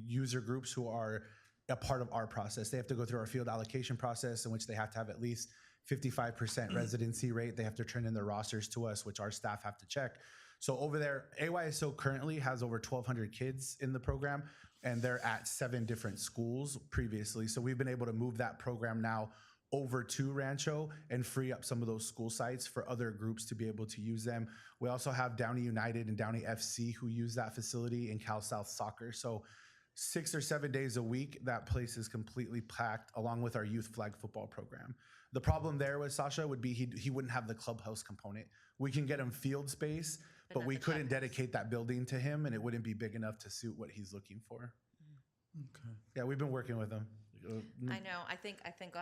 user groups who are a part of our process. They have to go through our field allocation process in which they have to have at least 55% residency rate. They have to turn in their rosters to us, which our staff have to check. So over there, AYSO currently has over 1,200 kids in the program, and they're at 7 different schools previously. So we've been able to move that program now over to Rancho and free up some of those school sites for other groups to be able to use them. We also have Downey United and Downey FC who use that facility, in Cal South Soccer. So 6 or 7 days a week, that place is completely packed, along with our youth flag football program. The problem there with Sasha would be he wouldn't have the clubhouse component. We can get him field space, but not we the couldn't clubhouse. dedicate that building to him, and it wouldn't be big enough to suit what he's looking for. Okay. Yeah, we've been working with him. I know. I think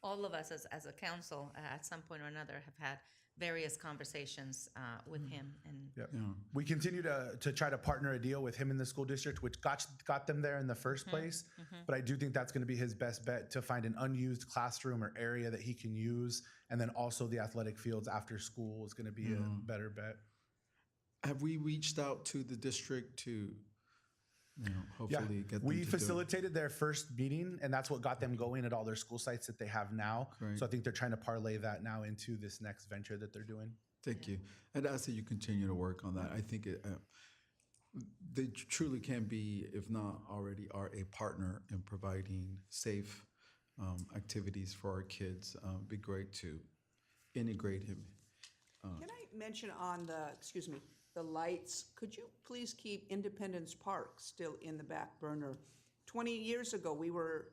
all of us as a council at some point or another have had various conversations with him. And Yep. Yeah. We continue to try to partner a deal with him in the school district, which got them there in the first place. But I do think that's going to be his best bet, to find an unused classroom or area that he can use. And then also the athletic fields after school is going to be a better bet. Have we reached out to the district to, Yeah, hopefully get them we to do it? facilitated their first meeting, and that's what got them going at all their school sites that they have now. Great. So I think they're trying to parlay that now into this next venture that they're doing. Thank you. I'd ask that you continue to work on that. I think they truly can be, if not already are, a partner in providing safe activities for our kids. It'd be great to integrate him. Can I mention on the lights, could you please keep Independence Park still in the back burner? 20 years ago, we were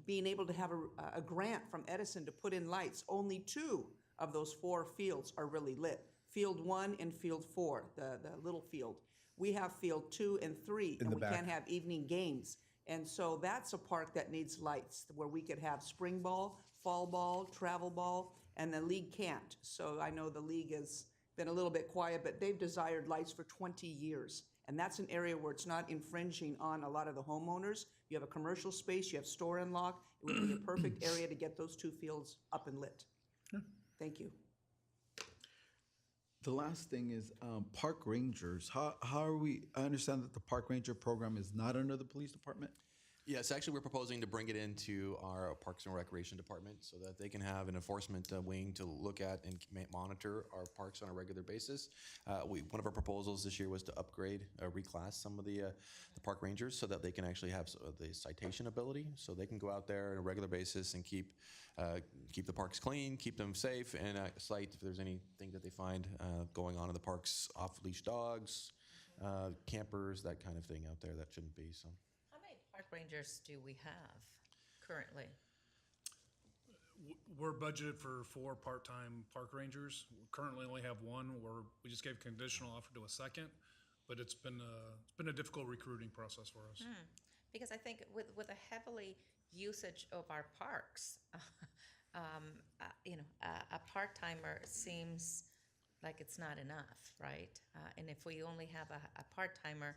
being able to have a grant from Edison to put in lights. Only 2 of those 4 fields are really lit. Field 1 and Field 4, the little field. We have Field 2 and 3, and the we back. can't have evening games. And so that's a park that needs lights, where we could have spring ball, fall ball, travel ball, and the league can't. So I know the league has been a little bit quiet, but they've desired lights for 20 years. And that's an area where it's not infringing on a lot of the homeowners. You have a commercial space, you have store and lock. It would be a perfect area to get those 2 fields up and lit. Thank you. The last thing is park rangers. How are we? I understand that the park ranger program is not under the police department. Yes, actually, we're proposing to bring it into our Parks and Recreation Department so that they can have an enforcement wing to look at and monitor our parks on a regular basis. One of our proposals this year was to upgrade, reclass some of the park rangers so that they can actually have the citation ability, so they can go out there on a regular basis and keep the parks clean, keep them safe, and cite if there's anything that they find going on in the parks, off-leash dogs, campers, that kind of thing out there that shouldn't be. So. how many park rangers do we have currently? We're budgeted for 4 part-time park rangers. We currently only have 1, where we just gave conditional offer to a second, but it's been a difficult recruiting process for us. Because I think with a heavily usage of our parks, a part-timer seems like it's not enough, right? And if we only have a part-timer,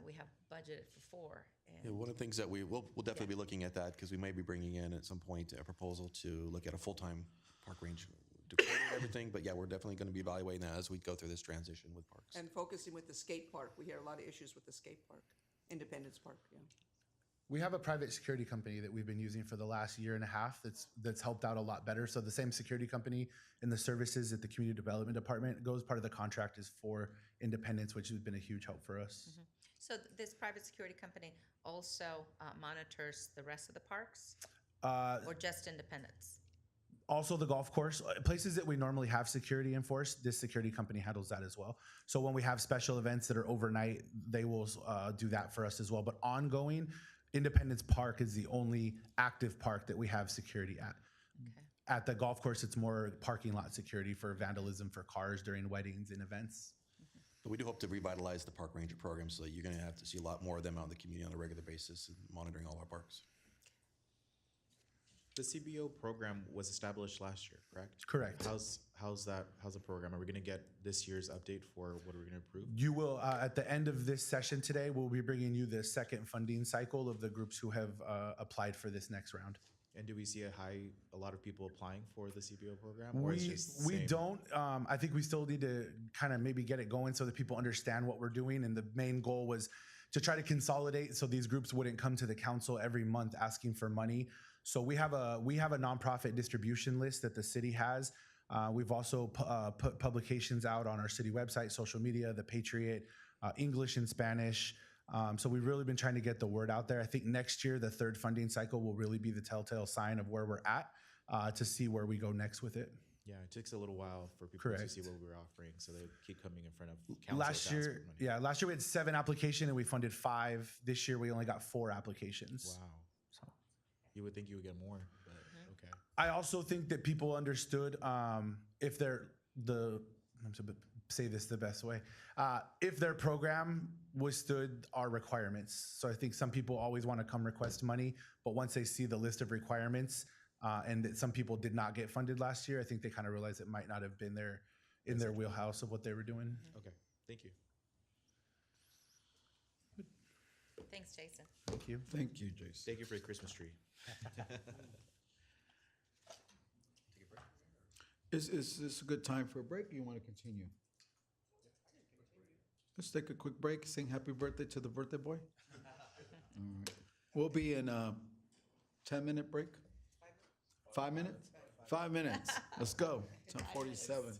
we have budgeted for 4. Yeah, one of the things that we'll definitely be looking at that, because we may be bringing in at some point a proposal to look at a full-time park range deployment and everything. But yeah, we're definitely going to be evaluating that as we go through this transition with parks. And focusing with the skate park. We hear a lot of issues with the skate park, Independence Park, yeah. We have a private security company that we've been using for the last year and a half that's helped out a lot better. So the same security company and the services that the community development department goes, part of the contract is for Independence, which has been a huge help for us. So this private security company also monitors the rest of the parks or just Independence? Also the golf course, places that we normally have security enforced, this security company handles that as well. So when we have special events that are overnight, they will do that for us as well. But ongoing, Independence Park is the only active park that we have security at. Okay. At the golf course, it's more parking lot security for vandalism for cars during weddings and events. But we do hope to revitalize the park ranger program so that you're going to have to see a lot more of them out in the community on a regular basis and monitoring all our parks. The CBO program was established last year, correct? Correct. How's the program? Are we going to get this year's update for what are we going to approve? You will, at the end of this session today, we'll be bringing you the second funding cycle of the groups who have applied for this next round. And do we see a lot of people applying for the CBO program? Or it's just We same? don't. I think we still need to kind of maybe get it going so that people understand what we're doing. And the main goal was to try to consolidate so these groups wouldn't come to the council every month asking for money. So we have a nonprofit distribution list that the city has. We've also put publications out on our city website, social media, The Patriot, English and Spanish. So we've really been trying to get the word out there. I think next year, the third funding cycle will really be the telltale sign of where we're at to see where we go next with it. Yeah, it takes a little while for people Correct. to see what we're offering, so they keep coming in front of council. to ask for money. Last year we had 7 applications and we funded 5. This year we only got 4 applications. Wow. You would think you would get more, but okay. I also think that people understood if say this the best way, if their program withstood our requirements. So I think some people always want to come request money, but once they see the list of requirements and that some people did not get funded last year, I think they kind of realize it might not have been in their wheelhouse of what they were doing. Okay, thank you. Thanks, Jason. Thank you. Thank you, Jason. Thank you for the Christmas tree. Is this a good time for a break, or you want to continue? Let's take a quick break, sing happy birthday to the birthday boy. All right. We'll be in a 10-minute break. 5 minutes? 5 minutes. Let's go. 10:47.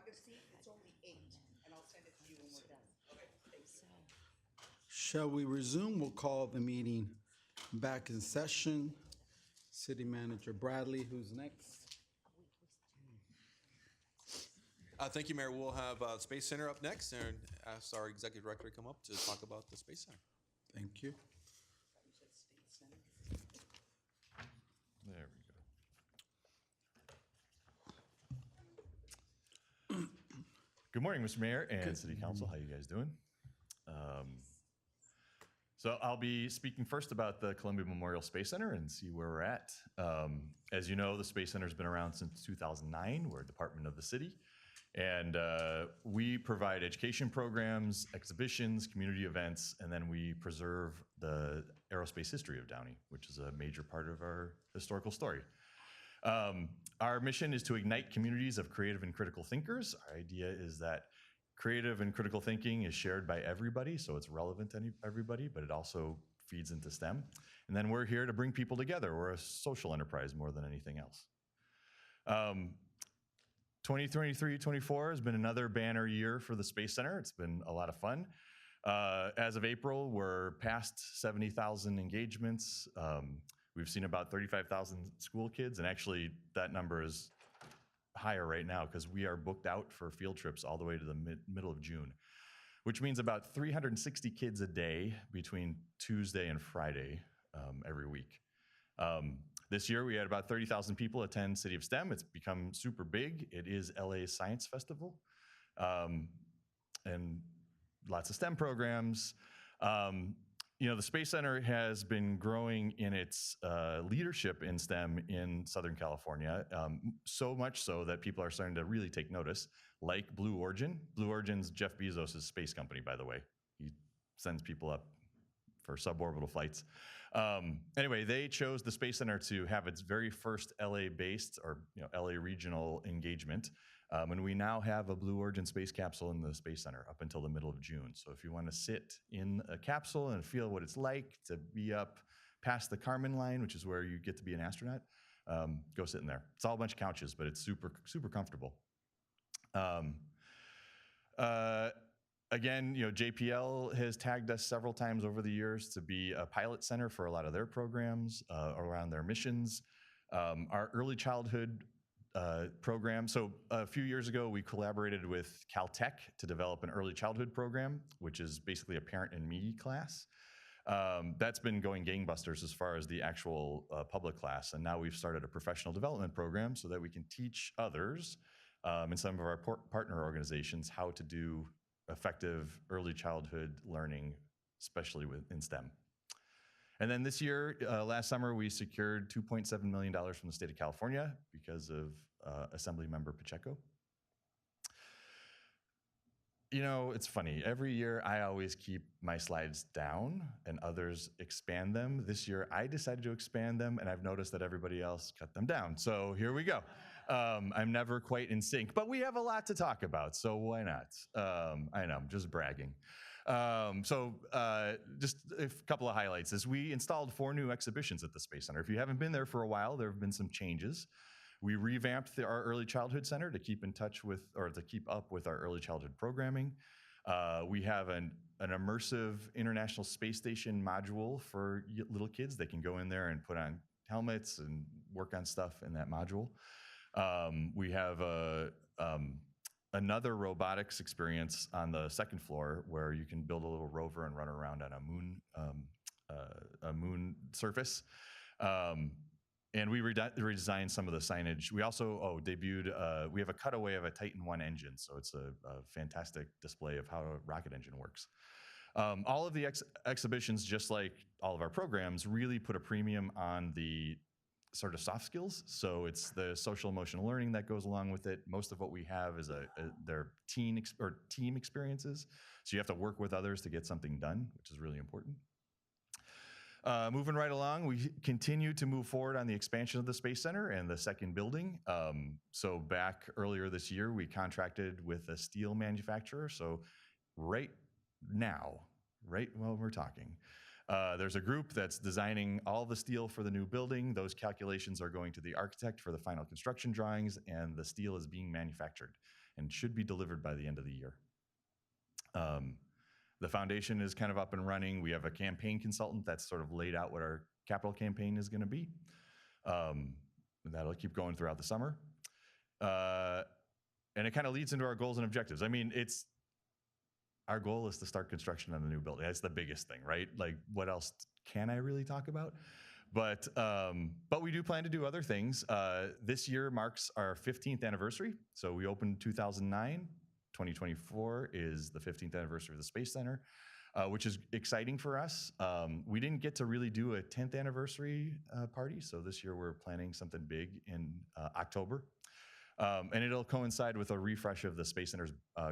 Augustine, it's only 8, and I'll send it to you when we're done. Okay, thanks. Shall we resume? We'll call the meeting back in session. City Manager Bradley, who's next? Thank you, Mayor. We'll have Space Center up next and ask our Executive Director to come up to talk about the Space Center. Thank you. There we go. Good morning, Mr. Mayor and City Council. How you guys doing? So I'll be speaking first about the Columbia Memorial Space Center and see where we're at. As you know, the Space Center's been around since 2009. We're a department of the city. And we provide education programs, exhibitions, community events, and then we preserve the aerospace history of Downey, which is a major part of our historical story. Our mission is to ignite communities of creative and critical thinkers. Our idea is that creative and critical thinking is shared by everybody, so it's relevant to everybody, but it also feeds into STEM. And then we're here to bring people together. We're a social enterprise more than anything else. 2023-24 has been another banner year for the Space Center. It's been a lot of fun. As of April, we're past 70,000 engagements. We've seen about 35,000 school kids, and actually that number is higher right now because we are booked out for field trips all the way to the middle of June, which means about 360 kids a day between Tuesday and Friday every week. This year, we had about 30,000 people attend City of STEM. It's become super big. It is LA's Science Festival, and lots of STEM programs. You know, the Space Center has been growing in its leadership in STEM in Southern California, so much so that people are starting to really take notice, like Blue Origin. Blue Origin's Jeff Bezos' space company, by the way. He sends people up for suborbital flights. Anyway, they chose the Space Center to have its very first LA-based or LA regional engagement. And we now have a Blue Origin space capsule in the Space Center up until the middle of June. So if you want to sit in a capsule and feel what it's like to be up past the Kármán line, which is where you get to be an astronaut, go sit in there. It's all a bunch of couches, but it's super, super comfortable. Again, JPL has tagged us several times over the years to be a pilot center for a lot of their programs around their missions. Our early childhood program. So a few years ago, we collaborated with Caltech to develop an early childhood program, which is basically a parent and me class. That's been going gangbusters as far as the actual public class. And now we've started a professional development program so that we can teach others in some of our partner organizations how to do effective early childhood learning, especially in STEM. And then this year, last summer, we secured $2.7 million from the state of California because of Assemblymember Pacheco. You know, it's funny. Every year, I always keep my slides down and others expand them. This year, I decided to expand them, and I've noticed that everybody else cut them down. So here we go. I'm never quite in sync, but we have a lot to talk about, so why not? I know, I'm just bragging. Just a couple of highlights is we installed 4 new exhibitions at the Space Center. If you haven't been there for a while, there have been some changes. We revamped our early childhood center to keep in touch with, or to keep up with our early childhood programming. We have an immersive International Space Station module for little kids. They can go in there and put on helmets and work on stuff in that module. We have another robotics experience on the second floor where you can build a little rover and run around on a moon surface. And we redesigned some of the signage. We also debuted, we have a cutaway of a Titan I engine. So it's a fantastic display of how a rocket engine works. All of the exhibitions, just like all of our programs, really put a premium on the sort of soft skills. So it's the social emotional learning that goes along with it. Most of what we have is their team experiences. So you have to work with others to get something done, which is really important. Moving right along, we continue to move forward on the expansion of the Space Center and the second building. So back earlier this year, we contracted with a steel manufacturer. So right now, right while we're talking, there's a group that's designing all the steel for the new building. Those calculations are going to the architect for the final construction drawings, and the steel is being manufactured. and should be delivered by the end of the year. The foundation is kind of up and running. We have a campaign consultant that's sort of laid out what our capital campaign is going to be. And that'll keep going throughout the summer. And it kind of leads into our goals and objectives. I mean, our goal is to start construction on the new building. That's the biggest thing, right? Like, what else can I really talk about? But we do plan to do other things. This year marks our 15th anniversary. So we opened 2009. 2024 is the 15th anniversary of the Space Center, which is exciting for us. We didn't get to really do a 10th anniversary party, so this year we're planning something big in October. And it'll coincide with a refresh of the Space Center's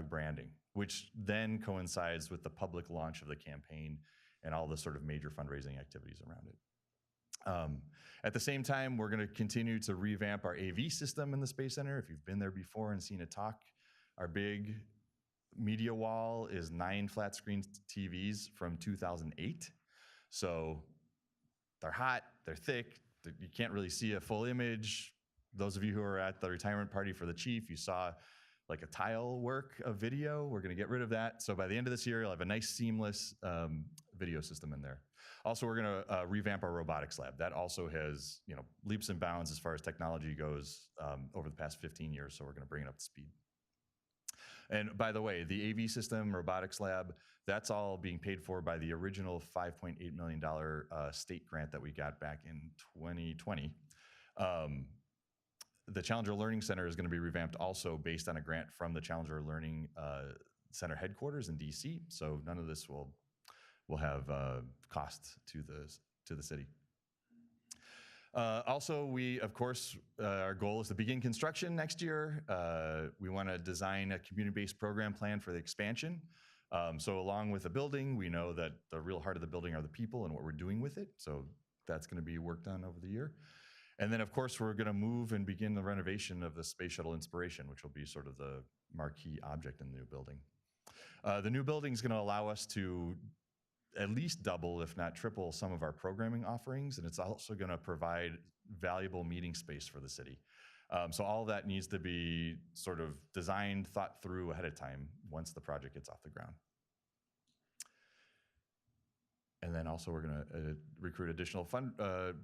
branding, which then coincides with the public launch of the campaign and all the sort of major fundraising activities around it. At the same time, we're going to continue to revamp our AV system in the Space Center. If you've been there before and seen a talk, our big media wall is 9 flat screen TVs from 2008. So they're hot, they're thick, you can't really see a full image. Those of you who are at the retirement party for the chief, you saw like a tile work of video. We're going to get rid of that. So by the end of this year, you'll have a nice seamless video system in there. Also, we're going to revamp our robotics lab. That also has, leaps and bounds as far as technology goes over the past 15 years. So we're going to bring it up to speed. And by the way, the AV system, robotics lab, that's all being paid for by the original $5.8 million state grant that we got back in 2020. The Challenger Learning Center is going to be revamped also based on a grant from the Challenger Learning Center headquarters in DC. So none of this will have cost to the city. Also, we, of course, our goal is to begin construction next year. We want to design a community-based program plan for the expansion. So along with the building, we know that the real heart of the building are the people and what we're doing with it. So that's going to be worked on over the year. And then, of course, we're going to move and begin the renovation of the Space Shuttle Inspiration, which will be sort of the marquee object in the new building. The new building is going to allow us to at least double, if not triple, some of our programming offerings, and it's also going to provide valuable meeting space for the city. So all of that needs to be sort of designed, thought through ahead of time once the project gets off the ground. And then also we're going to recruit additional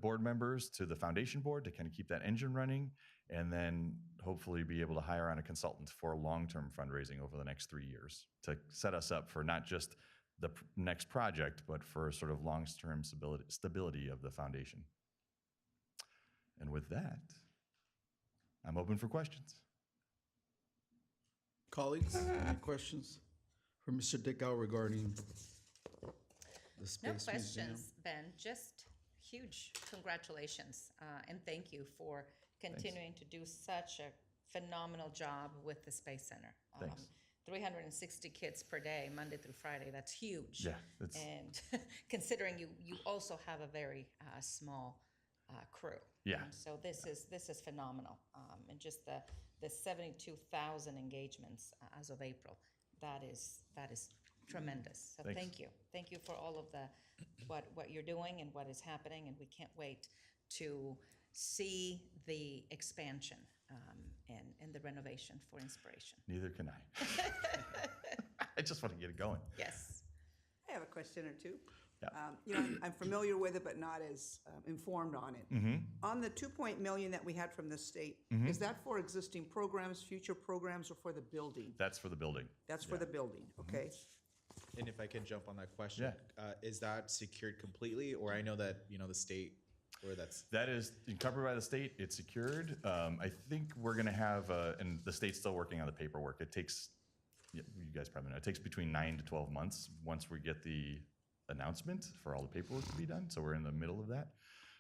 board members to the foundation board to kind of keep that engine running, and then hopefully be able to hire on a consultant for long-term fundraising over the next 3 years to set us up for not just the next project, but for sort of long-term stability of the foundation. And with that, I'm open for questions. Colleagues, any questions for Mr. Dickow regarding the Space No Museum? questions, Ben. Just huge congratulations and thank you for continuing to do such a phenomenal job with the Space Center. Thanks. 360 kids per day, Monday through Friday. That's huge. Yeah, and considering you also have a very small crew. Yeah. So this is phenomenal. And just the 72,000 engagements as of April, that is tremendous. So Thanks. thank you for all of what you're doing and what is happening, and we can't wait to see the expansion and the renovation for Inspiration. Neither can I. I just want to get it going. Yes. I have a question or two. Yeah. I'm familiar with it, but not as informed on it. Mm-hmm. On the $2 million that we had from the state, is that for existing programs, future programs, or for the building? That's for the building. That's for the building, okay? And if I can jump on that question, is that secured completely, or I know that the state, or that is covered by the state. It's secured. I think we're going to have, and the state's still working on the paperwork. It takes, you guys probably know, it takes between 9 to 12 months once we get the announcement for all the paperwork to be done. So we're in the middle of that.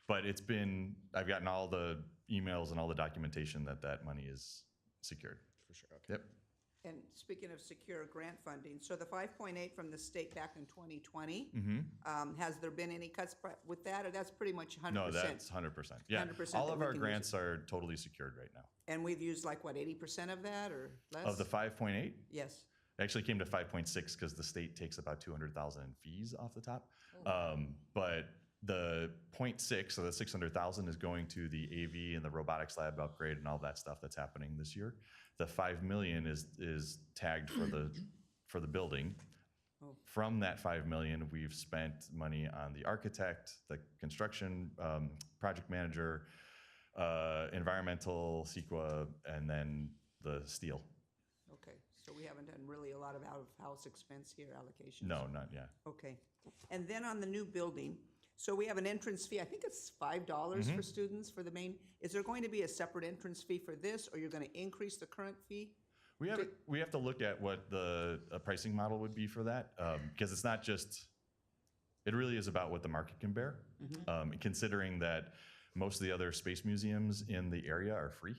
But I've gotten all the emails and all the documentation that money is secured. for sure? Okay. Yep. And speaking of secure grant funding, so the 5.8 from the state back in 2020, has there been any cuts with that, or that's pretty much 100%? No, that's 100%. Yeah, 100% all that of we our can use grants are totally secured right now. And we've used like, what, 80% of that or less? Of the 5.8, it Yes. actually came to 5.6 because the state takes about 200,000 in fees off the top. But The 0.6, so the 600,000 is going to the AV and the robotics lab upgrade and all that stuff that's happening this year. The 5 million is tagged for the building. From that 5 million, we've spent money on the architect, the construction project manager, environmental, CEQA, and then the steel. Okay, so we haven't done really a lot of out-of-house expense here, allocations? No, not yet. Okay. And then on the new building, so we have an entrance fee, I think it's $5 for students for the main. Is there going to be a separate entrance fee for this, or you're going to increase the current fee? We have to look at what the pricing model would be for that, because it's not just, it really is about what the market can bear, considering that most of the other space museums in the area are free.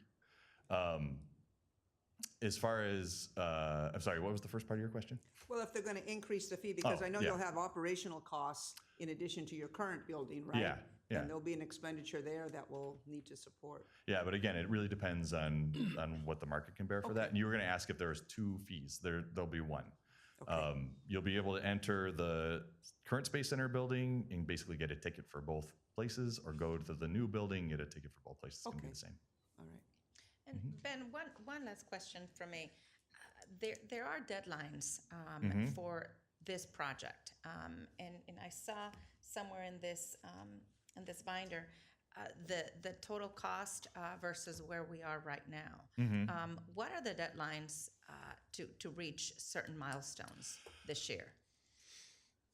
As far as, I'm sorry, what was the first part of your question? Well, if they're going to increase the fee, because I know yeah. you'll have operational costs in addition to your current building, right? Yeah, yeah. And there'll be an expenditure there that we'll need to support. Yeah, but again, it really depends on what the market can bear for that. And you were going to ask if there's two fees. There'll be one. Okay. You'll be able to enter the current Space Center building and basically get a ticket for both places, or go to the new building, get a ticket for both places. It's going to be the same. All right. And Ben, one last question from me. There are deadlines for this project, and I saw somewhere in this binder the total cost versus where we are right now. What are the deadlines to reach certain milestones this year?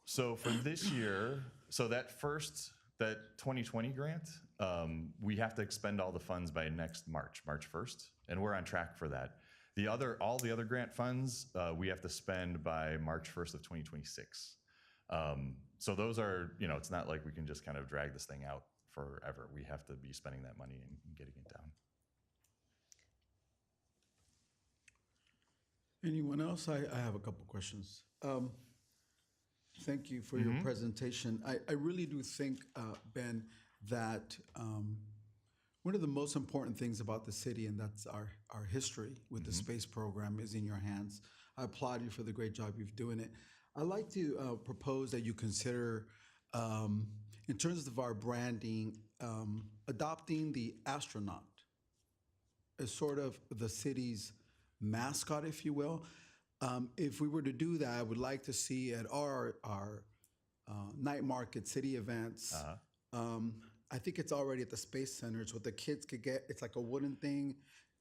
So for this year, so that 2020 grant, we have to expend all the funds by next March 1st, and we're on track for that. All the other grant funds, we have to spend by March 1st of 2026. So those are, it's not like we can just kind of drag this thing out forever. We have to be spending that money and getting it down. Anyone else? I have a couple questions. Thank you for your presentation. I really do think, Ben, that one of the most important things about the city, and that's our history with the space program, is in your hands. I applaud you for the great job you're doing it. I'd like to propose that you consider, in terms of our branding, adopting the astronaut as sort of the city's mascot, if you will. If we were to do that, I would like to see at our night market city events, I think it's already at the Space Center. It's what the kids could get. It's like a wooden thing,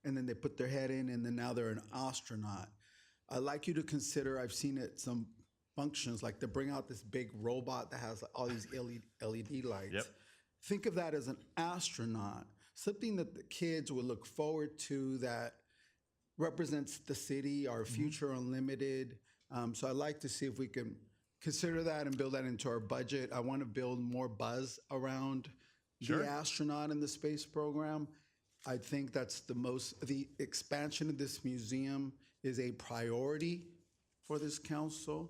and then they put their head in, and then now they're an astronaut. I'd like you to consider, I've seen it some functions, like they bring out this big robot that has all these LED lights. Yep. Think of that as an astronaut, something that the kids would look forward to, that represents the city, our future unlimited. So I'd like to see if we can consider that and build that into our budget. I want to build more buzz around the astronaut in the space program. I think that's the expansion of this museum is a priority for this council.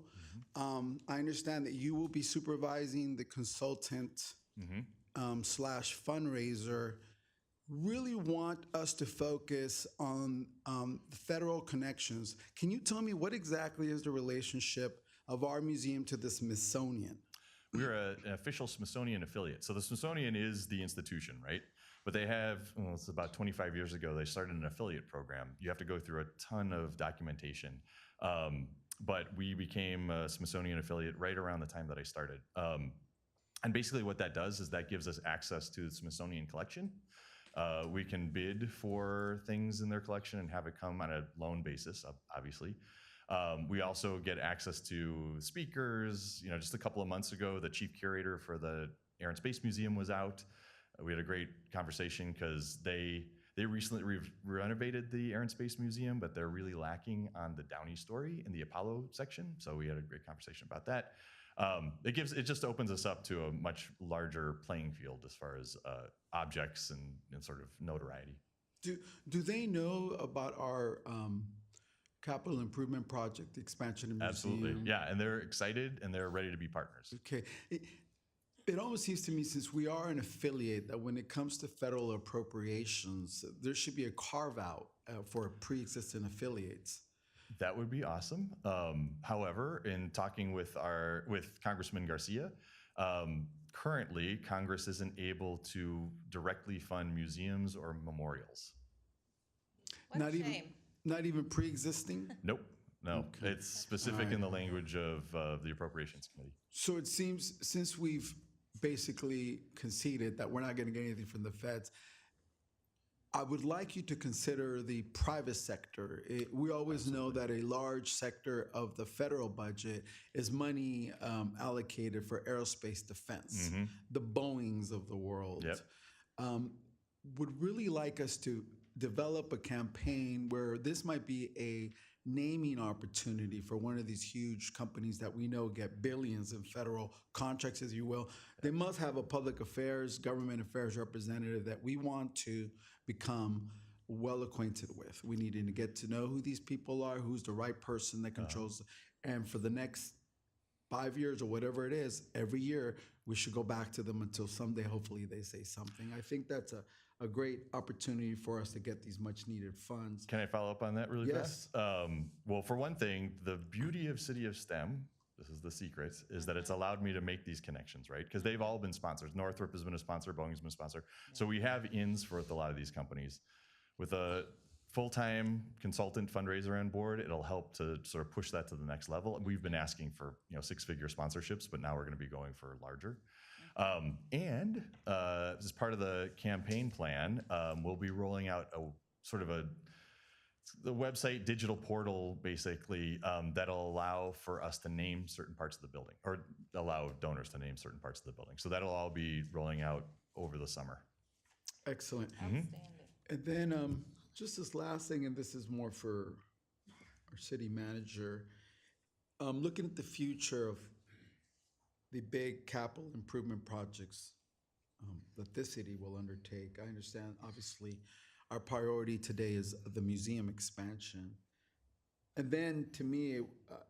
I understand that you will be supervising the consultant slash fundraiser. Really want us to focus on the federal connections. Can you tell me what exactly is the relationship of our museum to the Smithsonian? We're an official Smithsonian affiliate. So the Smithsonian is the institution, right? But they have, it's about 25 years ago, they started an affiliate program. You have to go through a ton of documentation. But we became a Smithsonian affiliate right around the time that I started. And basically what that does is that gives us access to the Smithsonian collection. We can bid for things in their collection and have it come on a loan basis, obviously. We also get access to speakers. Just a couple of months ago, the chief curator for the Air and Space Museum was out. We had a great conversation because they recently renovated the Air and Space Museum, but they're really lacking on the Downey story in the Apollo section. So we had a great conversation about that. It just opens us up to a much larger playing field as far as objects and sort of notoriety. Do they know about our capital improvement project, the expansion of the museum? Absolutely, yeah, and they're excited and they're ready to be partners. Okay. It almost seems to me, since we are an affiliate, that when it comes to federal appropriations, there should be a carve-out for pre-existing affiliates. That would be awesome. However, in talking with Congressman Garcia, Currently, Congress isn't able to directly fund museums or memorials. What Not a even, shame. not even pre-existing? Nope, no. It's specific in the language of the Appropriations Committee. So it seems, since we've basically conceded that we're not gonna get anything from the feds, I would like you to consider the private sector. We always know that a large sector of the federal budget is money allocated for aerospace defense, the Boeings of the world. Yep. Would really like us to develop a campaign where this might be a naming opportunity for one of these huge companies that we know get billions in federal contracts, as you will. They must have a public affairs, government affairs representative that we want to become well acquainted with. We need to get to know who these people are, who's the right person that controls, and for the next 5 years or whatever it is, every year we should go back to them until someday, hopefully, they say something. I think that's a great opportunity for us to get these much needed funds. Can I follow up on that really Yes. fast? Well, for one thing, the beauty of City of STEM, this is the secret, is that it's allowed me to make these connections, right? Because they've all been sponsors. Northrop has been a sponsor, Boeing's been a sponsor. So we have ins with a lot of these companies. With a full-time consultant fundraiser on board, it'll help to sort of push that to the next level. We've been asking for, six-figure sponsorships, but now we're going to be going for larger. And as part of the campaign plan, we'll be rolling out the website digital portal, basically, that'll allow for us to name certain parts of the building, or allow donors to name certain parts of the building. So that'll all be rolling out over the summer. Excellent. Outstanding. And then just this last thing, and this is more for our city manager, looking at the future of the big capital improvement projects that this city will undertake. I understand, obviously, our priority today is the museum expansion. And then, to me,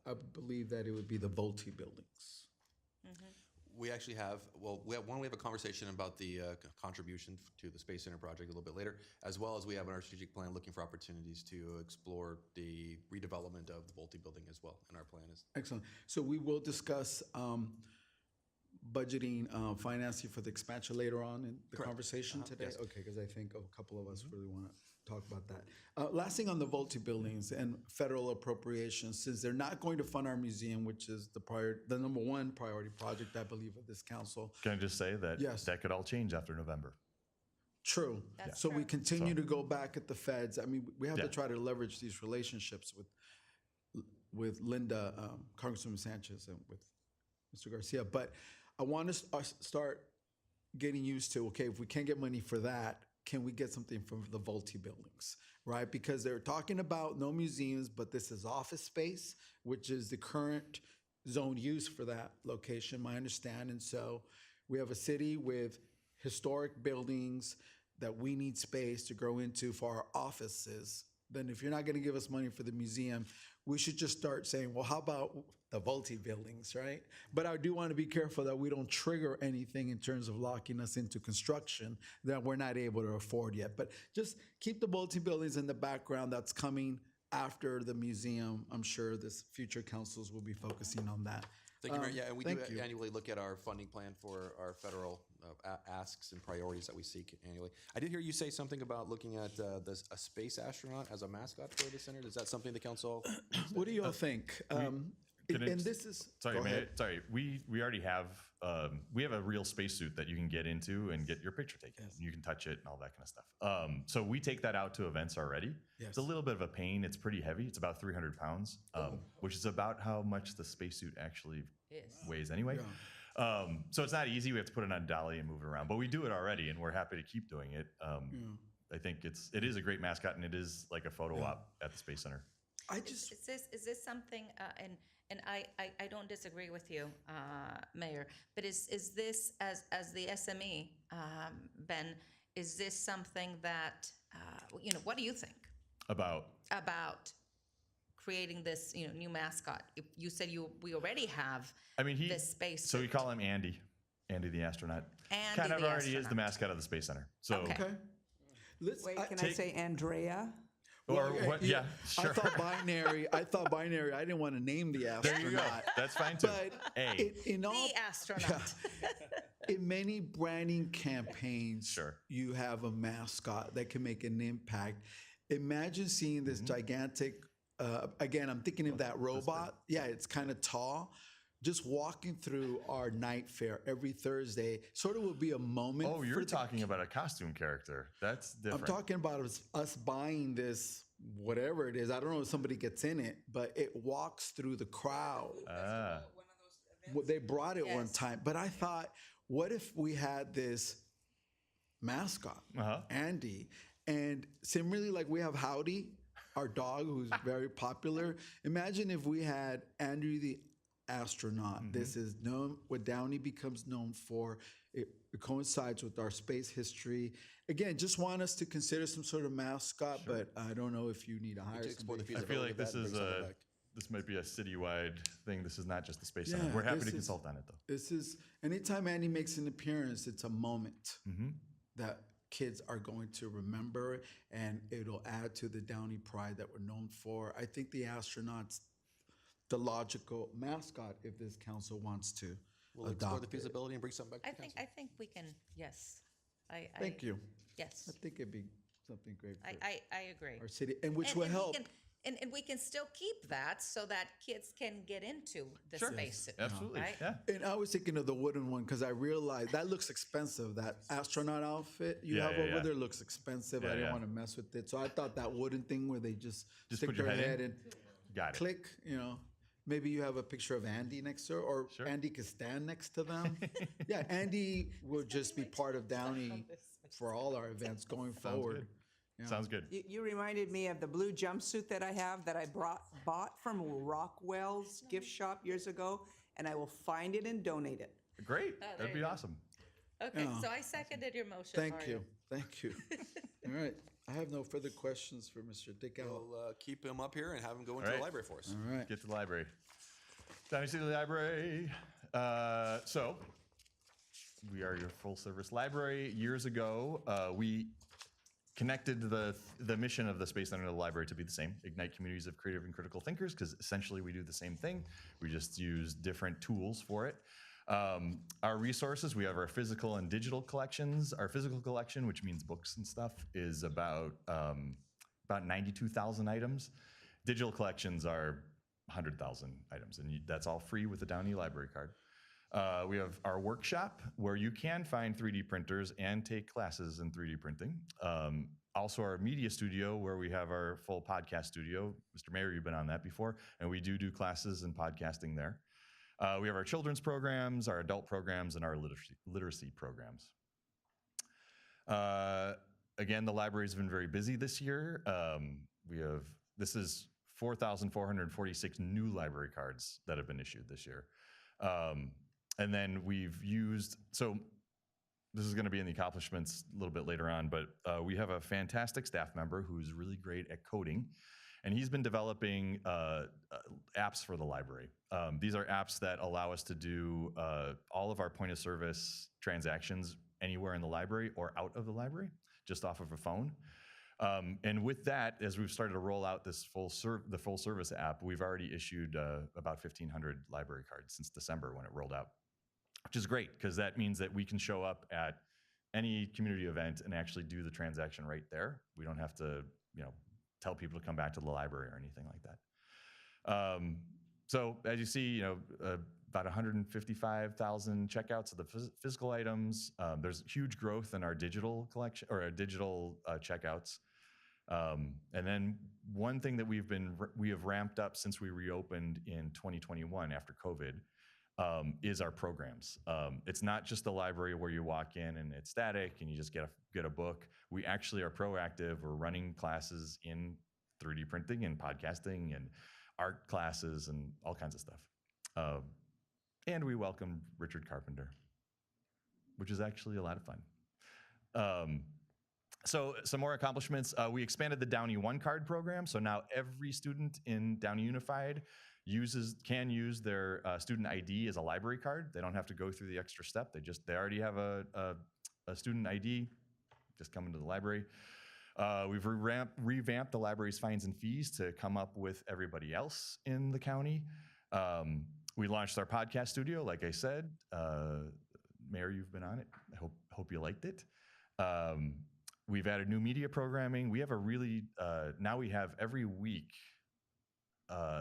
I believe that it would be the Volte buildings. We actually have, we have a conversation about the contribution to the Space Center project a little bit later, as well as we have in our strategic plan looking for opportunities to explore the redevelopment of the Volte building as well, and our plan is. Excellent. So we will discuss budgeting, financing for the expansion later on in the conversation today? Yes. Okay, because I think a couple of us really want to talk about that. Last thing on the Volte buildings and federal appropriations, since they're not going to fund our museum, which is the number one priority project, I believe, of this council. Can I just say that Yes. that could all change after November? True. That's So we true. continue to go back at the feds. I mean, we have to Yeah. try to leverage these relationships with Linda, Congresswoman Sanchez, and with Mr. Garcia. But I want to start getting used to, okay, if we can't get money for that, can we get something from the Volte buildings, right? Because they're talking about no museums, but this is office space, which is the current zone use for that location, my understanding. So we have a city with historic buildings that we need space to grow into for our offices. Then if you're not going to give us money for the museum, we should just start saying, well, how about the Volte buildings, right? But I do want to be careful that we don't trigger anything in terms of locking us into construction that we're not able to afford yet. But just keep the Volte buildings in the background. That's coming after the museum. I'm sure this future councils will be focusing on that. Thank you, Mayor. Yeah, and we do thank you. annually look at our funding plan for our federal asks and priorities that we seek annually. I did hear you say something about looking at a space astronaut as a mascot for the center. Is that something the council? What do y'all think? Can I And just- this is, Sorry, go ahead. we already have, we have a real spacesuit that you can get into and get your picture taken. Yes. You can touch it and all that kind of stuff. So we take that out to events already. Yes. It's a little bit of a pain. It's pretty heavy. It's about 300 pounds, which is about how much the spacesuit actually Yes. weighs anyway. So it's not easy. We have to put it on a dolly and move it around, but we do it already, and we're happy to keep doing it. I think it is a great mascot, and it is like a photo op at the Space Center. I just, Is this something, and I don't disagree with you, Mayor, but is this, as the SME, Ben, is this something that, what do you think About about creating this, new mascot? If you said we already have this space. So we call him Andy the astronaut. Andy kind of the already is the astronaut. mascot of the Space Center. So Okay. okay. Let's, Wait, can I say Andrea? or what? Yeah, I sure. thought binary. I didn't want to name the astronaut. There you go. That's fine too. But A. in all The astronaut. in many branding campaigns, Sure. you have a mascot that can make an impact. Imagine seeing this gigantic, again, I'm thinking of that robot. Yeah, it's kind of tall. Just walking through our night fair every Thursday sort of would be a moment. Oh, you're talking about a costume character. That's different. I'm talking about us buying this, whatever it is. I don't know if somebody gets in it, but it walks through the crowd. Well, they brought it one Yes. time, but I thought, what if we had this mascot, Andy, and similarly, like we have Howdy, our dog, who's very popular. Imagine if we had Andrew the astronaut. This is known what Downey becomes known for. It coincides with our space history. Again, just want us to consider some sort of mascot, but I don't know if you need to hire somebody. I feel like this is this might be a citywide thing. This is not just the Space Center. Yeah, We're happy this to is- consult on it, though. This is anytime Andy makes an appearance, it's a moment that kids are going to remember, and it'll add to the Downey pride that we're known for. I think the astronauts, the logical mascot, if this council wants to We'll explore the adopt it. feasibility and bring something back to the council. I think we can, yes. Thank you. Yes, I think it'd be something great for I agree. our city, and which And- will and we help. can- And we can still keep that so that kids can get into the Sure. space. Absolutely. Right? Yeah. And I was thinking of the wooden one because I realized that looks expensive. That astronaut outfit you Yeah, have yeah, over yeah. there looks expensive. Yeah, I didn't yeah. want to mess with it. So I thought that wooden thing where they just stick put your their head in? and Got it. click, maybe you have a picture of Andy next to her, or Sure. Andy could stand next to them. Yeah, Andy will just be part of Downey for all our events going forward. Yeah. Sounds good. You reminded me of the blue jumpsuit that I have that I bought from Rockwell's gift shop years ago, and I will find it and donate it. Great. there That'd be you go. awesome. Okay, Yeah. so I seconded your motion. Thank Mario. you. Thank you. All right. I have no further questions for Mr. Dickow. We'll keep him up here and have him go into All the right. library for us. All right. Get to the library. Downey City Library. So, we are your full-service library. Years ago, we connected the mission of the Space Center and the library to be the same, ignite communities of creative and critical thinkers, because essentially we do the same thing. We just use different tools for it. Our resources, we have our physical and digital collections. Our physical collection, which means books and stuff, is about 92,000 items. Digital collections are 100,000 items, and that's all free with the Downey Library Card. We have our workshop where you can find 3D printers and take classes in 3D printing. Also our media studio where we have our full podcast studio. Mr. Mayor, you've been on that before, and we do classes and podcasting there. We have our children's programs, our adult programs, and our literacy programs. Again, the library's been very busy this year. This is 4,446 new library cards that have been issued this year. And then so this is going to be in the accomplishments a little bit later on, but we have a fantastic staff member who's really great at coding, and he's been developing apps for the library. These are apps that allow us to do all of our point of service transactions anywhere in the library or out of the library, just off of a phone. And with that, as we've started to roll out this the full service app, we've already issued about 1,500 library cards since December when it rolled out, which is great because that means that we can show up at any community event and actually do the transaction right there. We don't have to, tell people to come back to the library or anything like that. So as you see, about 155,000 checkouts of the physical items. There's huge growth in our digital collection or our digital checkouts. And then one thing that we have ramped up since we reopened in 2021 after COVID is our programs. It's not just the library where you walk in and it's static and you just get a book. We actually are proactive. We're running classes in 3D printing and podcasting and art classes and all kinds of stuff. And we welcomed Richard Carpenter, which is actually a lot of fun. So some more accomplishments. We expanded the Downey One Card program. So now every student in Downey Unified can use their student ID as a library card. They don't have to go through the extra step. They already have a student ID. Just come into the library. We've revamped the library's fines and fees to come up with everybody else in the county. We launched our podcast studio, like I said. Mayor, you've been on it. I hope you liked it. We've added new media programming. We have a really, now we have every week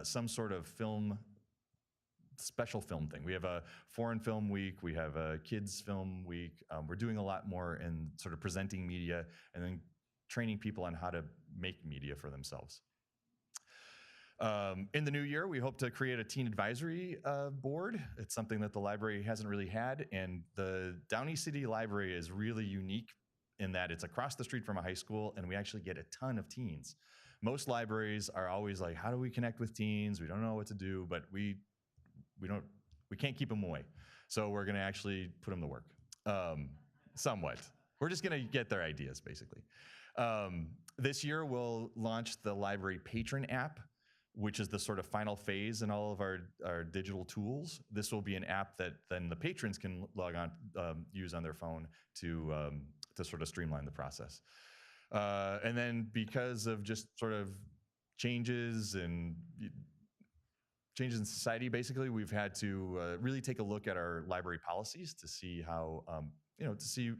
some sort of special film thing. We have a foreign film week. We have a kids film week. We're doing a lot more in sort of presenting media and then training people on how to make media for themselves. In the new year, we hope to create a teen advisory board. It's something that the library hasn't really had, and the Downey City Library is really unique in that it's across the street from a high school, and we actually get a ton of teens. Most libraries are always like, how do we connect with teens? We don't know what to do, but we can't keep them away. So we're gonna actually put them to work, somewhat. We're just gonna get their ideas, basically. This year, we'll launch the library patron app, which is the sort of final phase in all of our digital tools. This will be an app that then the patrons can log on, use on their phone to sort of streamline the process. And then because of just sort of changes in society, basically, we've had to really take a look at our library policies to see how, to see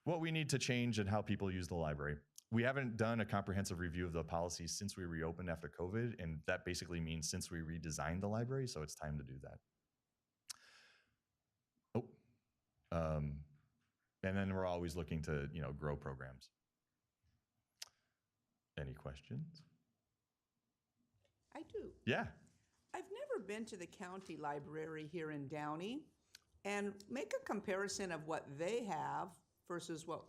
what we need to change and how people use the library. We haven't done a comprehensive review of the policies since we reopened after COVID, and that basically means since we redesigned the library, so it's time to do that. And then we're always looking to, grow programs. Any questions? I do. Yeah. I've never been to the county library here in Downey, and make a comparison of what they have versus what,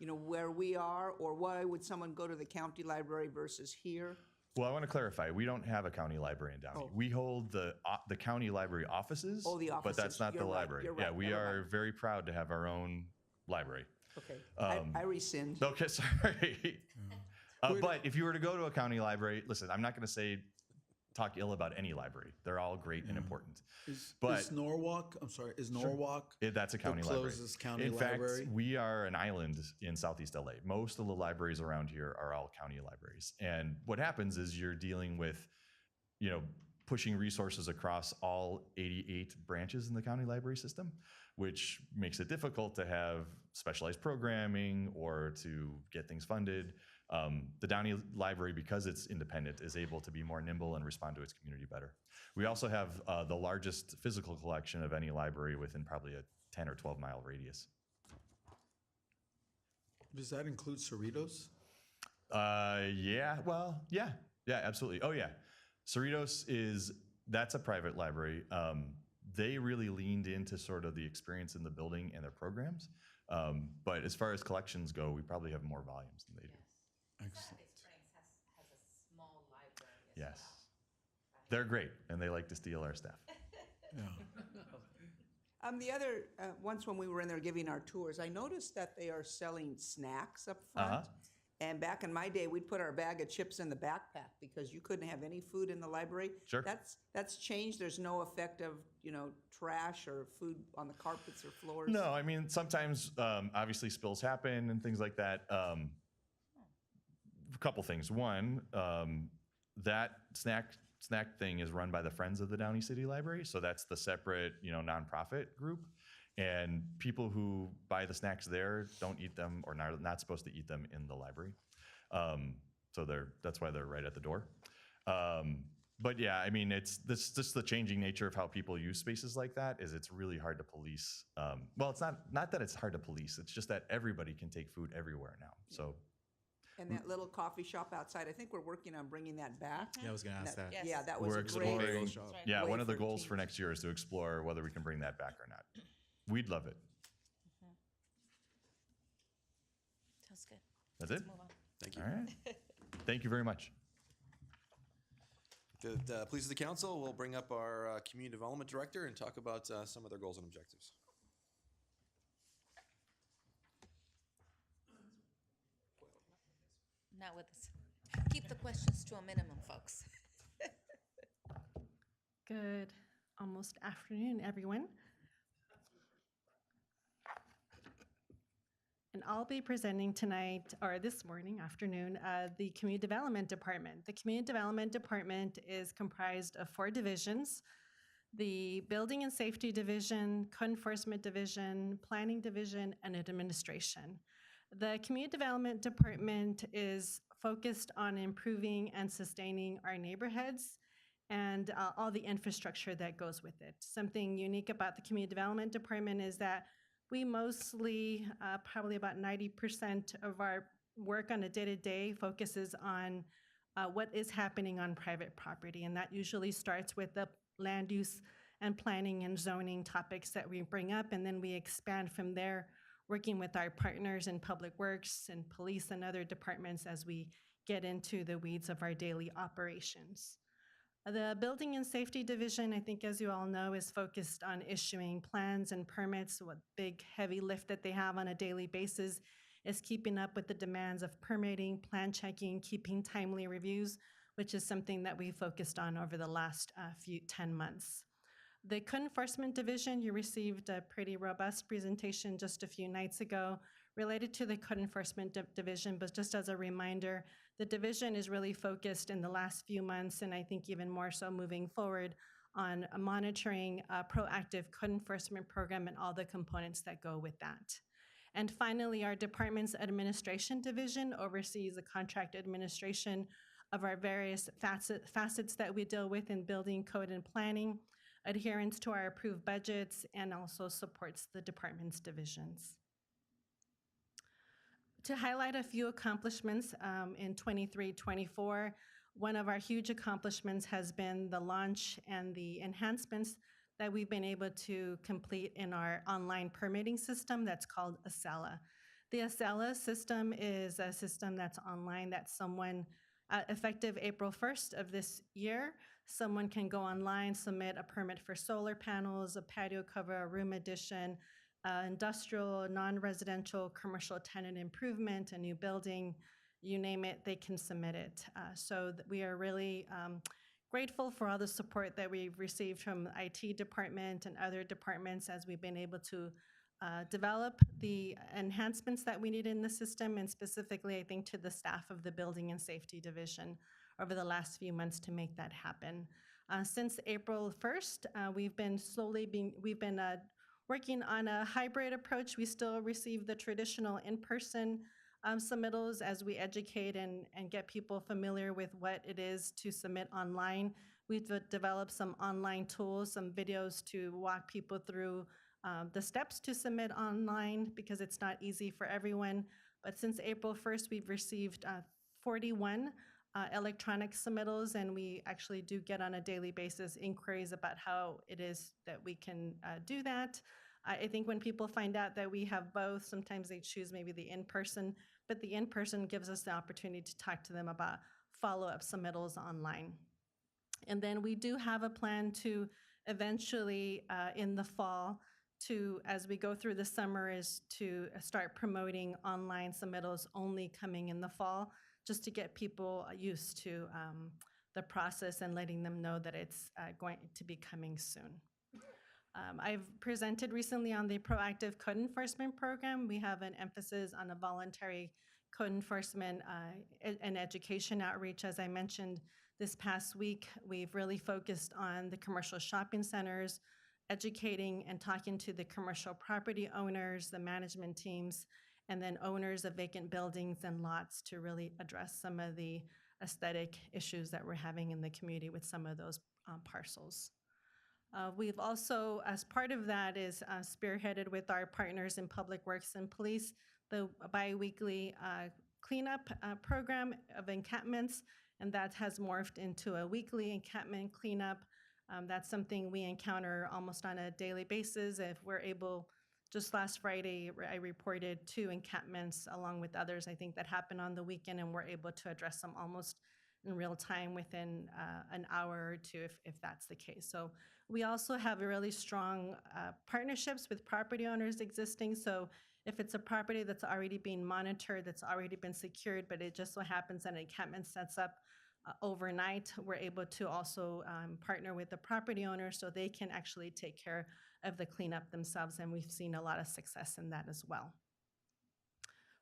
where we are, or why would someone go to the county library versus here? Well, I want to clarify, we don't have a county library in Downey. Oh. We hold the county library offices. Oh, the But offices. that's not You're the right, library. you're Yeah, right, we never are mind. very proud to have our own library. Okay, I rescind. Okay, sorry. But if you were to go to a county library, listen, I'm not going to talk ill about any library. They're all great and important. Is Norwalk, That's a county library. closest county in library? fact, we are an island in Southeast LA. Most of the libraries around here are all county libraries. And what happens is you're dealing with, pushing resources across all 88 branches in the county library system, which makes it difficult to have specialized programming or to get things funded. The Downey Library, because it's independent, is able to be more nimble and respond to its community better. We also have the largest physical collection of any library within probably a 10 or 12 mile radius. Does that include Cerritos? Yeah, absolutely. Oh yeah, Cerritos that's a private library. They really leaned into sort of the experience in the building and their programs. But as far as collections go, we probably have more volumes than they do. Excellent. has a small library as Yes. well. They're great, and they like to steal our stuff. Yeah. The other, once when we were in there giving our tours, I noticed that they are selling snacks up front. Uh-huh. And back in my day, we'd put our bag of chips in the backpack because you couldn't have any food in the library. Sure. That's changed. There's no effect of, trash or food on the carpets or floors. No, I mean, sometimes obviously spills happen and things like that. A couple things. One, that snack thing is run by the Friends of the Downey City Library, so that's the separate, nonprofit group. And people who buy the snacks there don't eat them or not supposed to eat them in the library. So that's why they're right at the door. But yeah, I mean, it's just the changing nature of how people use spaces like that is it's really hard to police. Well, it's not that it's hard to police. It's just that everybody can take food everywhere now. So. And that little coffee shop outside, I think we're working on bringing that back. Yeah, I was going to ask that. Yes. Yeah, that was We're a great. exploring. shop. Yeah, way one of the for goals teens. for next year is to explore whether we can bring that back or not. We'd love it. Sounds good. That's it? Let's move on. Thank you. All right. Thank you very much. If it pleases the council, we'll bring up our community development director and talk about some of their goals and objectives. Not with us. Keep the questions to a minimum, folks. Good almost afternoon, everyone. And I'll be presenting tonight, or this afternoon, the Community Development Department. The Community Development Department is comprised of 4 divisions. the Building and Safety Division, Code Enforcement Division, Planning Division, and Administration. The Community Development Department is focused on improving and sustaining our neighborhoods and all the infrastructure that goes with it. Something unique about the Community Development Department is that we mostly, probably about 90% of our work on a day-to-day focuses on what is happening on private property. And that usually starts with the land use and planning and zoning topics that we bring up. And then we expand from there, working with our partners in public works and police and other departments as we get into the weeds of our daily operations. The Building and Safety Division, I think as you all know, is focused on issuing plans and permits. What big heavy lift that they have on a daily basis is keeping up with the demands of permitting, plan checking, keeping timely reviews, which is something that we focused on over the last 10 months. The Code Enforcement Division, you received a pretty robust presentation just a few nights ago related to the Code Enforcement Division, but just as a reminder, the division is really focused in the last few months, and I think even more so moving forward, on monitoring a proactive code enforcement program and all the components that go with that. And finally, our department's administration division oversees the contract administration of our various facets that we deal with in building code and planning, adherence to our approved budgets, and also supports the department's divisions. To highlight a few accomplishments in 23-24, one of our huge accomplishments has been the launch and the enhancements that we've been able to complete in our online permitting system that's called Acela. The Acela system is a system that's online that someone, effective April 1st of this year, someone can go online, submit a permit for solar panels, a patio cover, a room addition, industrial, non-residential, commercial tenant improvement, a new building, you name it, they can submit it. So we are really grateful for all the support that we've received from the IT department and other departments as we've been able to develop the enhancements that we need in the system, and specifically, I think, to the staff of the Building and Safety Division over the last few months to make that happen. Since April 1st, we've been working on a hybrid approach. We still receive the traditional in-person submittals as we educate and get people familiar with what it is to submit online. We've developed some online tools, some videos to walk people through the steps to submit online because it's not easy for everyone. But since April 1st, we've received 41 electronic submittals, and we actually do get on a daily basis inquiries about how it is that we can do that. I think when people find out that we have both, sometimes they choose maybe the in-person, but the in-person gives us the opportunity to talk to them about follow-up submittals online. And then we do have a plan to eventually, in the fall, as we go through the summer, is to start promoting online submittals only coming in the fall, just to get people used to the process and letting them know that it's going to be coming soon. I've presented recently on the proactive code enforcement program. We have an emphasis on a voluntary code enforcement and education outreach. As I mentioned this past week, we've really focused on the commercial shopping centers, educating and talking to the commercial property owners, the management teams, and then owners of vacant buildings and lots to really address some of the aesthetic issues that we're having in the community with some of those parcels. We've also, as part of that, is spearheaded with our partners in Public Works and Police, the bi-weekly cleanup program of encampments, and that has morphed into a weekly encampment cleanup. That's something we encounter almost on a daily basis. If we're able, just last Friday, I reported 2 encampments along with others, I think, that happened on the weekend, and we're able to address them almost in real time within an hour or two if that's the case. So we also have a really strong partnerships with property owners existing. So if it's a property that's already being monitored, that's already been secured, but it just so happens that an encampment sets up overnight, we're able to also partner with the property owner so they can actually take care of the cleanup themselves, and we've seen a lot of success in that as well.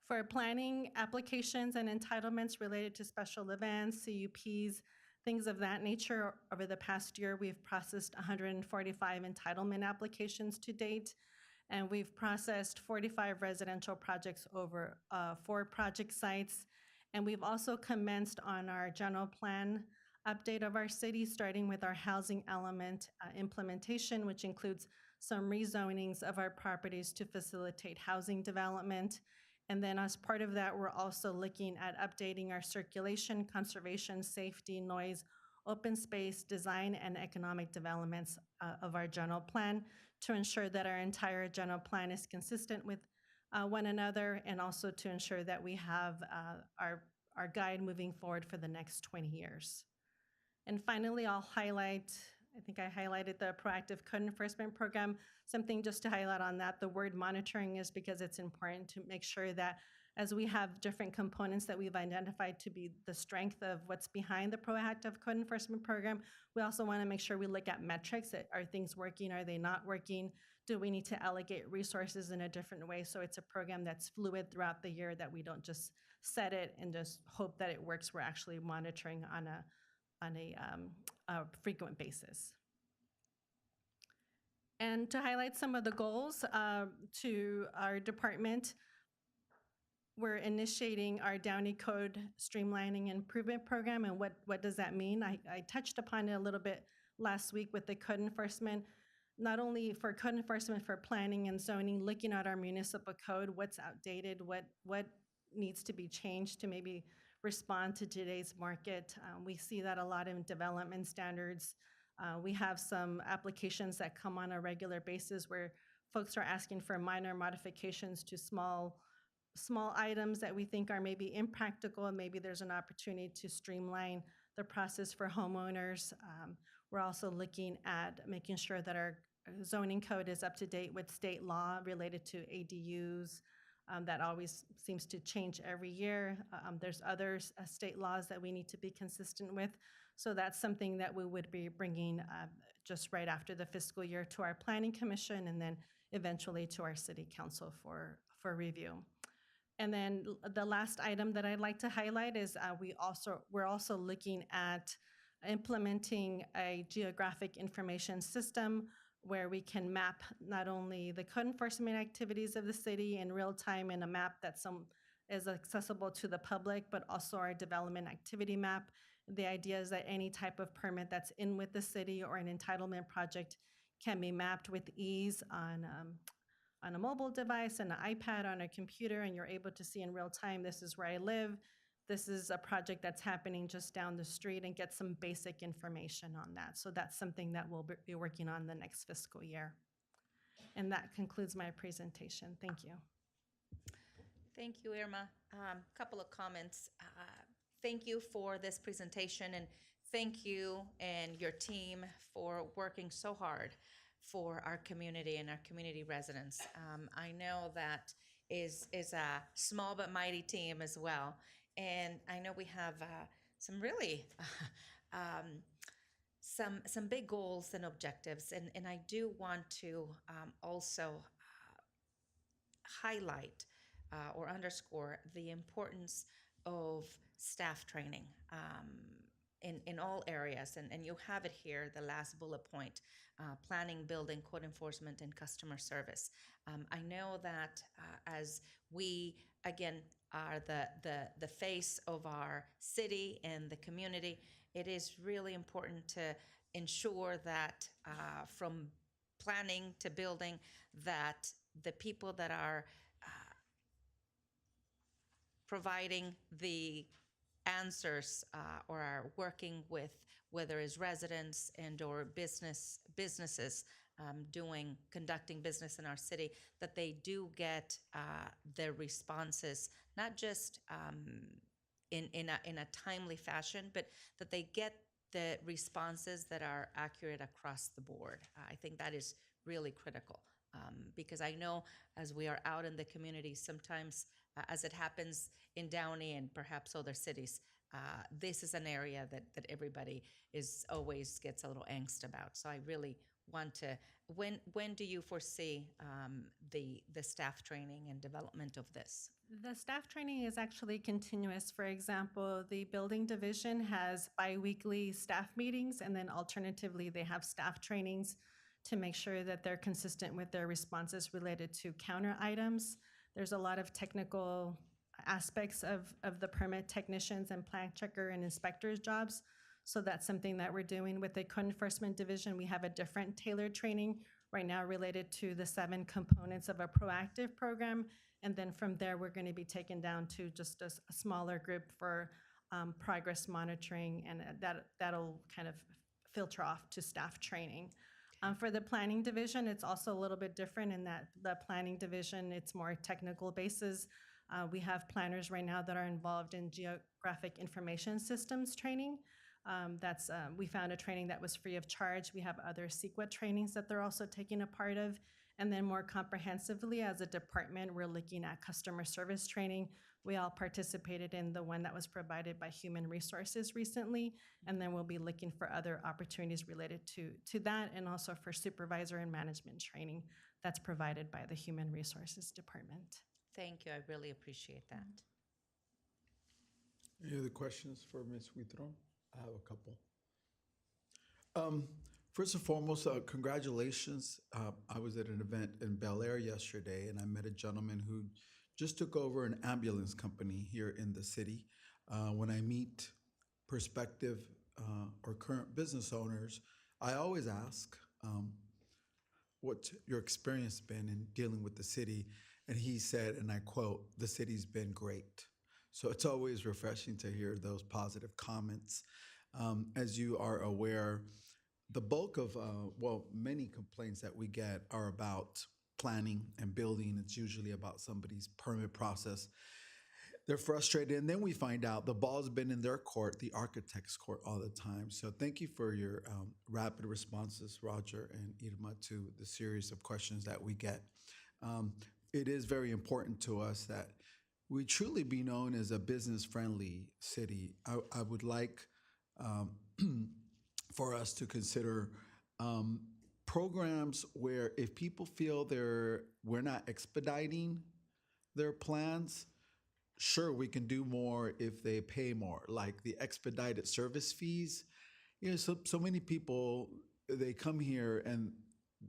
For planning applications and entitlements related to special events, CUPs, things of that nature. Over the past year, we've processed 145 entitlement applications to date, and we've processed 45 residential projects over 4 project sites. And we've also commenced on our general plan update of our city, starting with our housing element implementation, which includes some rezonings of our properties to facilitate housing development. And then as part of that, we're also looking at updating our circulation, conservation, safety, noise, open space, design, and economic developments of our general plan to ensure that our entire general plan is consistent with one another, and also to ensure that we have our guide moving forward for the next 20 years. And finally, I'll highlight, I think I highlighted the proactive code enforcement program. Something just to highlight on that, the word monitoring is because it's important to make sure that as we have different components that we've identified to be the strength of what's behind the proactive code enforcement program, we also want to make sure we look at metrics. Are things working? Are they not working? Do we need to allocate resources in a different way? So it's a program that's fluid throughout the year, that we don't just set it and just hope that it works. We're actually monitoring on a frequent basis. And to highlight some of the goals to our department, we're initiating our Downey Code Streamlining Improvement Program. And what does that mean? I touched upon it a little bit last week with the code enforcement, not only for code enforcement, for planning and zoning, looking at our municipal code, what's outdated, what needs to be changed to maybe respond to today's market. We see that a lot in development standards. We have some applications that come on a regular basis where folks are asking for minor modifications to small items that we think are maybe impractical, and maybe there's an opportunity to streamline the process for homeowners. We're also looking at making sure that our zoning code is up to date with state law related to ADUs. That always seems to change every year. There's other state laws that we need to be consistent with. So that's something that we would be bringing just right after the fiscal year to our planning commission, and then eventually to our city council for review. And then the last item that I'd like to highlight is we're also looking at implementing a geographic information system where we can map not only the code enforcement activities of the city in real time in a map that is accessible to the public, but also our development activity map. The idea is that any type of permit that's in with the city or an entitlement project can be mapped with ease on a mobile device, an iPad, on a computer, and you're able to see in real time, this is where I live, this is a project that's happening just down the street, and get some basic information on that. So that's something that we'll be working on the next fiscal year. And that concludes my presentation. Thank you. Thank you, Irma. Couple of comments. Thank you for this presentation, and thank you and your team for working so hard for our community and our community residents. I know that is a small but mighty team as well. And I know we have some really some big goals and objectives. And I do want to also highlight or underscore the importance of staff training in all areas. And you have it here, the last bullet point, planning, building, code enforcement, and customer service. I know that as we, again, are the face of our city and the community, it is really important to ensure that from planning to building, that the people that are providing the answers or are working with, whether it's residents and or businesses conducting business in our city, that they do get their responses, not just in a timely fashion, but that they get the responses that are accurate across the board. I think that is really critical because I know as we are out in the community, sometimes as it happens in Downey and perhaps other cities, this is an area that everybody always gets a little angst about. So I really want to, when do you foresee the staff training and development of this? The staff training is actually continuous. For example, the building division has biweekly staff meetings, and then alternatively, they have staff trainings to make sure that they're consistent with their responses related to counter items. There's a lot of technical aspects of the permit technicians and plant checker and inspectors jobs. So that's something that we're doing with the code enforcement division. We have a different tailored training right now related to the 7 components of a proactive program. And then from there, we're going to be taken down to just a smaller group for progress monitoring, and that'll kind of filter off to staff training. For the planning division, it's also a little bit different in that the planning division, it's more technical basis. We have planners right now that are involved in geographic information systems training. We found a training that was free of charge. We have other CEQA trainings that they're also taking a part of. And then more comprehensively, as a department, we're looking at customer service training. We all participated in the one that was provided by Human Resources recently, and then we'll be looking for other opportunities related to that, and also for supervisor and management training that's provided by the Human Resources Department. Thank you. I really appreciate that. Any other questions for Ms. Huitron? I have a couple. First and foremost, congratulations. I was at an event in Bel Air yesterday, and I met a gentleman who just took over an ambulance company here in the city. When I meet prospective or current business owners, I always ask, what's your experience been in dealing with the city? And he said, and I quote, "The city's been great." So it's always refreshing to hear those positive comments. As you are aware, the bulk of, many complaints that we get are about planning and building. It's usually about somebody's permit process. They're frustrated, and then we find out the ball's been in their court, the architect's court, all the time. So thank you for your rapid responses, Roger and Irma, to the series of questions that we get. It is very important to us that we truly be known as a business-friendly city. I would like for us to consider programs where if people feel we're not expediting their plans, sure, we can do more if they pay more, like the expedited service fees. You know, so many people, they come here and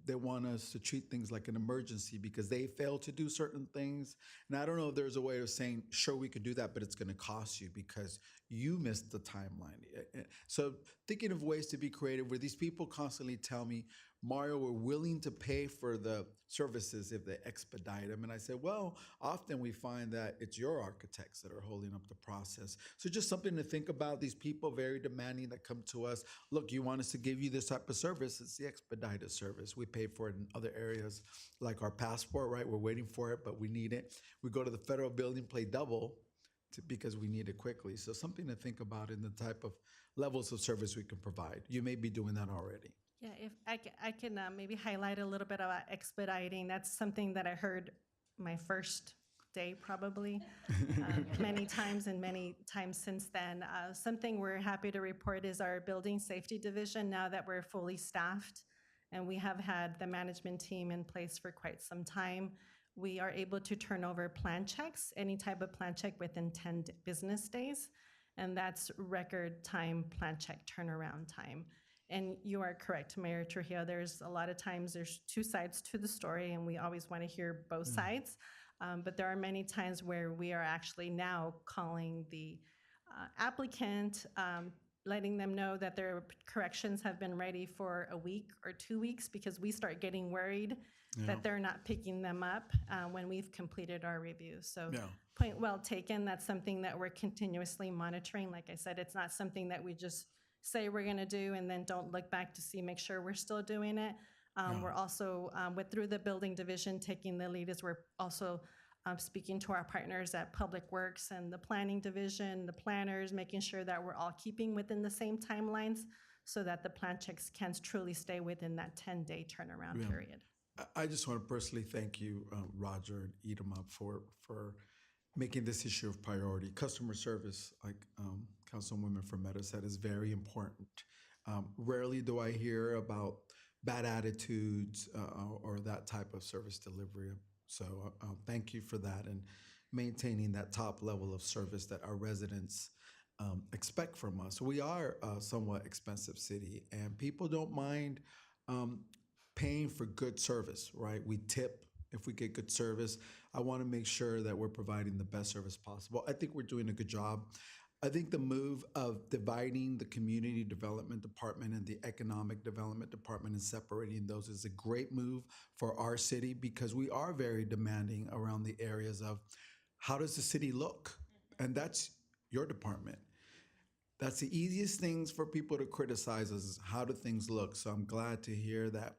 they want us to treat things like an emergency because they fail to do certain things. And I don't know if there's a way of saying, sure, we can do that, but it's going to cost you because you missed the timeline. So thinking of ways to be creative where these people constantly tell me, Mario, we're willing to pay for the services if they expedite them. And I said, well, often we find that it's your architects that are holding up the process. So just something to think about. These people very demanding that come to us. Look, you want us to give you this type of service? It's the expedited service. We pay for it in other areas like our passport, right? We're waiting for it, but we need it. We go to the federal building, play double because we need it quickly. So something to think about in the type of levels of service we can provide. You may be doing that already. Yeah, if I can maybe highlight a little bit about expediting. That's something that I heard my first day probably many times and many times since then. Something we're happy to report is our building safety division, now that we're fully staffed and we have had the management team in place for quite some time, we are able to turn over plan checks, any type of plan check within 10 business days. And that's record time plan check turnaround time. And you are correct, Mayor Trujillo. There's a lot of times there's 2 sides to the story, and we always want to hear both sides. But there are many times where we are actually now calling the applicant, letting them know that their corrections have been ready for a week or 2 weeks, because we start getting worried that they're not picking them up when we've completed our review. So point well taken. That's something that we're continuously monitoring. Like I said, it's not something that we just say we're going to do and then don't look back to make sure we're still doing it. We're also, through the building division, taking the lead as we're also speaking to our partners at Public Works and the planning division, the planners, making sure that we're all keeping within the same timelines so that the plan checks can truly stay within that 10-day turnaround period. I just want to personally thank you, Roger and Irma, for making this issue of priority. Customer service, like Councilwoman Fermetta said, is very important. Rarely do I hear about bad attitudes or that type of service delivery. So thank you for that. And maintaining that top level of service that our residents expect from us. We are a somewhat expensive city, and people don't mind paying for good service, right? We tip if we get good service. I want to make sure that we're providing the best service possible. I think we're doing a good job. I think the move of dividing the community development department and the economic development department and separating those is a great move for our city, because we are very demanding around the areas of how does the city look? And that's your department. That's the easiest things for people to criticize us is how do things look? So I'm glad to hear that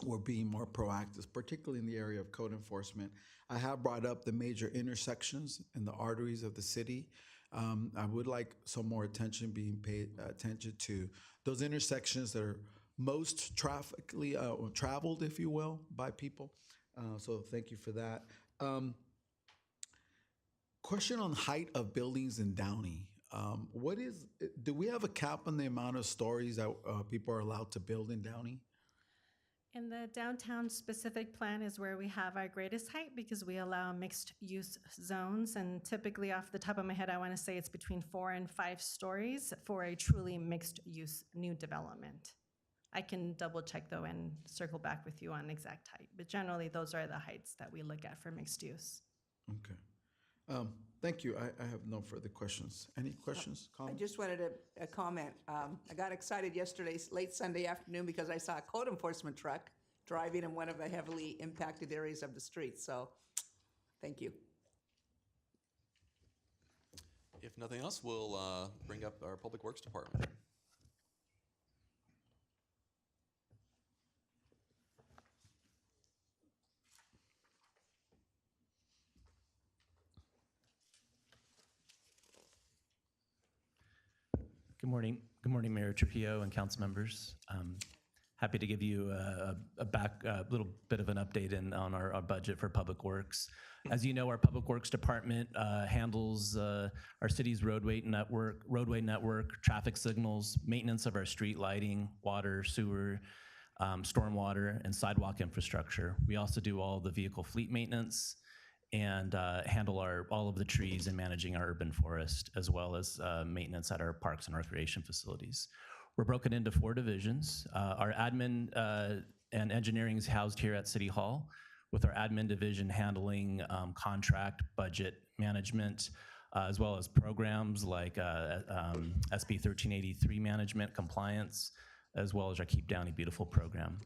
we're being more proactive, particularly in the area of code enforcement. I have brought up the major intersections and the arteries of the city. I would like some more attention being paid attention to those intersections that are most traffically traveled, if you will, by people. So thank you for that. Question on height of buildings in Downey. Do we have a cap on the amount of stories that people are allowed to build in Downey? In the downtown specific plan is where we have our greatest height because we allow mixed use zones, and typically off the top of my head, I want to say it's between 4 and 5 stories for a truly mixed use new development. I can double check though and circle back with you on exact height, but generally those are the heights that we look at for mixed use. Okay. Thank you. I have no further questions. Any questions, I comments? just wanted a comment. I got excited yesterday, late Sunday afternoon, because I saw a code enforcement truck driving in one of the heavily impacted areas of the street. So, thank you. If nothing else, we'll bring up our Public Works Department. Good morning. Good morning, Mayor Trujillo and council members. Happy to give you a little bit of an update on our budget for Public Works. As you know, our Public Works Department handles our city's roadway network, traffic signals, maintenance of our street lighting, water, sewer, stormwater, and sidewalk infrastructure. We also do all the vehicle fleet maintenance and handle all of the trees and managing our urban forest, as well as maintenance at our parks and recreation facilities. We're broken into 4 divisions. Our admin and engineering is housed here at City Hall, with our admin division handling contract, budget management, as well as programs like SB 1383 management, compliance, as well as our Keep Downey Beautiful program.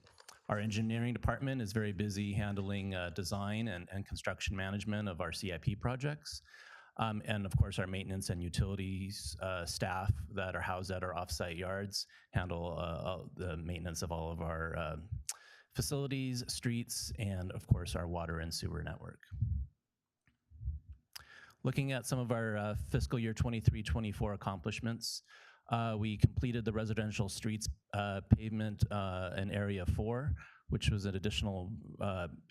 Our engineering department is very busy handling design and construction management of our CIP projects. And of course, our maintenance and utilities staff that are housed at our offsite yards handle the maintenance of all of our facilities, streets, and of course, our water and sewer network. Looking at some of our fiscal year 23-24 accomplishments, we completed the residential streets pavement in Area 4, which was an additional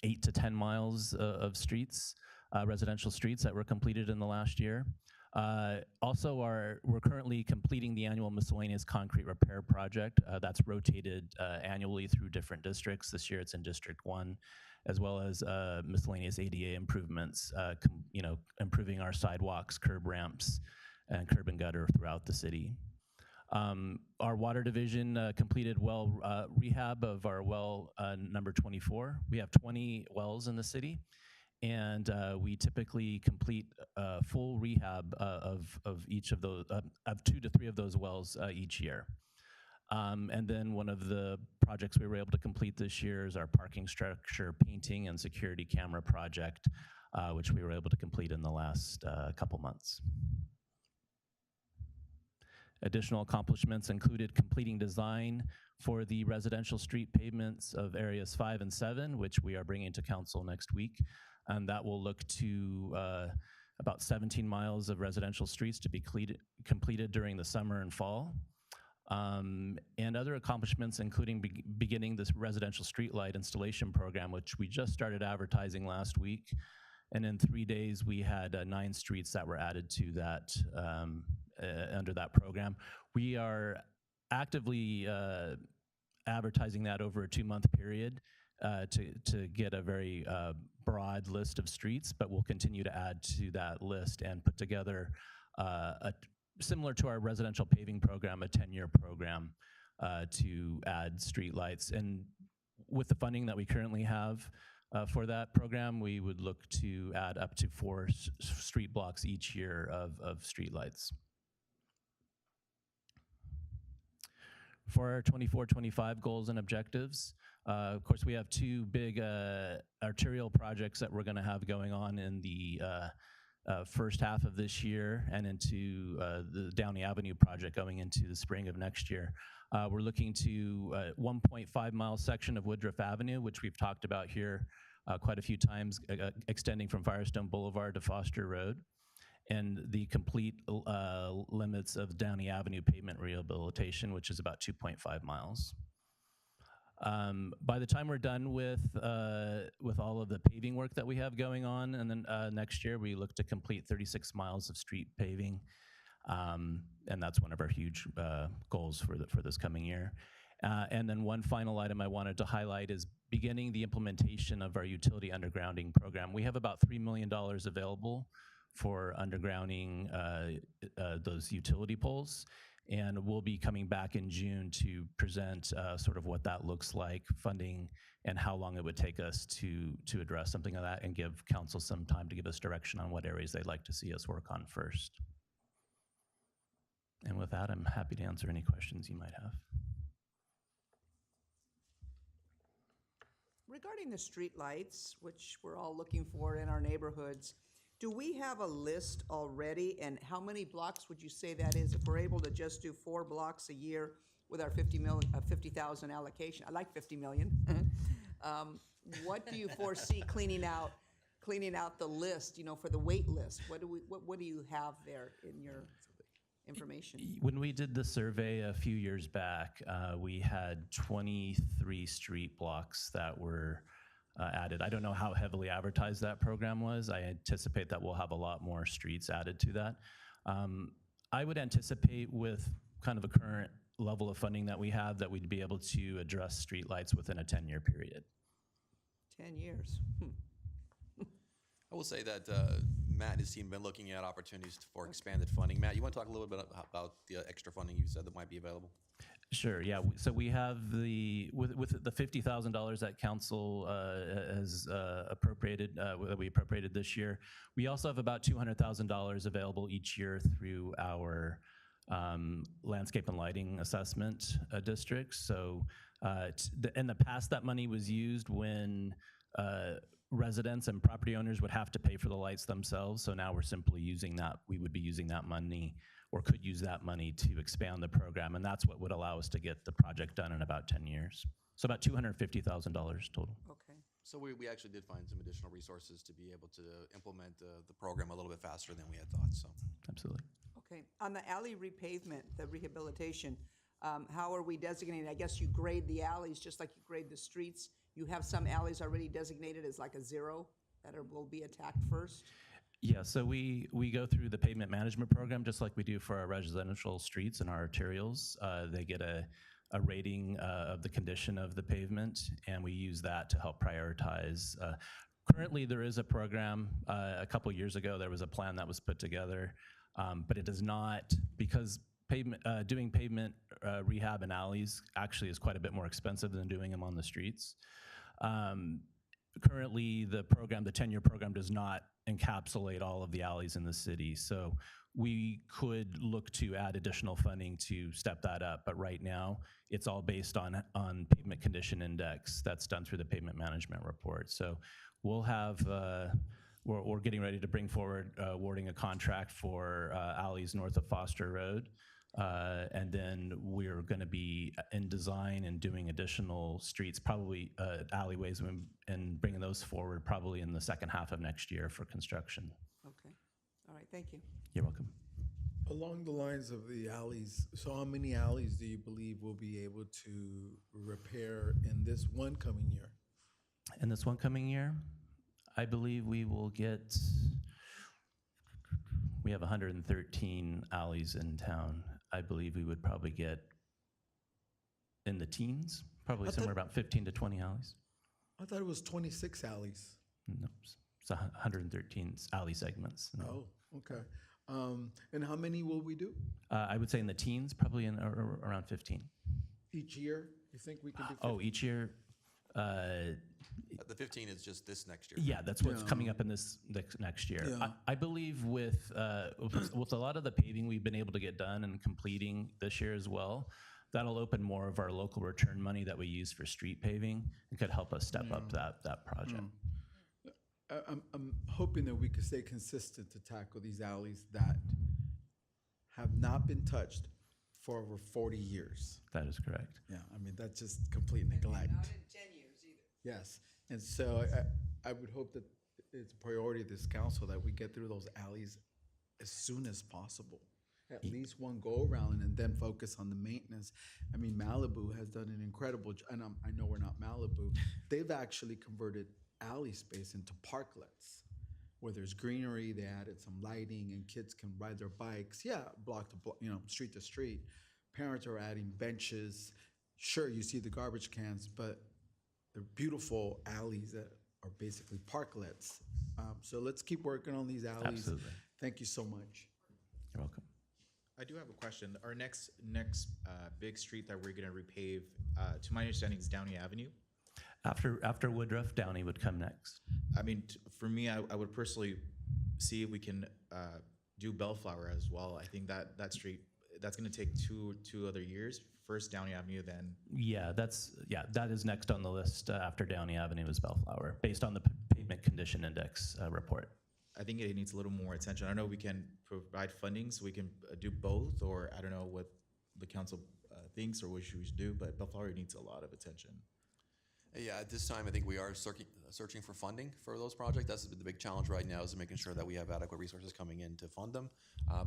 8 to 10 miles of streets, residential streets that were completed in the last year. Also, we're currently completing the annual miscellaneous concrete repair project that's rotated annually through different districts. This year it's in District 1, as well as miscellaneous ADA improvements, improving our sidewalks, curb ramps, and curb and gutter throughout the city. Our water division completed well rehab of our well number 24. We have 20 wells in the city, and we typically complete full rehab of each of those, of 2 to 3 of those wells each year. And then one of the projects we were able to complete this year is our parking structure painting and security camera project, which we were able to complete in the last couple months. Additional accomplishments included completing design for the residential street pavements of areas 5 and 7, which we are bringing to council next week. And that will look to about 17 miles of residential streets to be completed during the summer and fall. And other accomplishments including beginning this residential street light installation program, which we just started advertising last week. And in 3 days, we had 9 streets that were added to that under that program. We are actively advertising that over a 2-month period to get a very broad list of streets, but we'll continue to add to that list and put together similar to our residential paving program, a 10-year program to add streetlights. And with the funding that we currently have for that program, we would look to add up to 4 street blocks each year of streetlights. For our 24-25 goals and objectives, of course, we have 2 big arterial projects that we're going to have going on in the first half of this year, and into the Downey Avenue project going into the spring of next year. We're looking to 1.5 mile section of Woodruff Avenue, which we've talked about here quite a few times, extending from Firestone Boulevard to Foster Road, and the complete limits of Downey Avenue pavement rehabilitation, which is about 2.5 miles. By the time we're done with all of the paving work that we have going on, and then next year we look to complete 36 miles of street paving, and that's one of our huge goals for this coming year. And then one final item I wanted to highlight is beginning the implementation of our utility undergrounding program. We have about $3 million available for undergrounding those utility poles. And we'll be coming back in June to present sort of what that looks like, funding, and how long it would take us to address something like that, and give council some time to give us direction on what areas they'd like to see us work on first. And with that, I'm happy to answer any questions you might have. Regarding the street lights, which we're all looking for in our neighborhoods, do we have a list already, and how many blocks would you say that is? If we're able to just do 4 blocks a year with our 50,000 allocation, I like 50 million. What do you foresee cleaning out the list? You know, for the wait list, what do you have there in your information? When we did the survey a few years back, we had 23 street blocks that were added. I don't know how heavily advertised that program was. I anticipate that we'll have a lot more streets added to that. I would anticipate with kind of a current level of funding that we have that we'd be able to address streetlights within a 10-year period. 10 years. I will say that Matt and his team have been looking at opportunities for expanded funding. Matt, you want to talk a little bit about the extra funding you said that might be available? Sure, yeah. So we have with the $50,000 that council has appropriated, that we appropriated this year. We also have about $200,000 available each year through our landscape and lighting assessment districts. So in the past, that money was used when residents and property owners would have to pay for the lights themselves. So now we're simply using that. We would be using that money, or could use that money, to expand the program, and that's what would allow us to get the project done in about 10 years. So about $250,000 total. Okay. So we actually did find some additional resources to be able to implement the program a little bit faster than we had thought, so. Absolutely. Okay. On the alley repavement, the rehabilitation, how are we designating? I guess you grade the alleys just like you grade the streets. You have some alleys already designated as like a 0 that will be attacked first? Yeah, so we go through the pavement management program just like we do for our residential streets and our arterials. They get a rating of the condition of the pavement, and we use that to help prioritize. Currently, there is a program. A couple years ago, there was a plan that was put together, but it does not, because doing pavement rehab in alleys actually is quite a bit more expensive than doing them on the streets. Currently, the 10-year program does not encapsulate all of the alleys in the city. So we could look to add additional funding to step that up. But right now, it's all based on pavement condition index that's done through the pavement management report. So we'll have, we're getting ready to bring forward awarding a contract for alleys north of Foster Road. And then we're going to be in design and doing additional streets, probably alleyways, and bringing those forward probably in the second half of next year for construction. Okay. All right. Thank you. You're welcome. Along the lines of the alleys, so how many alleys do you believe we'll be able to repair in this one coming year? In this one coming year, I believe we will get, we have 113 alleys in town. I believe we would probably get in the teens, probably somewhere about 15 to 20 alleys. I thought it was 26 alleys. No, it's 113 alley segments. No. Oh, okay. And how many will we do I would say in the teens, probably in around 15. each year? You think we can do 15? Oh, each year? The 15 is just this next year. Yeah, that's what's Yeah. coming up in this next year. Yeah. I believe with a lot of the paving we've been able to get done and completing this year as well, that'll open more of our local return money that we use for street paving and could help us step up that project. I'm hoping that we could stay consistent to tackle these alleys that have not been touched for over 40 years. That is correct. Yeah, I mean, that's just complete neglect. Not in 10 years either. Yes, and so I would hope that it's a priority of this council that we get through those alleys as soon as possible. At least one go around and then focus on the maintenance. I mean, Malibu has done an incredible, and I know we're not Malibu, they've actually converted alley space into parklets where there's greenery, they added some lighting and kids can ride their bikes. Yeah, block to block, street to street. Parents are adding benches. Sure, you see the garbage cans, but they're beautiful alleys that are basically parklets. So let's keep working on these alleys. Absolutely. Thank you so much. You're welcome. I do have a question. Our next big street that we're going to repave, to my understanding, is Downey Avenue. After Woodruff, Downey would come next. I mean, for me, I would personally see if we can do Bellflower as well. I think that street, that's going to take two other years. First Downey Avenue, then. Yeah, that is next on the list after Downey Avenue is Bellflower, based on the pavement condition index report. I think it needs a little more attention. I know we can provide funding so we can do both, or I don't know what the council thinks or what we should do, but Bellflower needs a lot of attention. Yeah, at this time, I think we are searching for funding for those projects. That's the big challenge right now, is making sure that we have adequate resources coming in to fund them.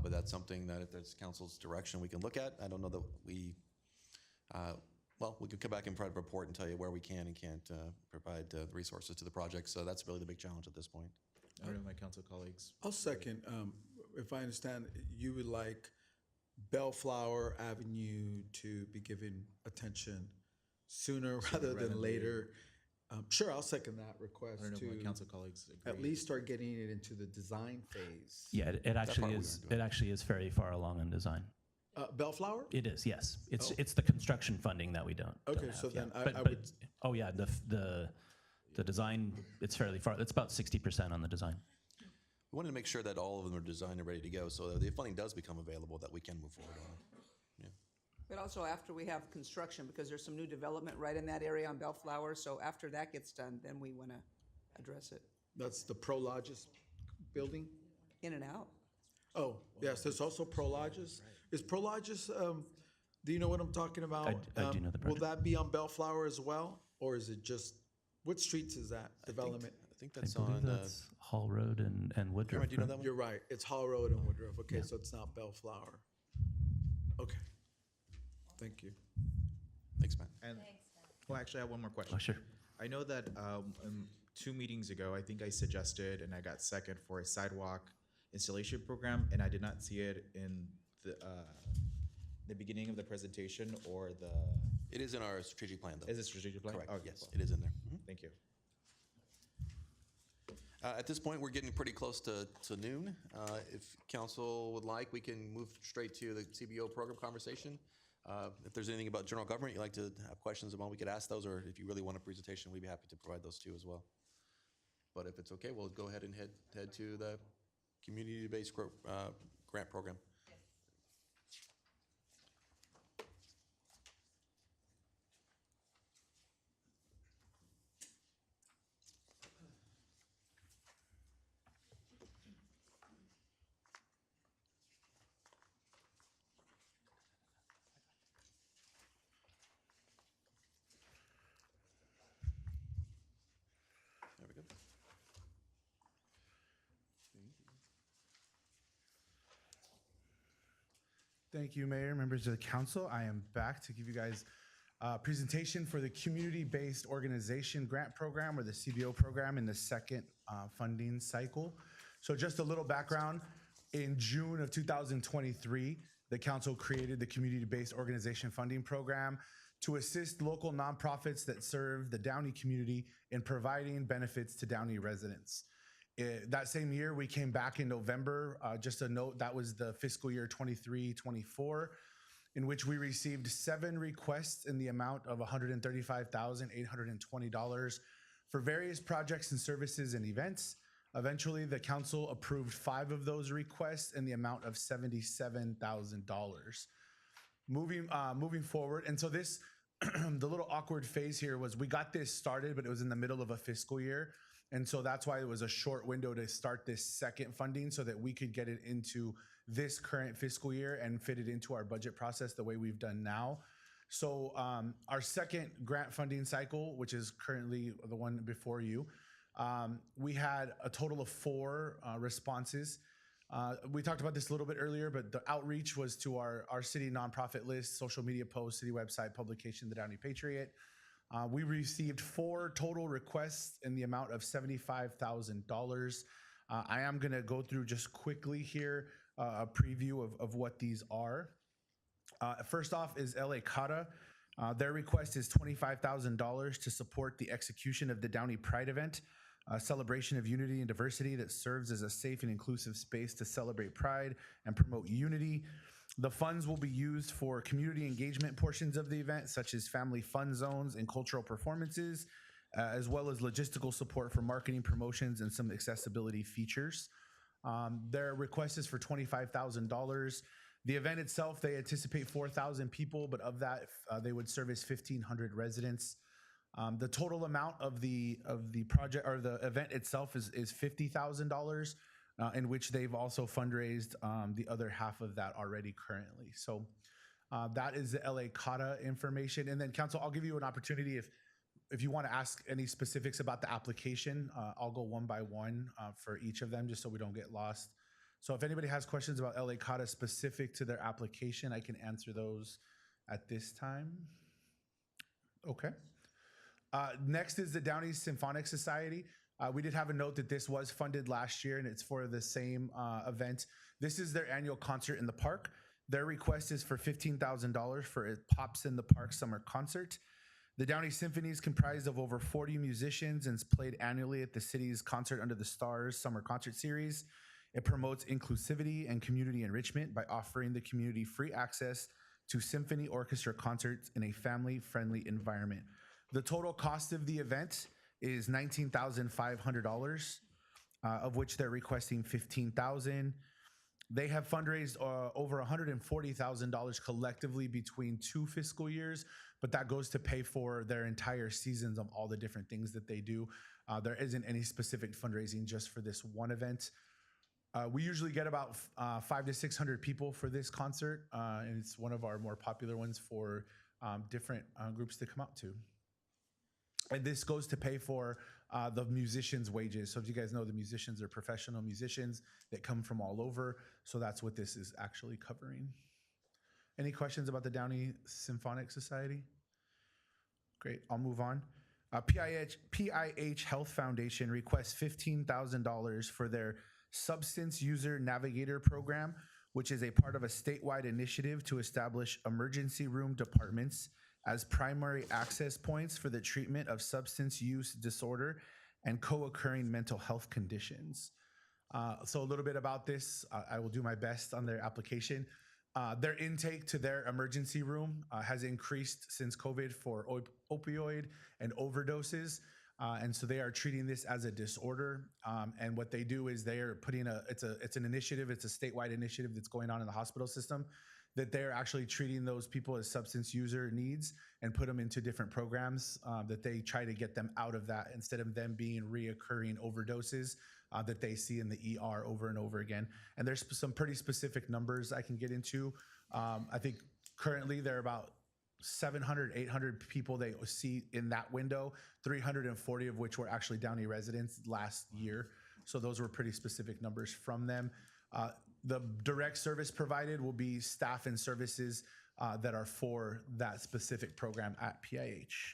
But that's something that if there's council's direction, we can look at. I don't know that we can come back and provide a report and tell you where we can and can't provide the resources to the project. So that's really the big challenge at this point. I don't know, my council colleagues. I'll second. If I understand, you would like Bellflower Avenue to be given attention sooner rather than later. Sure, I'll second that request I don't know, my to council colleagues agree. at least start getting it into the design phase. Yeah, it actually part we is. aren't doing. It actually is very far along in design. Bellflower? It is, yes. Oh. It's the construction funding that we don't. Okay, have, so yeah. then I But would. oh yeah, the design, it's fairly far. It's about 60% on the design. We wanted to make sure that all of them are designed and ready to go, so that if funding does become available, that we can move forward on it. But also after we have construction, because there's some new development right in that area on Bellflower, so after that gets done, then we want to address it. That's the Prologis building? In and out. Oh, yes, there's also Prologis. Is Prologis, do you know what I'm talking about? I do know the Will project. that be on Bellflower as well? Or is it just, what streets is that development? I think I that's believe on. that's Hall Road and Woodruff. Cameron, do you know right? that one? You're right, it's Hall Road and Woodruff. Okay, Yeah. so it's not Bellflower. Okay, thank you. Thanks, Matt. And well, actually, I have one more question. Oh, sure. I know that 2 meetings ago, I think I suggested and I got second for a sidewalk installation program, and I did not see it in the beginning of the presentation or the. It is in our strategic plan, though. Is it strategic plan? Correct. Okay, Yes, cool. it is in there. Thank you. At this point, we're getting pretty close to noon. If council would like, we can move straight to the CBO program conversation. If there's anything about general government you'd like to have questions about, we could ask those, or if you really want a presentation, we'd be happy to provide those too as well. But if it's okay, we'll go ahead and head to the community-based grant program. There we go. Thank you, Mayor, members of the council. I am back to give you guys a presentation for the Community-Based Organization Grant Program, or the CBO program, in the second funding cycle. So just a little background. In June of 2023, the council created the Community-Based Organization Funding Program to assist local nonprofits that serve the Downey community in providing benefits to Downey residents. That same year, we came back in November. Just a note, that was the fiscal year 23-24, in which we received 7 requests in the amount of $135,820 for various projects and services and events. Eventually, the council approved 5 of those requests in the amount of $77,000. Moving forward, and so this, the little awkward phase here was we got this started, but it was in the middle of a fiscal year. And so that's why it was a short window to start this second funding so that we could get it into this current fiscal year and fit it into our budget process the way we've done now. So our second grant funding cycle, which is currently the one before you, we had a total of 4 responses. We talked about this a little bit earlier, but the outreach was to our city nonprofit list, social media posts, city website, publication, the Downey Patriot. We received 4 total requests in the amount of $75,000. I am going to go through just quickly here a preview of what these are. First off is LA Cata. Their request is $25,000 to support the execution of the Downey Pride event, a celebration of unity and diversity that serves as a safe and inclusive space to celebrate pride and promote unity. The funds will be used for community engagement portions of the event, such as family fun zones and cultural performances, as well as logistical support for marketing, promotions, and some accessibility features. Their request is for $25,000. The event itself, they anticipate 4,000 people, but of that, they would service 1,500 residents. The total amount of the project or the event itself is $50,000, in which they've also fundraised the other half of that already currently. So that is the LA Cata information. And then council, I'll give you an opportunity if you want to ask any specifics about the application. I'll go one by one for each of them just so we don't get lost. So if anybody has questions about LA Cata specific to their application, I can answer those at this time. Okay. Next is the Downey Symphonic Society. We did have a note that this was funded last year and it's for the same event. This is their annual concert in the park. Their request is for $15,000 for a Pops in the Park summer concert. The Downey Symphony is comprised of over 40 musicians and is played annually at the city's Concert Under the Stars summer concert series. It promotes inclusivity and community enrichment by offering the community free access to symphony orchestra concerts in a family-friendly environment. The total cost of the event is $19,500, of which they're requesting $15,000. They have fundraised over $140,000 collectively between 2 fiscal years, but that goes to pay for their entire seasons of all the different things that they do. There isn't any specific fundraising just for this one event. We usually get about 500 to 600 people for this concert, and it's one of our more popular ones for different groups to come out to. And this goes to pay for the musicians' wages. So as you guys know, the musicians are professional musicians that come from all over. So that's what this is actually covering. Any questions about the Downey Symphonic Society? Great, I'll move on. PIH Health Foundation requests $15,000 for their Substance User Navigator Program, which is a part of a statewide initiative to establish emergency room departments as primary access points for the treatment of substance use disorder and co-occurring mental health conditions. So a little bit about this, I will do my best on their application. Their intake to their emergency room has increased since COVID for opioid and overdoses. And so they are treating this as a disorder. And what they do is they are putting it's an initiative, it's a statewide initiative that's going on in the hospital system, that they're actually treating those people as substance user needs and put them into different programs that they try to get them out of that instead of them being reoccurring overdoses that they see in the ER over and over again. And there's some pretty specific numbers I can get into. I think currently there are about 700, 800 people they see in that window, 340 of which were actually Downey residents last year. So those were pretty specific numbers from them. The direct service provided will be staff and services that are for that specific program at PIH.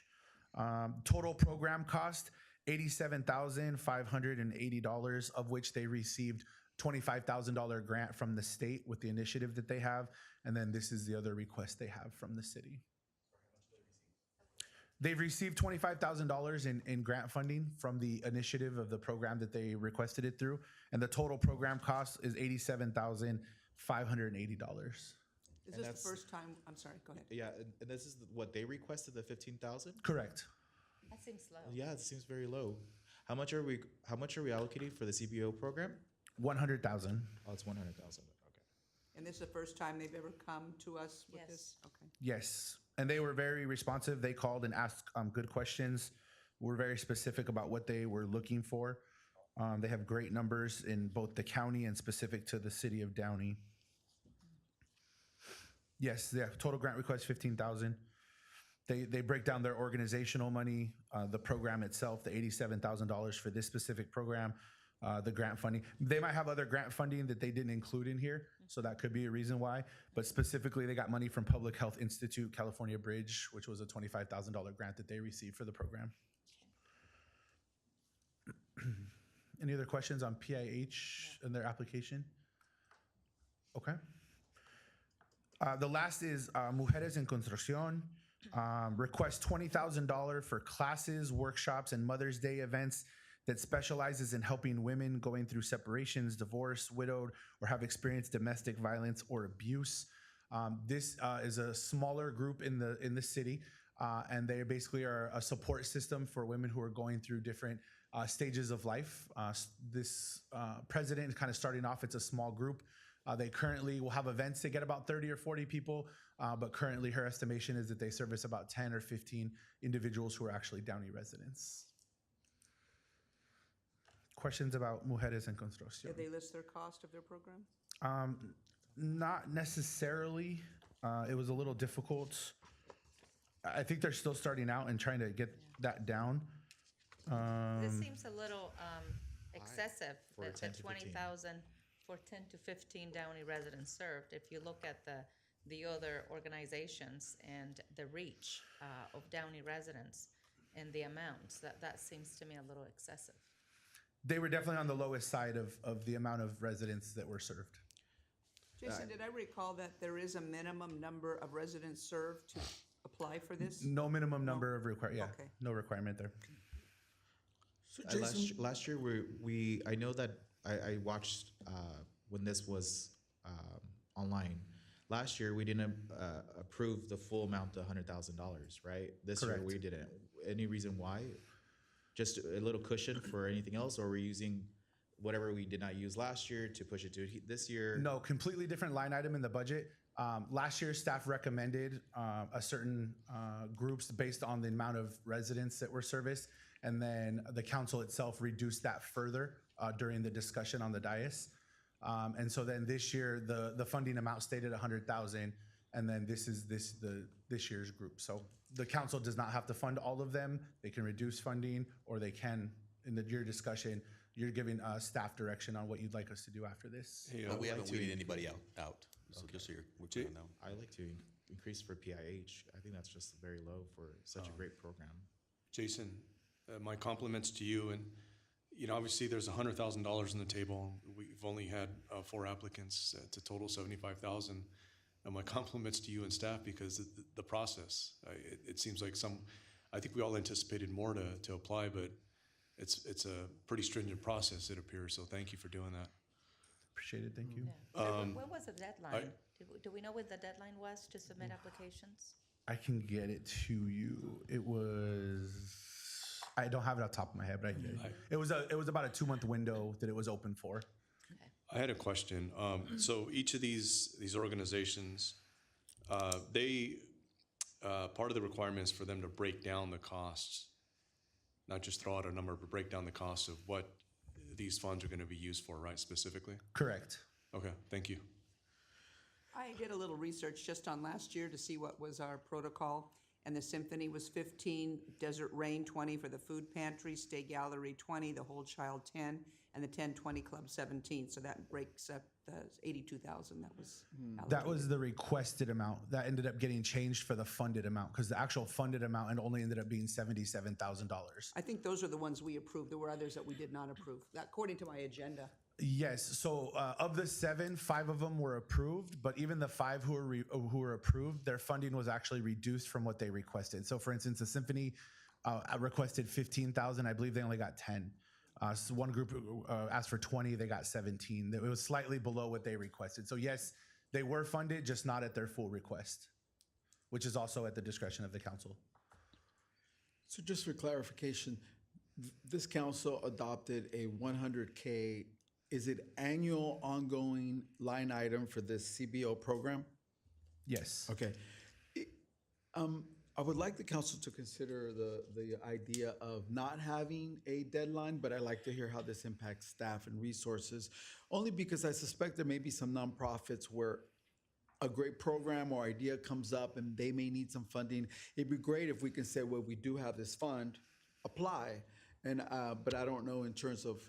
Total program cost, $87,580, of which they received $25,000 grant from the state with the initiative that they have. And then this is the other request they have from the city. They've received $25,000 in grant funding from the initiative of the program that they requested it through, and the total program cost is $87,580. Is this the that's- first time, I'm sorry, go ahead. Yeah, and this is what they requested, the 15,000? Correct. That seems low. Yeah, it seems very low. How much are we allocating for the CBO program? 100,000. Oh, it's 100,000. Okay. And this is the first time they've ever come to us with Yes. this? Okay. Yes, and they were very responsive. They called and asked good questions. We're very specific about what they were looking for. They have great numbers in both the county and specific to the city of Downey. Yes, yeah, total grant request 15,000. They break down their organizational money, the program itself, the $87,000 for this specific program, the grant funding. They might have other grant funding that they didn't include in here, so that could be a reason why. But specifically, they got money from Public Health Institute, California Bridge, which was a $25,000 grant that they received for the program. Any other questions on PIH and their application? Okay. The last is Mujeres en Construcción. Request $20,000 for classes, workshops, and Mother's Day events that specializes in helping women going through separations, divorce, widowed, or have experienced domestic violence or abuse. This is a smaller group in the city, and they basically are a support system for women who are going through different stages of life. This president is kind of starting off, it's a small group. They currently will have events to get about 30 or 40 people, but currently her estimation is that they service about 10 or 15 individuals who are actually Downey residents. Questions about Mujeres en Construcción? Did they list their cost of their program? Not necessarily. It was a little difficult. I think they're still starting out and trying to get that down. This seems a little excessive, For that 10 to 20,000 for 10 to 15 Downey residents served. If you look at the other organizations and the reach of Downey residents and the amounts, that seems to me a little excessive. They were definitely on the lowest side of the amount of residents that were served. Jason, did I recall that there is a minimum number of residents served to apply for this? No minimum number of Okay. no requirement there. So Last year, I know that I watched when this was online. Last year, we didn't approve the full amount, the $100,000, right? This year, Correct. we didn't. Any reason why? Just a little cushion for anything else, or we're using whatever we did not use last year to push it to this year? No, completely different line item in the budget. Last year, staff recommended a certain groups based on the amount of residents that were serviced, and then the council itself reduced that further during the discussion on the dais. And so then this year, the funding amount stayed at 100,000, and then this is this year's group. So the council does not have to fund all of them. They can reduce funding, or they can, in your discussion, you're giving staff direction on what you'd like us to do after this. Hey, But we like haven't to- weeded anybody out. So just so we're clear on that. I like to increase for PIH. I think that's just very low for such a great program. Jason, my compliments to you, and obviously there's $100,000 on the table. We've only had 4 applicants to total 75,000. And my compliments to you and staff, because the process, it seems like I think we all anticipated more to apply, but it's a pretty stringent process, it appears. So thank you for doing that. Appreciate it, thank you. When was the deadline? Do we know when the deadline was to submit applications? I can get it to you. It was, I don't have it off the top of my head, but I can get it. It was about a 2-month window that it was open for. I had a question. So each of these organizations, part of the requirement is for them to break down the costs, not just throw out a number, but break down the costs of what these funds are going to be used for, right, specifically? Correct. Okay, thank you. I did a little research just on last year to see what was our protocol, and the symphony was 15, Desert Rain 20 for the food pantry, Stay Gallery 20, the Whole Child 10, and the 10-20 Club 17. So that breaks up the 82,000 that was allocated. That was the requested amount. That ended up getting changed for the funded amount, because the actual funded amount only ended up being $77,000. I think those are the ones we approved. There were others that we did not approve, according to my agenda. Yes. So of the 7, 5 of them were approved, but even the 5 who were approved, their funding was actually reduced from what they requested. So, for instance, the symphony requested 15,000. I believe they only got 10. So one group asked for 20. They got 17. It was slightly below what they requested. So yes, they were funded, just not at their full request, which is also at the discretion of the council. So just for clarification, this council adopted a 100K. Is it annual ongoing line item for this CBO program? Yes. Okay. I would like the council to consider the idea of not having a deadline, but I'd like to hear how this impacts staff and resources, only because I suspect there may be some nonprofits where a great program or idea comes up and they may need some funding. It'd be great if we can say, well, we do have this fund, apply. And but I don't know in terms of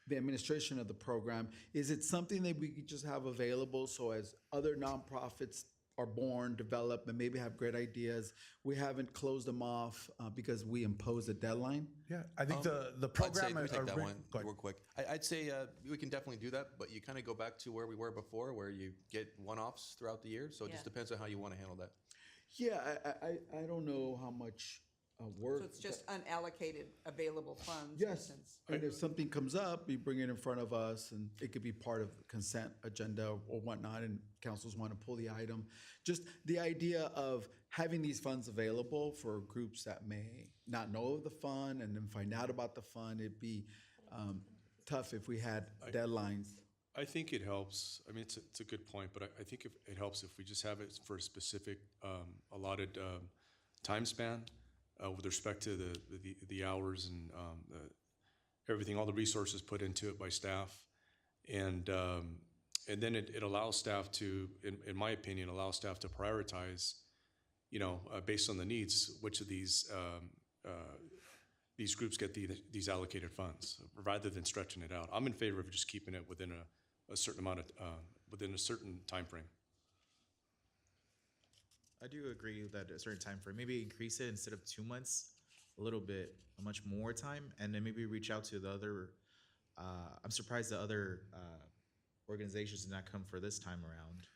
the administration of the program, is it something that we could just have available so as other nonprofits are born, develop, and maybe have great ideas, we haven't closed them off because we impose a deadline? Yeah, I think the I'd say, program. let me take that one Go ahead. real quick. I'd say we can definitely do that, but you kind of go back to where we were before, where you get one-offs throughout the year. So it just depends on how you want to handle that. Yeah, I don't know how much work. So it's just unallocated available funds? Yes, since- and if something comes up, you bring it in front of us, and it could be part of the consent agenda or whatnot, and councils want to pull the item. Just the idea of having these funds available for groups that may not know of the fund and then find out about the fund, it'd be tough if we had deadlines. I think it helps. I mean, it's a good point, but I think it helps if we just have it for a specific allotted time span with respect to the hours and everything, all the resources put into it by staff, and then it allows staff to, in my opinion, allow staff to prioritize, based on the needs, which of these groups get these allocated funds, rather than stretching it out. I'm in favor of just keeping it within a certain amount of within a certain time frame. I do agree that a certain time frame, maybe increase it instead of 2 months, a little bit, much more time, and then maybe reach out to the other. I'm surprised the other organizations did not come for this time around.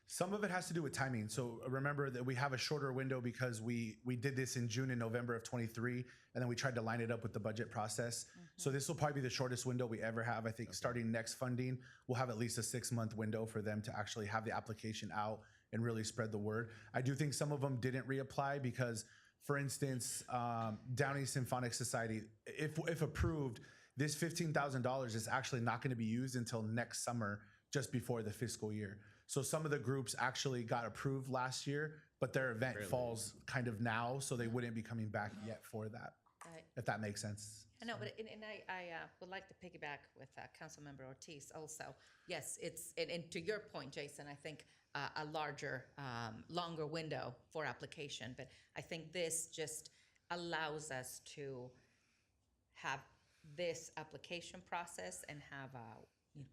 Some of it has to do with timing. So remember that we have a shorter window because we did this in June and November of 23, and then we tried to line it up with the budget process. So this will probably be the shortest window we ever have. I think starting next funding, we'll have at least a 6-month window for them to actually have the application out and really spread the word. I do think some of them didn't reapply because, for instance, Downey Symphonic Society, if approved, this $15,000 is actually not going to be used until next summer, just before the fiscal year. So some of the groups actually got approved last year, but their event falls kind of now, so they wouldn't be coming back yet for that, Right. if that makes sense. I know, but I would like to piggyback with Councilmember Ortiz also. Yes, and to your point, Jason, I think a larger, longer window for application, but I think this just allows us to have this application process and have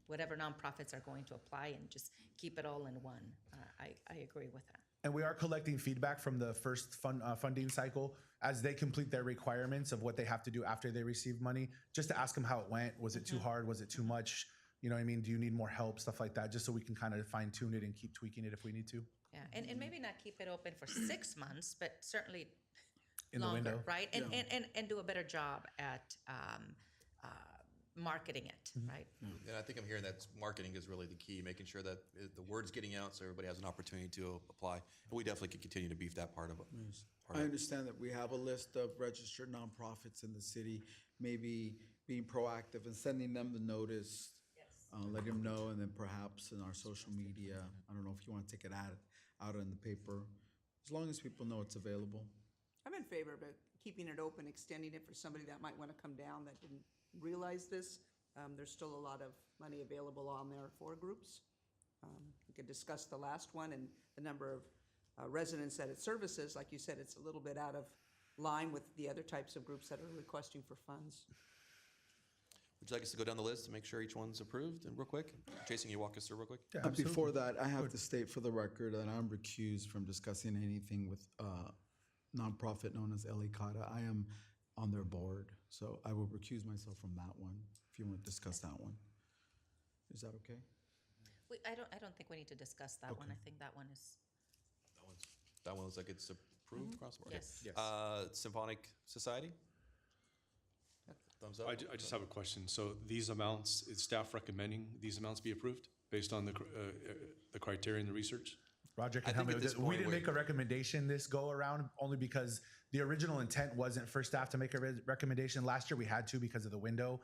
whatever nonprofits are going to apply and just keep it all in one. I agree with that. And we are collecting feedback from the first funding cycle as they complete their requirements of what they have to do after they receive money, just to ask them how it went. Was it too hard? Was it too much? You know what I mean? Do you need more help? Stuff like that, just so we can kind of fine tune it and keep tweaking it if we need to. Yeah, and maybe not keep it open for 6 months, but certainly In the longer, window. right? And do a better job at marketing it, right? And I think I'm hearing that marketing is really the key, making sure that the word's getting out so everybody has an opportunity to apply. And we definitely can continue to beef that part of it. I understand that we have a list of registered nonprofits in the city, maybe being proactive and sending them the notice, letting them know, and then perhaps in our social media. I don't know if you want to take it out in the paper, as long as people know it's available. I'm in favor of it, keeping it open, extending it for somebody that might want to come down that didn't realize this. There's still a lot of money available on there for groups. We could discuss the last one and the number of residents that it services. Like you said, it's a little bit out of line with the other types of groups that are requesting for funds. Would you like us to go down the list and make sure each one's approved? And real quick, Jason, can you walk us through real quick? Yeah, Before that, I have to state for the record that I'm recused from discussing anything with nonprofit known as LA Cata. I am on their board, so I will recuse myself from that one if you want to discuss that one. Is that okay? I don't think we need to discuss that one. I think that one is, That one looks like it's approved across the board. yes. Yes. Symphonic Society? Thumbs up? I just have a question. So these amounts, is staff recommending these amounts be approved based on the criteria and the research? Roger can I help think me at with this this. We point didn't we- make a recommendation this go around only because the original intent wasn't for staff to make a recommendation. Last year we had to because of the window.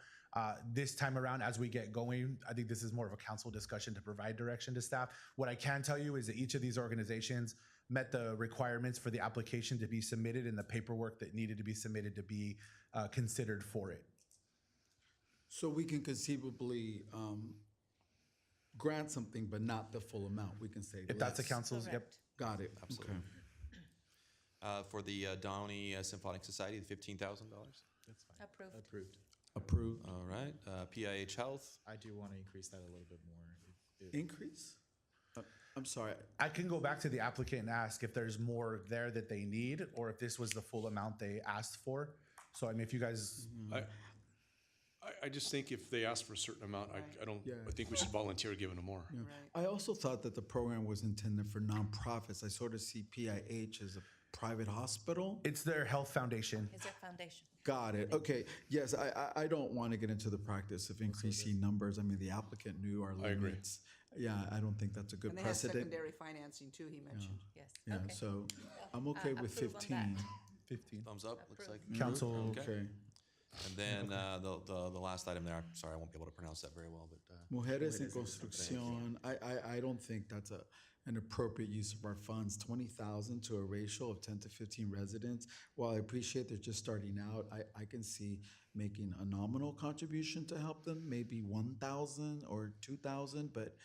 This time around, as we get going, I think this is more of a council discussion to provide direction to staff. What I can tell you is that each of these organizations met the requirements for the application to be submitted and the paperwork that needed to be submitted to be considered for it. So we can conceivably grant something, but not the full amount. We can say If that's the less. council's, yep. Correct. Got it. Absolutely. Okay. For the Downey Symphonic Society, the $15,000? That's fine. Approved. Approved. Approved. All right. PIH Health? I do want to increase that a little bit more. If Increase? I'm sorry. I can go back to the applicant and ask if there's more there that they need or if this was the full amount they asked for. So I mean, if you guys, I just think if they ask for a certain amount, I think we should volunteer giving them more. Yeah. Right. I also thought that the program was intended for nonprofits. I sort of see PIH as a private hospital. it's their health foundation. Is there foundation? Got it. Okay. Yes, I don't want to get into the practice of increasing numbers. I mean, the applicant knew our I agree. limits. Yeah, I don't think that's a good And they have precedent. secondary financing too, he mentioned. Yes. Yeah, Okay. so I'm okay with approve on 15. 15. Thumbs up, looks like. Council, Okay. And then the last item there, I'm sorry, I won't be able to pronounce that very well, but Mujeres en construcción, I don't think that's an appropriate use of our funds. 20,000 to a ratio of 10 to 15 residents. While I appreciate they're just starting out, I can see making a nominal contribution to help them, maybe 1,000 or 2,000, but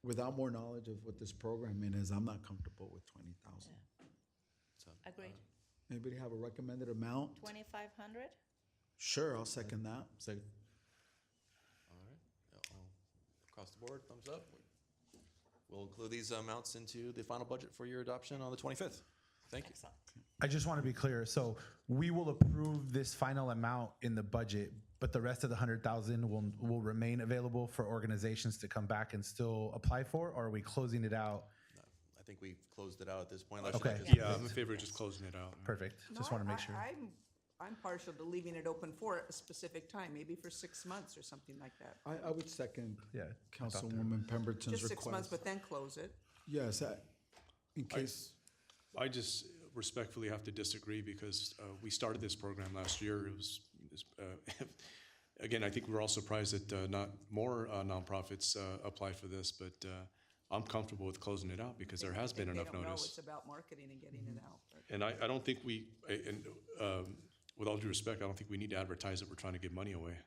without more knowledge of what this program is, I'm not comfortable with 20,000. so, Agreed. Anybody have a recommended amount? 2,500? Sure, I'll second that. Second. all right. All across the board, thumbs up. We'll include these amounts into the final budget for your adoption on the 25th. Thank you. Excellent. I just want to be clear. So we will approve this final amount in the budget, but the rest of the 100,000 will remain available for organizations to come back and still apply for, or are we closing it out? I think we've closed it out at this point. Okay. Yeah, I'm in favor of just closing it out. Perfect. Just No, want to make sure. I'm partial to leaving it open for a specific time, maybe for 6 months or something like that. I would second Yeah. Councilwoman Pemberton's Just 6 months, request. but then close it. Yes, in case, I just respectfully have to disagree because we started this program last year. It was, again, I think we're all surprised that not more nonprofits apply for this, but I'm comfortable with closing it out because there has been enough They don't know notice. it's about marketing and getting it out. but- And I don't think with all due respect, I don't think we need to advertise that we're trying to give money away.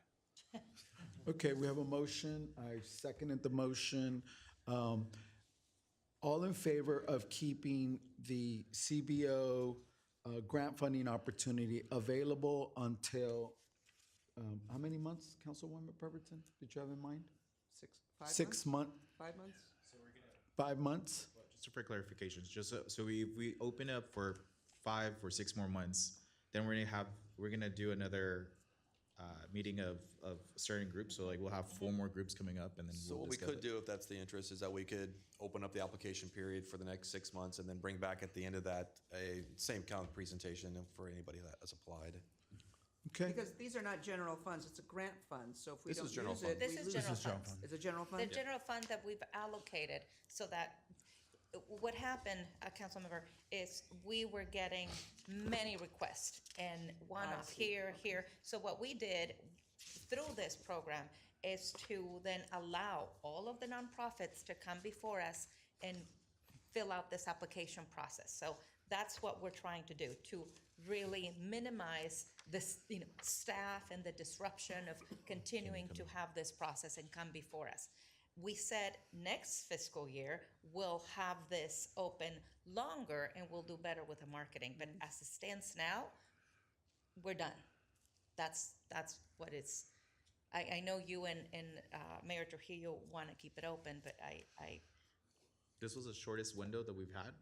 okay, we have a motion. I seconded the motion. All in favor of keeping the CBO grant funding opportunity available until, how many months, Councilwoman Pemberton, did you have in mind? 6 months? 5 months? 5 months? just for clarifications, just so we open up for 5 or 6 more months, then we're gonna do another meeting of certain groups. So like we'll have 4 more groups coming up, and then So we'll what we discuss could do, if that's the interest, is that we could open up the application period for the next 6 months and then bring back at the end of that a same kind of presentation for anybody that has applied. Okay, Because these are not general funds, it's a grant fund, so if we This don't is general use fund. it, This we is lose. general is general funds. fund. It's a general The fund? general fund that we've allocated so that, what happened, Councilmember, is we were getting many requests and one-off here. So what we did through this program is to then allow all of the nonprofits to come before us and fill out this application process. So that's what we're trying to do, to really minimize this, staff and the disruption of continuing to have this process and come before us. We said next fiscal year, we'll have this open longer and we'll do better with the marketing. But as it stands now, we're done. That's what it's, I know you and Mayor Trujillo want to keep it open, but I This was the shortest window that we've had.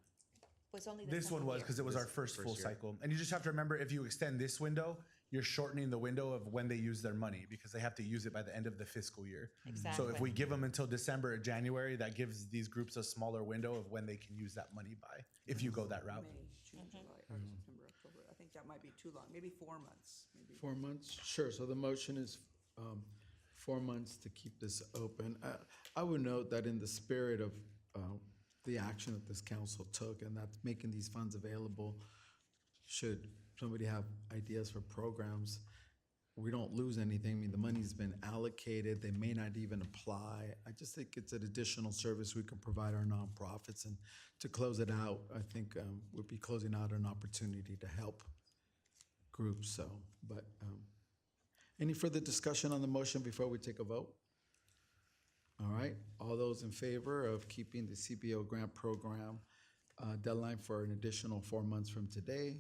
was only the This one second was year. because it was our This first full year. cycle. And you just have to remember, if you extend this window, you're shortening the window of when they use their money because they have to use it by the end of the fiscal year. So if Exactly. we give them until December or January, that gives these groups a smaller window of when they can use that money by, if you go that route. May, June, July, August, September, October. I think that might be too long, maybe 4 months, maybe. 4 months? Sure, so the motion is 4 months to keep this open. I would note that in the spirit of the action that this council took and that's making these funds available, should somebody have ideas for programs, we don't lose anything. I mean, the money's been allocated. They may not even apply. I just think it's an additional service we can provide our nonprofits. And to close it out, I think we'd be closing out an opportunity to help groups. So, but any further discussion on the motion before we take a vote? All right, all those in favor of keeping the CBO grant program deadline for an additional 4 months from today,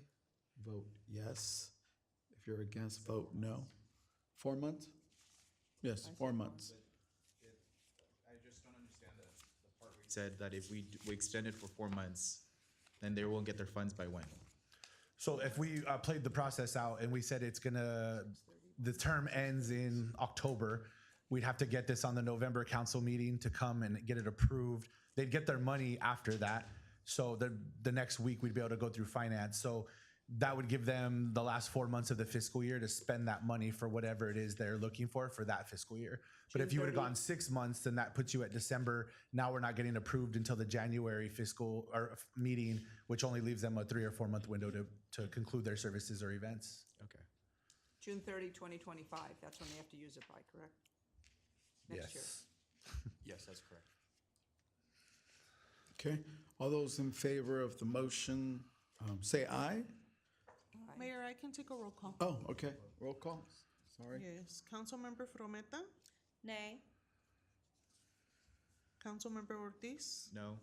vote yes. If you're against, vote no. 4 months? Yes, 4 months. I just don't understand the part where you said that if we extend it for 4 months, then they won't get their funds by when? So if we played the process out and we said the term ends in October, we'd have to get this on the November council meeting to come and get it approved. They'd get their money after that. So the next week we'd be able to go through finance. So that would give them the last 4 months of the fiscal year to spend that money for whatever it is they're looking for that fiscal year. But if you would have gone 6 months, then that puts you at December. Now we're not getting approved until the January fiscal or meeting, which only leaves them a 3 or 4 month window to conclude their services or events. Okay. June 30, 2025, that's when they have to use it by, correct? Next year. Yes, that's correct. Okay, all those in favor of the motion, say aye. Mayor, I can take a roll call. Oh, okay, roll call, sorry. Yes, Councilmember Frometa, Nay. Councilmember Ortiz, No?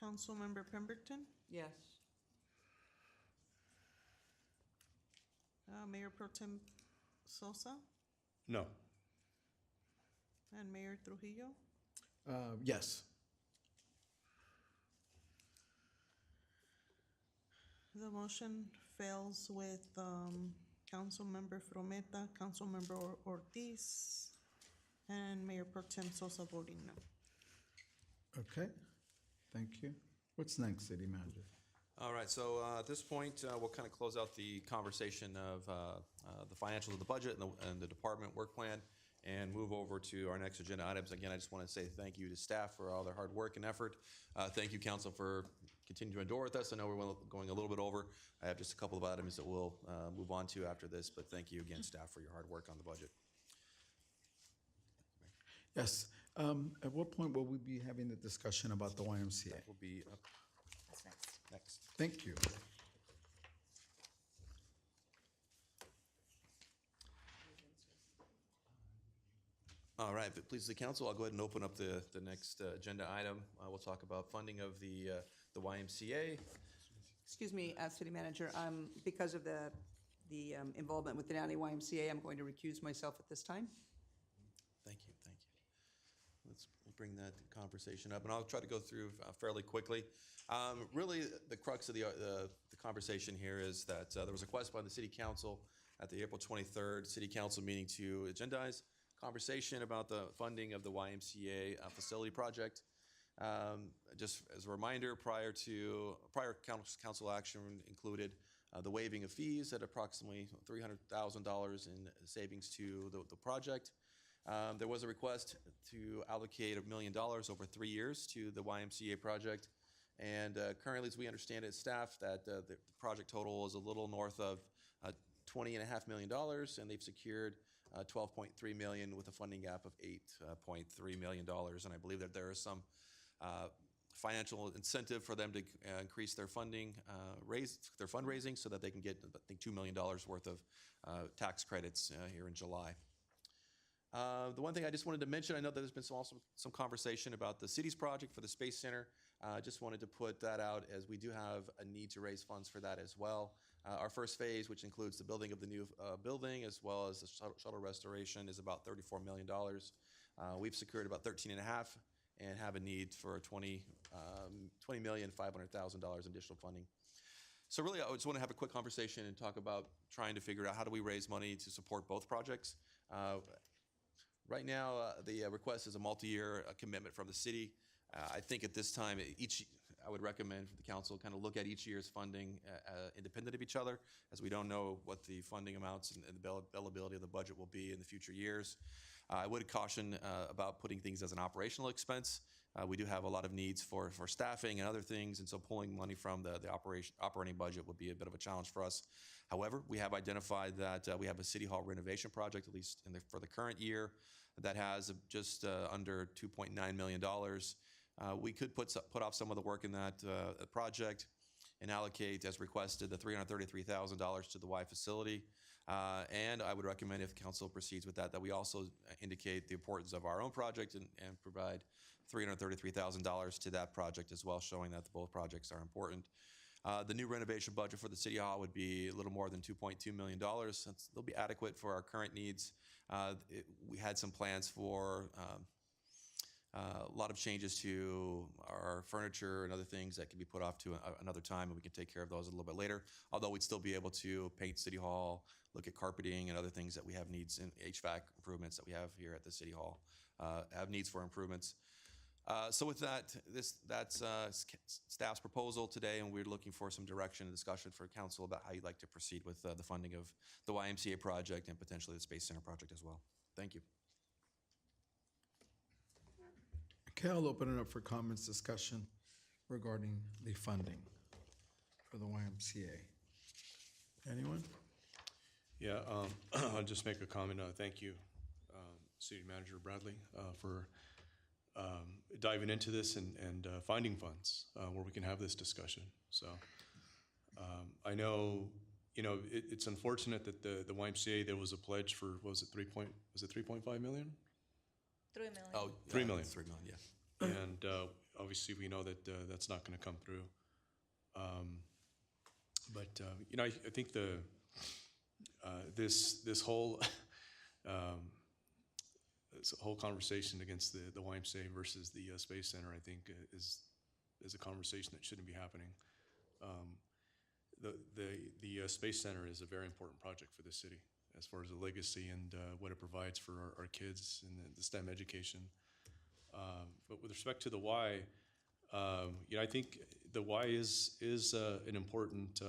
Councilmember Pemberton, Yes. Mayor Pro Tem Sosa, No. and Mayor Trujillo. Yes. The motion fails with Councilmember Frometa, Councilmember Ortiz, and Mayor Pro Tem Sosa voting no. Okay, thank you. What's next, City Manager? All right, so at this point, we'll kind of close out the conversation of the financials of the budget and the department work plan and move over to our next agenda items. Again, I just want to say thank you to staff for all their hard work and effort. Thank you, council, for continuing to endure with us. I know we're going a little bit over. I have just a couple of items that we'll move on to after this, but thank you again, staff, for your hard work on the budget. Yes, at what point will we be having the discussion about the YMCA? That will be up That's next. next. Thank you. All right, if it pleases the council, I'll go ahead and open up the next agenda item. We'll talk about funding of the YMCA. Excuse me, City Manager, because of the involvement with the Downey YMCA, I'm going to recuse myself at this time. Thank you, thank you. Let's bring that conversation up, and I'll try to go through fairly quickly. Really, the crux of the conversation here is that there was a request by the City Council at the April 23rd City Council meeting to agendize conversation about the funding of the YMCA facility project. Just as a reminder, prior council action included the waiving of fees at approximately $300,000 in savings to the project. There was a request to allocate $1 million over 3 years to the YMCA project. And currently, as we understand it, staff, that the project total is a little north of $20.5 million, and they've secured $12.3 million with a funding gap of $8.3 million. And I believe that there is some financial incentive for them to increase their funding, raise their fundraising, so that they can get, I think, $2 million worth of tax credits here in July. The one thing I just wanted to mention, I know that there's been some conversation about the city's project for the Space Center. Just wanted to put that out, as we do have a need to raise funds for that as well. Our first phase, which includes the building of the new building as well as the shuttle restoration, is about $34 million. We've secured about $13.5 million and have a need for $20,500,000 additional funding. So really, I just want to have a quick conversation and talk about trying to figure out how do we raise money to support both projects. Right now, the request is a multi-year commitment from the city. I think at this time, I would recommend for the council kind of look at each year's funding independent of each other, as we don't know what the funding amounts and the availability of the budget will be in the future years. I would caution about putting things as an operational expense. We do have a lot of needs for staffing and other things, and so pulling money from the operating budget would be a bit of a challenge for us. However, we have identified that we have a City Hall renovation project, at least for the current year, that has just under $2.9 million. We could put off some of the work in that project and allocate, as requested, the $333,000 to the Y facility. And I would recommend, if council proceeds with that, that we also indicate the importance of our own project and provide $333,000 to that project as well, showing that both projects are important. The new renovation budget for the City Hall would be a little more than $2.2 million. They'll be adequate for our current needs. We had some plans for a lot of changes to our furniture and other things that can be put off to another time, and we can take care of those a little bit later. Although we'd still be able to paint City Hall, look at carpeting and other things that we have needs in HVAC improvements that we have here at the City Hall, have needs for improvements. So with that, that's staff's proposal today, and we're looking for some direction and discussion for council about how you'd like to proceed with the funding of the YMCA project and potentially the Space Center project as well. Thank you. Okay, I'll open it up for comments, discussion regarding the funding for the YMCA. Anyone? Yeah, I'll just make a comment. Thank you, City Manager Bradley, for diving into this and finding funds where we can have this discussion. So I know, it's unfortunate that the YMCA, there was a pledge for, what was it, 3.5 million? 3 million. Oh, 3 million. 3 million, yeah. And obviously, we know that that's not going to come through. But I think this whole this whole conversation against the YMCA versus the Space Center, I think, is a conversation that shouldn't be happening. The Space Center is a very important project for the city as far as the legacy and what it provides for our kids and the STEM education. But with respect to the Y, I think the Y is an important,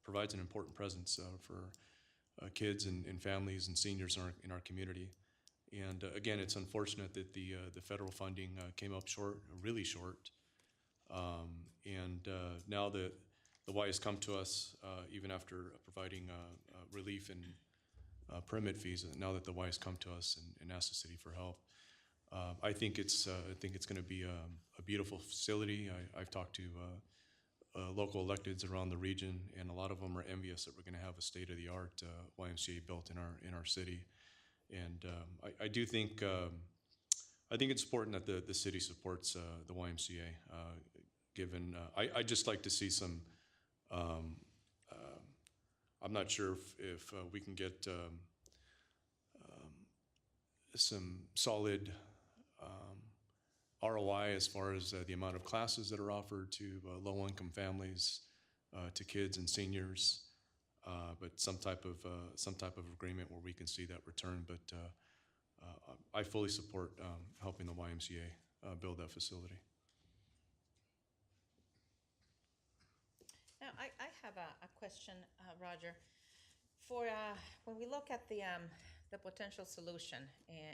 provides an important presence for kids and families and seniors in our community. And again, it's unfortunate that the federal funding came up short, really short. And now the Y has come to us, even after providing relief and permit fees. Now that the Y has come to us and asked the city for help, I think it's going to be a beautiful facility. I've talked to local electeds around the region, and a lot of them are envious that we're going to have a state-of-the-art YMCA built in our city. And I do think it's important that the city supports the YMCA. Given I just like to see some. I'm not sure if we can get some solid ROI as far as the amount of classes that are offered to low-income families, to kids and seniors, but some type of agreement where we can see that return. But I fully support helping the YMCA build that facility. Now, I have a question, Roger. For when we look at the potential solution,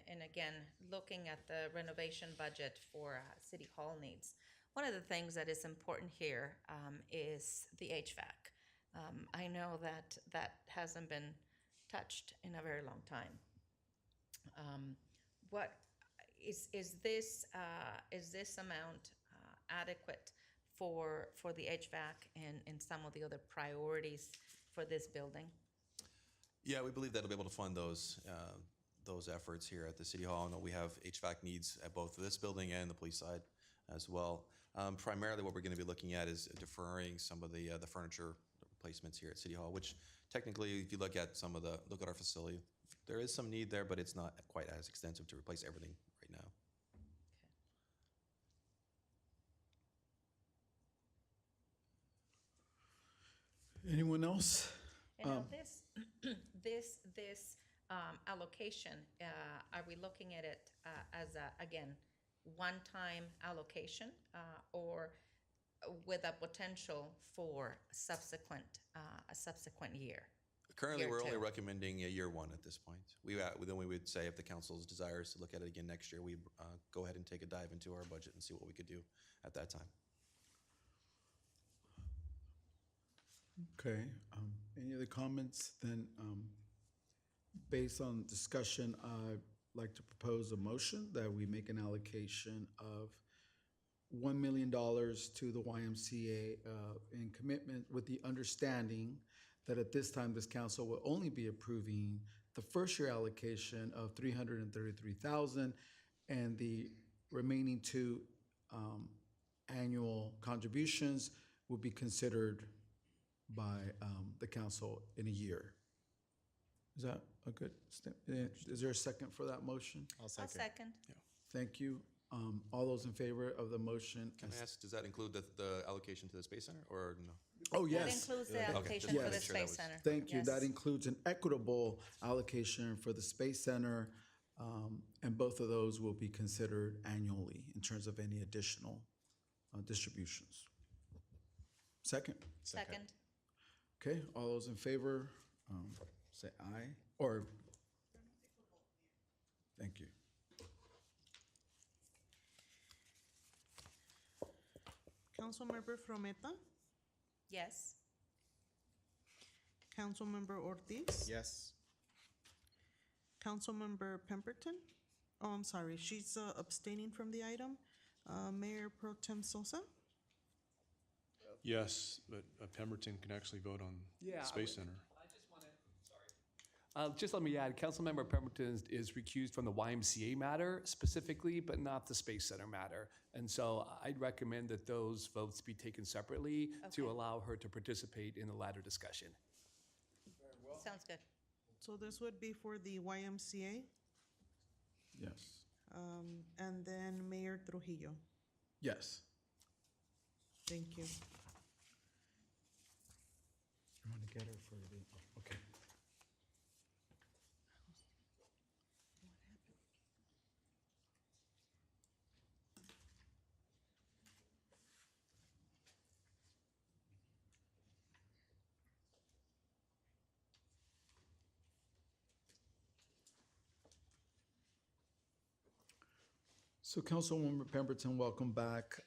and again, looking at the renovation budget for City Hall needs, one of the things that is important here is the HVAC. I know that hasn't been touched in a very long time. What is this amount adequate for the HVAC and some of the other priorities for this building? Yeah, we believe that'll be able to fund those efforts here at the City Hall. I know we have HVAC needs at both this building and the police side as well. Primarily, what we're going to be looking at is deferring some of the furniture replacements here at City Hall, which technically, if you look at our facility, there is some need there, but it's not quite as extensive to replace everything right now. Anyone else? You know, this allocation, are we looking at it as a, again, one-time allocation or with a potential for a subsequent year? Currently, Year we're only two. recommending a year one at this point. Then we would say if the council's desires to look at it again next year, we go ahead and take a dive into our budget and see what we could do at that time. Okay, any other comments? Then, based on discussion, I'd like to propose a motion that we make an allocation of $1 million to the YMCA in commitment with the understanding that at this time, this council will only be approving the first year allocation of $333,000 and the remaining two annual contributions will be considered by the council in a year. Is that a good step? Is there a second for that motion? I'll second. Thank you. All those in favor of the motion? Can I ask, does that include the allocation to the Space Center or no? Oh, That yes. includes the Okay, allocation just for wanna the make sure that Space was- Center. Thank you. Yes. That includes an equitable allocation for the Space Center, and both of those will be considered annually in terms of any additional distributions. Second? Second. Okay, all those in favor, say aye, or, thank you. Councilmember Frometa, Yes. Councilmember Ortiz, Yes. Councilmember Pemberton. Oh, I'm sorry, she's abstaining from the item. Mayor Pro Tem Sosa, Yes, but Pemberton can actually vote on Yeah, I Space would- Center. Just let me add, Councilmember Pemberton is recused from the YMCA matter specifically, but not the Space Center matter. And so I'd recommend that those votes be taken separately Okay. to allow her to participate in the latter discussion. Sounds good. so this would be for the YMCA, Yes. and then Mayor Trujillo. Yes. Thank you. You want to get her for the, okay. So Councilwoman Pemberton, welcome back.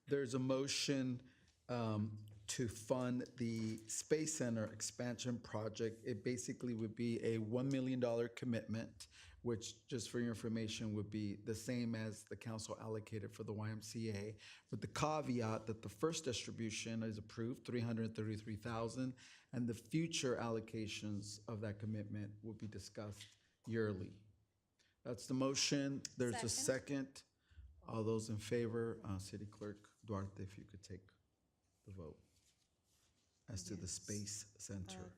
There's a motion to fund the Space Center expansion project. It basically would be a $1 million commitment, which, just for your information, would be the same as the council allocated for the YMCA, with the caveat that the first distribution is approved, $333,000, and the future allocations of that commitment will be discussed yearly. That's the motion. There's a second. All those in favor, City Clerk Duarte, if you could take the vote as to the Yes. Space Center.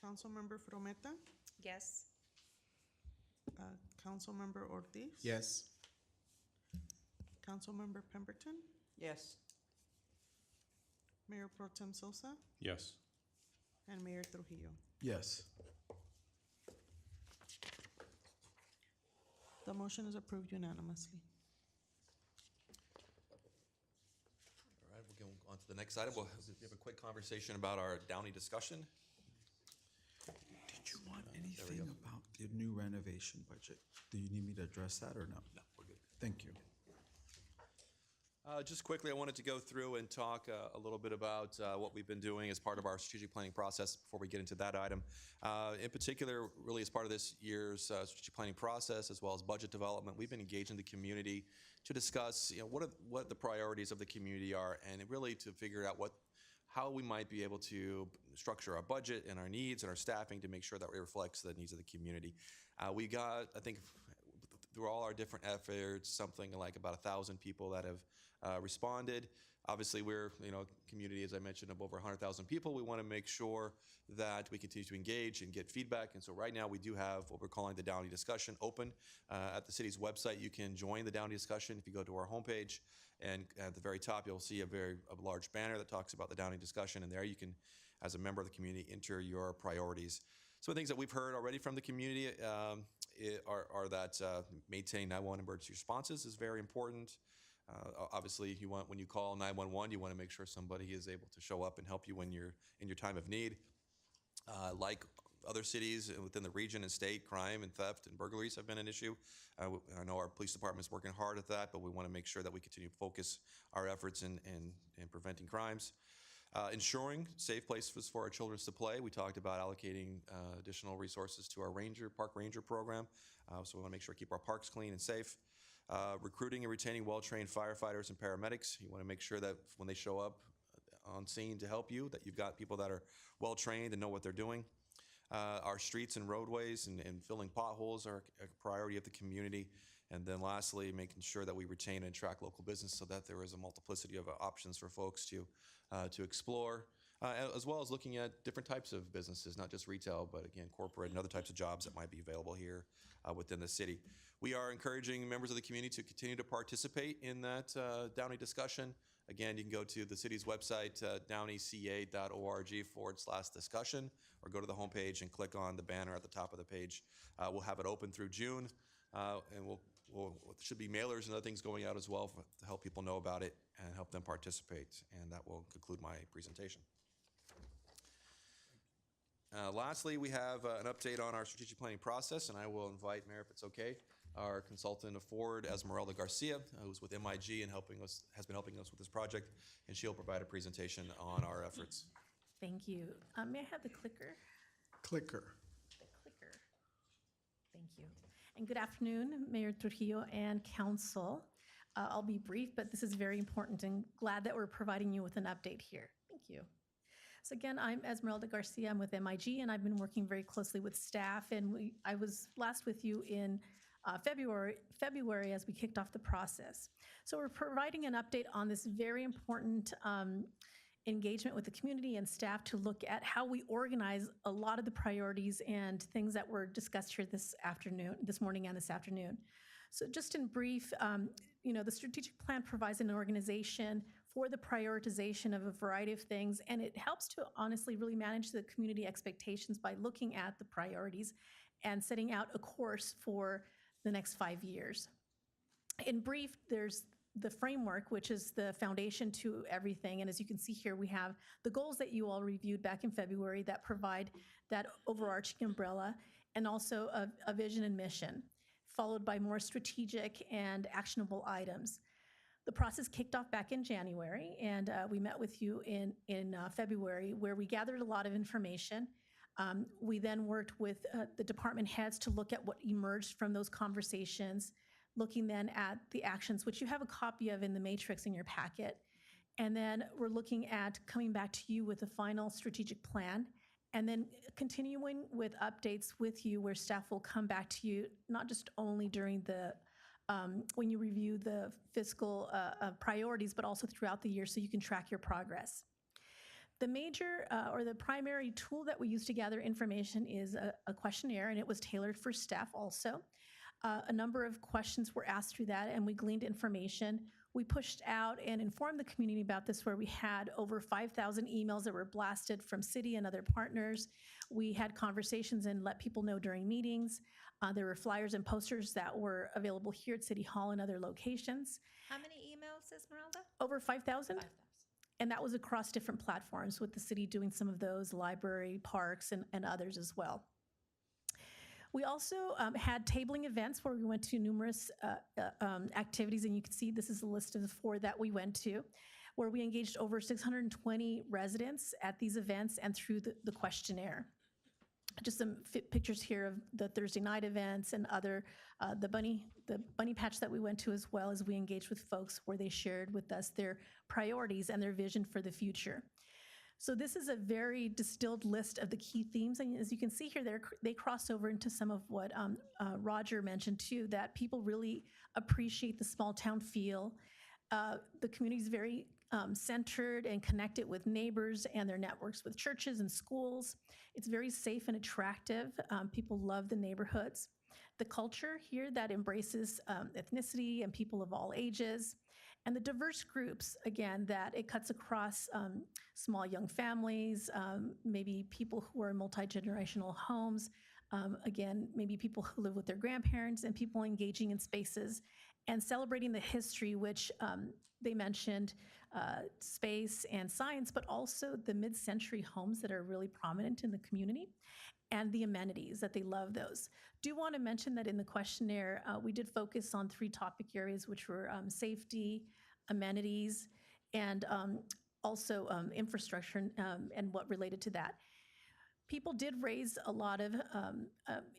Councilmember Frometa, Yes. Councilmember Ortiz. Yes. Councilmember Pemberton, Yes. Mayor Pro Tem Sosa, Yes. and Mayor Trujillo. Yes. The motion is approved unanimously. All right, we'll go on to the next item. We'll have a quick conversation about our Downey discussion. Did you want anything about the new renovation budget? Do you need me to address that or no? No, we're good. Thank you. Just quickly, I wanted to go through and talk a little bit about what we've been doing as part of our strategic planning process before we get into that item. In particular, really as part of this year's strategic planning process, as well as budget development, we've been engaging the community to discuss, what the priorities of the community are, and really to figure out how we might be able to structure our budget and our needs and our staffing to make sure that it reflects the needs of the community. We got, I think, through all our different efforts, something like about 1,000 people that have responded. Obviously, we're a community, as I mentioned, of over 100,000 people. We want to make sure that we continue to engage and get feedback. And so right now we do have what we're calling the Downey discussion open at the city's website. You can join the Downey discussion if you go to our homepage. And at the very top, you'll see a large banner that talks about the Downey discussion. And there you can as a member of the community, enter your priorities. Some of the things that we've heard already from the community are that maintaining 911 emergency responses is very important. Obviously, when you call 911, you want to make sure somebody is able to show up and help you when you're in your time of need. Like other cities within the region and state, crime and theft and burglaries have been an issue. I know our police department is working hard at that, but we want to make sure that we continue to focus our efforts in preventing crimes. Ensuring safe places for our children to play. We talked about allocating additional resources to our park ranger program. So we want to make sure to keep our parks clean and safe. Recruiting and retaining well-trained firefighters and paramedics. You want to make sure that when they show up on scene to help you, that you've got people that are well-trained and know what they're doing. Our streets and roadways and filling potholes are a priority of the community. And then lastly, making sure that we retain and attract local business so that there is a multiplicity of options for folks to explore, as well as looking at different types of businesses, not just retail, but again, corporate and other types of jobs that might be available here within the city. We are encouraging members of the community to continue to participate in that Downey discussion. Again, you can go to the city's website, downeyca.org/discussion, or go to the homepage and click on the banner at the top of the page. We'll have it open through June, and there should be mailers and other things going out as well to help people know about it and help them participate. And that will conclude my presentation. Lastly, we have an update on our strategic planning process, and I will invite, Mayor, if it's okay, our consultant of Ford, Esmeralda Garcia, who's with MIG and has been helping us with this project, and she'll provide a presentation on our efforts. Thank you. May I have the clicker? Clicker. The clicker. Thank you. And good afternoon, Mayor Trujillo and Council. I'll be brief, but this is very important and glad that we're providing you with an update here. Thank you. So again, I'm Esmeralda Garcia. I'm with MIG, and I've been working very closely with staff. And I was last with you in February as we kicked off the process. So we're providing an update on this very important engagement with the community and staff to look at how we organize a lot of the priorities and things that were discussed here this morning and this afternoon. So just in brief, the strategic plan provides an organization for the prioritization of a variety of things, and it helps to honestly really manage the community expectations by looking at the priorities and setting out a course for the next 5 years. In brief, there's the framework, which is the foundation to everything. And as you can see here, we have the goals that you all reviewed back in February that provide that overarching umbrella, and also a vision and mission, followed by more strategic and actionable items. The process kicked off back in January, and we met with you in February, where we gathered a lot of information. We then worked with the department heads to look at what emerged from those conversations, looking then at the actions, which you have a copy of in the matrix in your packet. And then we're looking at coming back to you with a final strategic plan, and then continuing with updates with you where staff will come back to you, not just only during the when you review the fiscal priorities, but also throughout the year so you can track your progress. The major or the primary tool that we use to gather information is a questionnaire, and it was tailored for staff also. A number of questions were asked through that, and we gleaned information. We pushed out and informed the community about this, where we had over 5,000 emails that were blasted from city and other partners. We had conversations and let people know during meetings. There were flyers and posters that were available here at City Hall and other locations. How many emails, Esmeralda? Over 5,000. And that was across different platforms, with the city doing some of those, library, parks, and others as well. We also had tabling events where we went to numerous activities, and you can see this is a list of the 4 that we went to, where we engaged over 620 residents at these events and through the questionnaire. Just some pictures here of the Thursday night events and other, the bunny patch that we went to, as well as we engaged with folks where they shared with us their priorities and their vision for the future. So this is a very distilled list of the key themes, and as you can see here, they cross over into some of what Roger mentioned too, that people really appreciate the small town feel. The community is very centered and connected with neighbors and their networks with churches and schools. It's very safe and attractive. People love the neighborhoods. The culture here that embraces ethnicity and people of all ages. And the diverse groups, again, that it cuts across small young families, maybe people who are in multi-generational homes, again, maybe people who live with their grandparents, and people engaging in spaces and celebrating the history, which they mentioned space and science, but also the mid-century homes that are really prominent in the community, and the amenities, that they love those. Do want to mention that in the questionnaire, we did focus on 3 topic areas, which were safety, amenities, and also infrastructure and what related to that. People did raise a lot of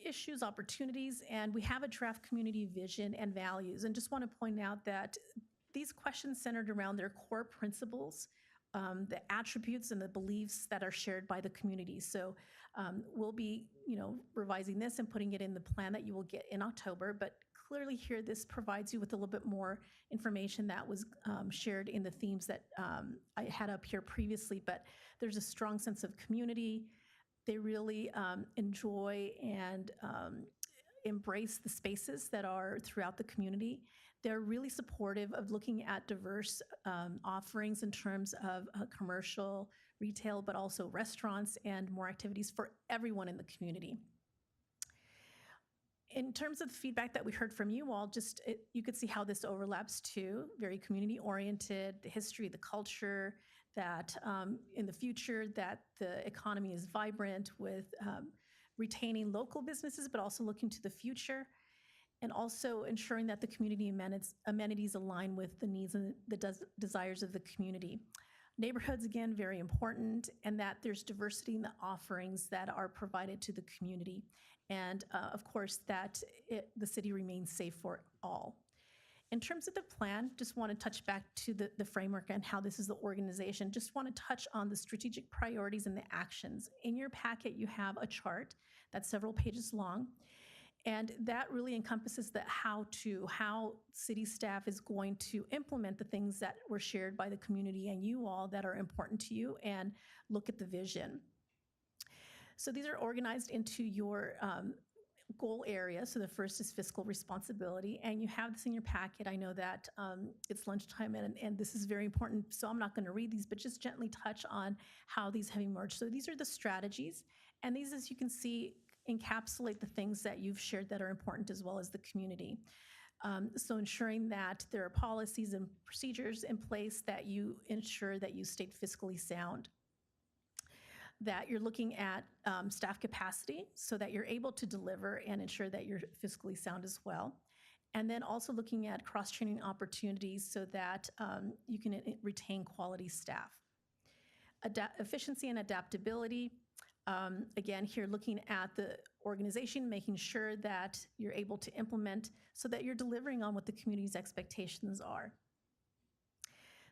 issues, opportunities, and we have a draft community vision and values. And just want to point out that these questions centered around their core principles, the attributes and the beliefs that are shared by the community. So we'll be, revising this and putting it in the plan that you will get in October. But clearly here, this provides you with a little bit more information that was shared in the themes that I had up here previously. But there's a strong sense of community. They really enjoy and embrace the spaces that are throughout the community. They're really supportive of looking at diverse offerings in terms of commercial, retail, but also restaurants and more activities for everyone in the community. In terms of the feedback that we heard from you all, you could see how this overlaps too, very community-oriented, the history, the culture, that in the future that the economy is vibrant with retaining local businesses, but also looking to the future, and also ensuring that the community amenities align with the needs and the desires of the community. Neighborhoods, again, very important, and that there's diversity in the offerings that are provided to the community. And of course, that the city remains safe for all. In terms of the plan, just want to touch back to the framework and how this is the organization. Just want to touch on the strategic priorities and the actions. In your packet, you have a chart that's several pages long. And that really encompasses the how city staff is going to implement the things that were shared by the community and you all that are important to you, and look at the vision. So these are organized into your goal area. So the first is fiscal responsibility, and you have this in your packet. I know that it's lunchtime and this is very important, so I'm not going to read these, but just gently touch on how these have emerged. So these are the strategies, and these, as you can see, encapsulate the things that you've shared that are important, as well as the community. So ensuring that there are policies and procedures in place that you ensure that you stay fiscally sound, that you're looking at staff capacity so that you're able to deliver and ensure that you're fiscally sound as well. And then also looking at cross-training opportunities so that you can retain quality staff. Efficiency and adaptability. Again, here looking at the organization, making sure that you're able to implement so that you're delivering on what the community's expectations are.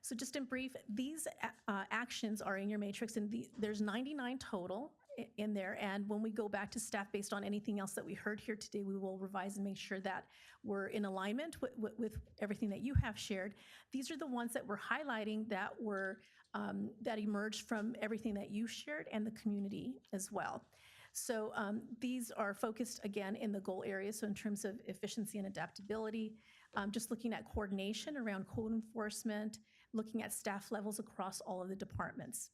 So just in brief, these actions are in your matrix, and there's 99 total in there. And when we go back to staff based on anything else that we heard here today, we will revise and make sure that we're in alignment with everything that you have shared. These are the ones that we're highlighting that were that emerged from everything that you shared and the community as well. So these are focused, again, in the goal area. So in terms of efficiency and adaptability, just looking at coordination around code enforcement, looking at staff levels across all of the departments.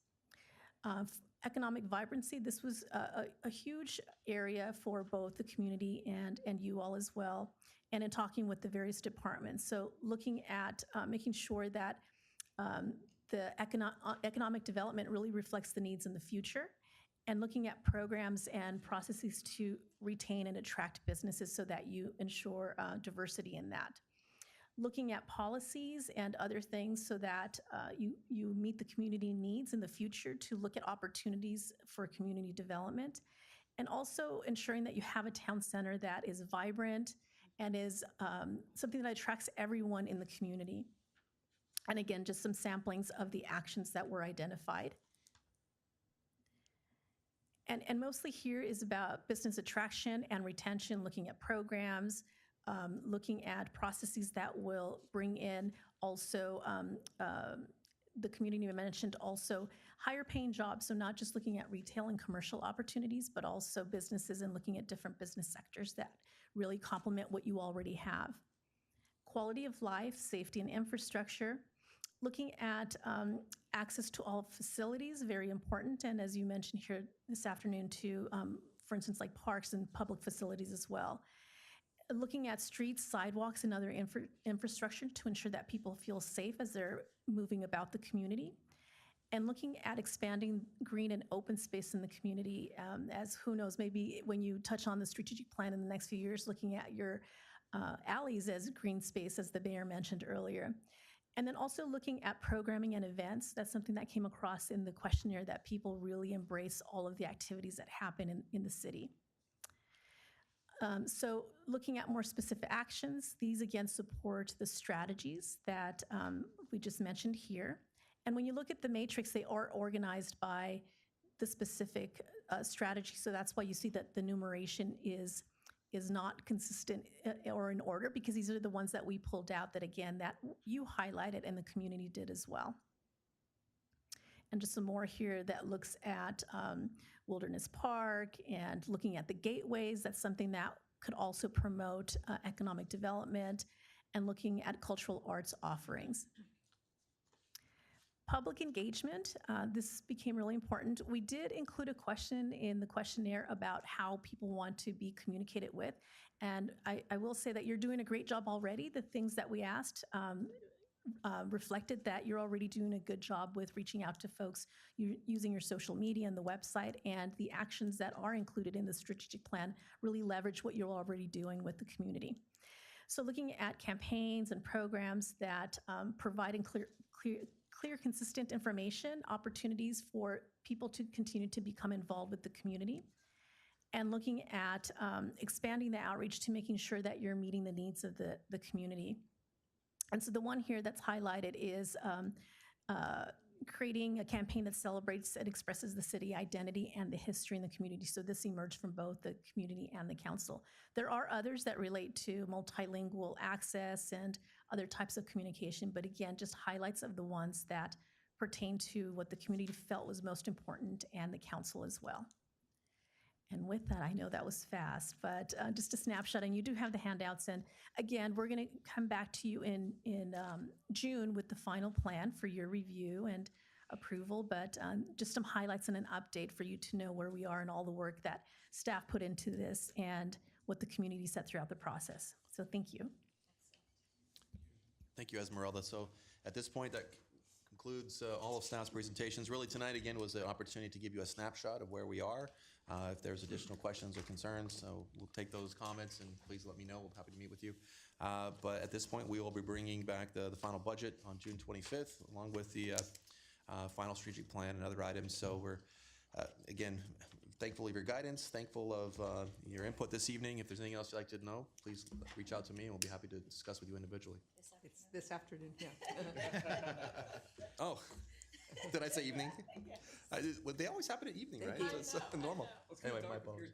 Economic vibrancy, this was a huge area for both the community and you all as well, and in talking with the various departments. So looking at making sure that the economic development really reflects the needs in the future, and looking at programs and processes to retain and attract businesses so that you ensure diversity in that. Looking at policies and other things so that you meet the community needs in the future, to look at opportunities for community development, and also ensuring that you have a town center that is vibrant and is something that attracts everyone in the community. And again, just some samplings of the actions that were identified. And mostly here is about business attraction and retention, looking at programs, looking at processes that will bring in also the community mentioned, also higher paying jobs. So not just looking at retail and commercial opportunities, but also businesses, and looking at different business sectors that really complement what you already have. quality of life, safety and infrastructure, looking at access to all facilities, very important, and as you mentioned here this afternoon too, for instance, like parks and public facilities as well. Looking at streets, sidewalks, and other infrastructure to ensure that people feel safe as they're moving about the community. And looking at expanding green and open space in the community, as who knows, maybe when you touch on the strategic plan in the next few years, looking at your alleys as green space, as the mayor mentioned earlier. And then also looking at programming and events. That's something that came across in the questionnaire, that people really embrace all of the activities that happen in the city. So looking at more specific actions, these again support the strategies that we just mentioned here. And when you look at the matrix, they are organized by the specific strategy. So that's why you see that the numeration is not consistent or in order, because these are the ones that we pulled out that, again, that you highlighted and the community did as well. And just some more here that looks at Wilderness Park and looking at the gateways. That's something that could also promote economic development, and looking at cultural arts offerings. Public engagement, this became really important. We did include a question in the questionnaire about how people want to be communicated with. And I will say that you're doing a great job already. The things that we asked reflected that you're already doing a good job with reaching out to folks, using your social media and the website, and the actions that are included in the strategic plan really leverage what you're already doing with the community. So looking at campaigns and programs that provide clear, consistent information, opportunities for people to continue to become involved with the community, and looking at expanding the outreach to making sure that you're meeting the needs of the community. And so the one here that's highlighted is creating a campaign that celebrates and expresses the city identity and the history in the community. So this emerged from both the community and the council. There are others that relate to multilingual access and other types of communication, but again, just highlights of the ones that pertain to what the community felt was most important, and the council as well. And with that, I know that was fast, but just a snapshot, and you do have the handouts. And again, we're going to come back to you in June with the final plan for your review and approval, but just some highlights and an update for you to know where we are and all the work that staff put into this and what the community said throughout the process. So thank you. Thank you, Esmeralda. So at this point, that concludes all of staff's presentations. Really, tonight, again, was an opportunity to give you a snapshot of where we are. If there's additional questions or concerns, so we'll take those comments, and please let me know. We're happy to meet with you. But at this point, we will be bringing back the final budget on June 25th, along with the final strategic plan and other items. So we're, again, thankful of your guidance, thankful of your input this evening. If there's anything else you'd like to know, please reach out to me, and we'll be happy to discuss with you individually. It's this afternoon, yeah. Oh, did I say evening? Well, they always happen at evening, right? It's normal. Anyway, my apologies.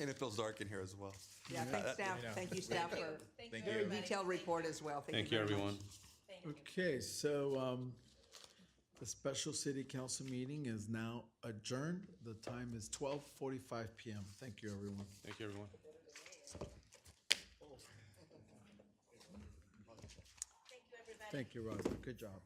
And it feels dark in here as well. Yeah, thanks, staff. Thank you, staff, for a very detailed report as well. Thank you, very everyone. much. Okay, so the special city council meeting is now adjourned. The time is 12:45 p.m. Thank you, everyone. Thank you, everyone. Thank you, Roger. Good job.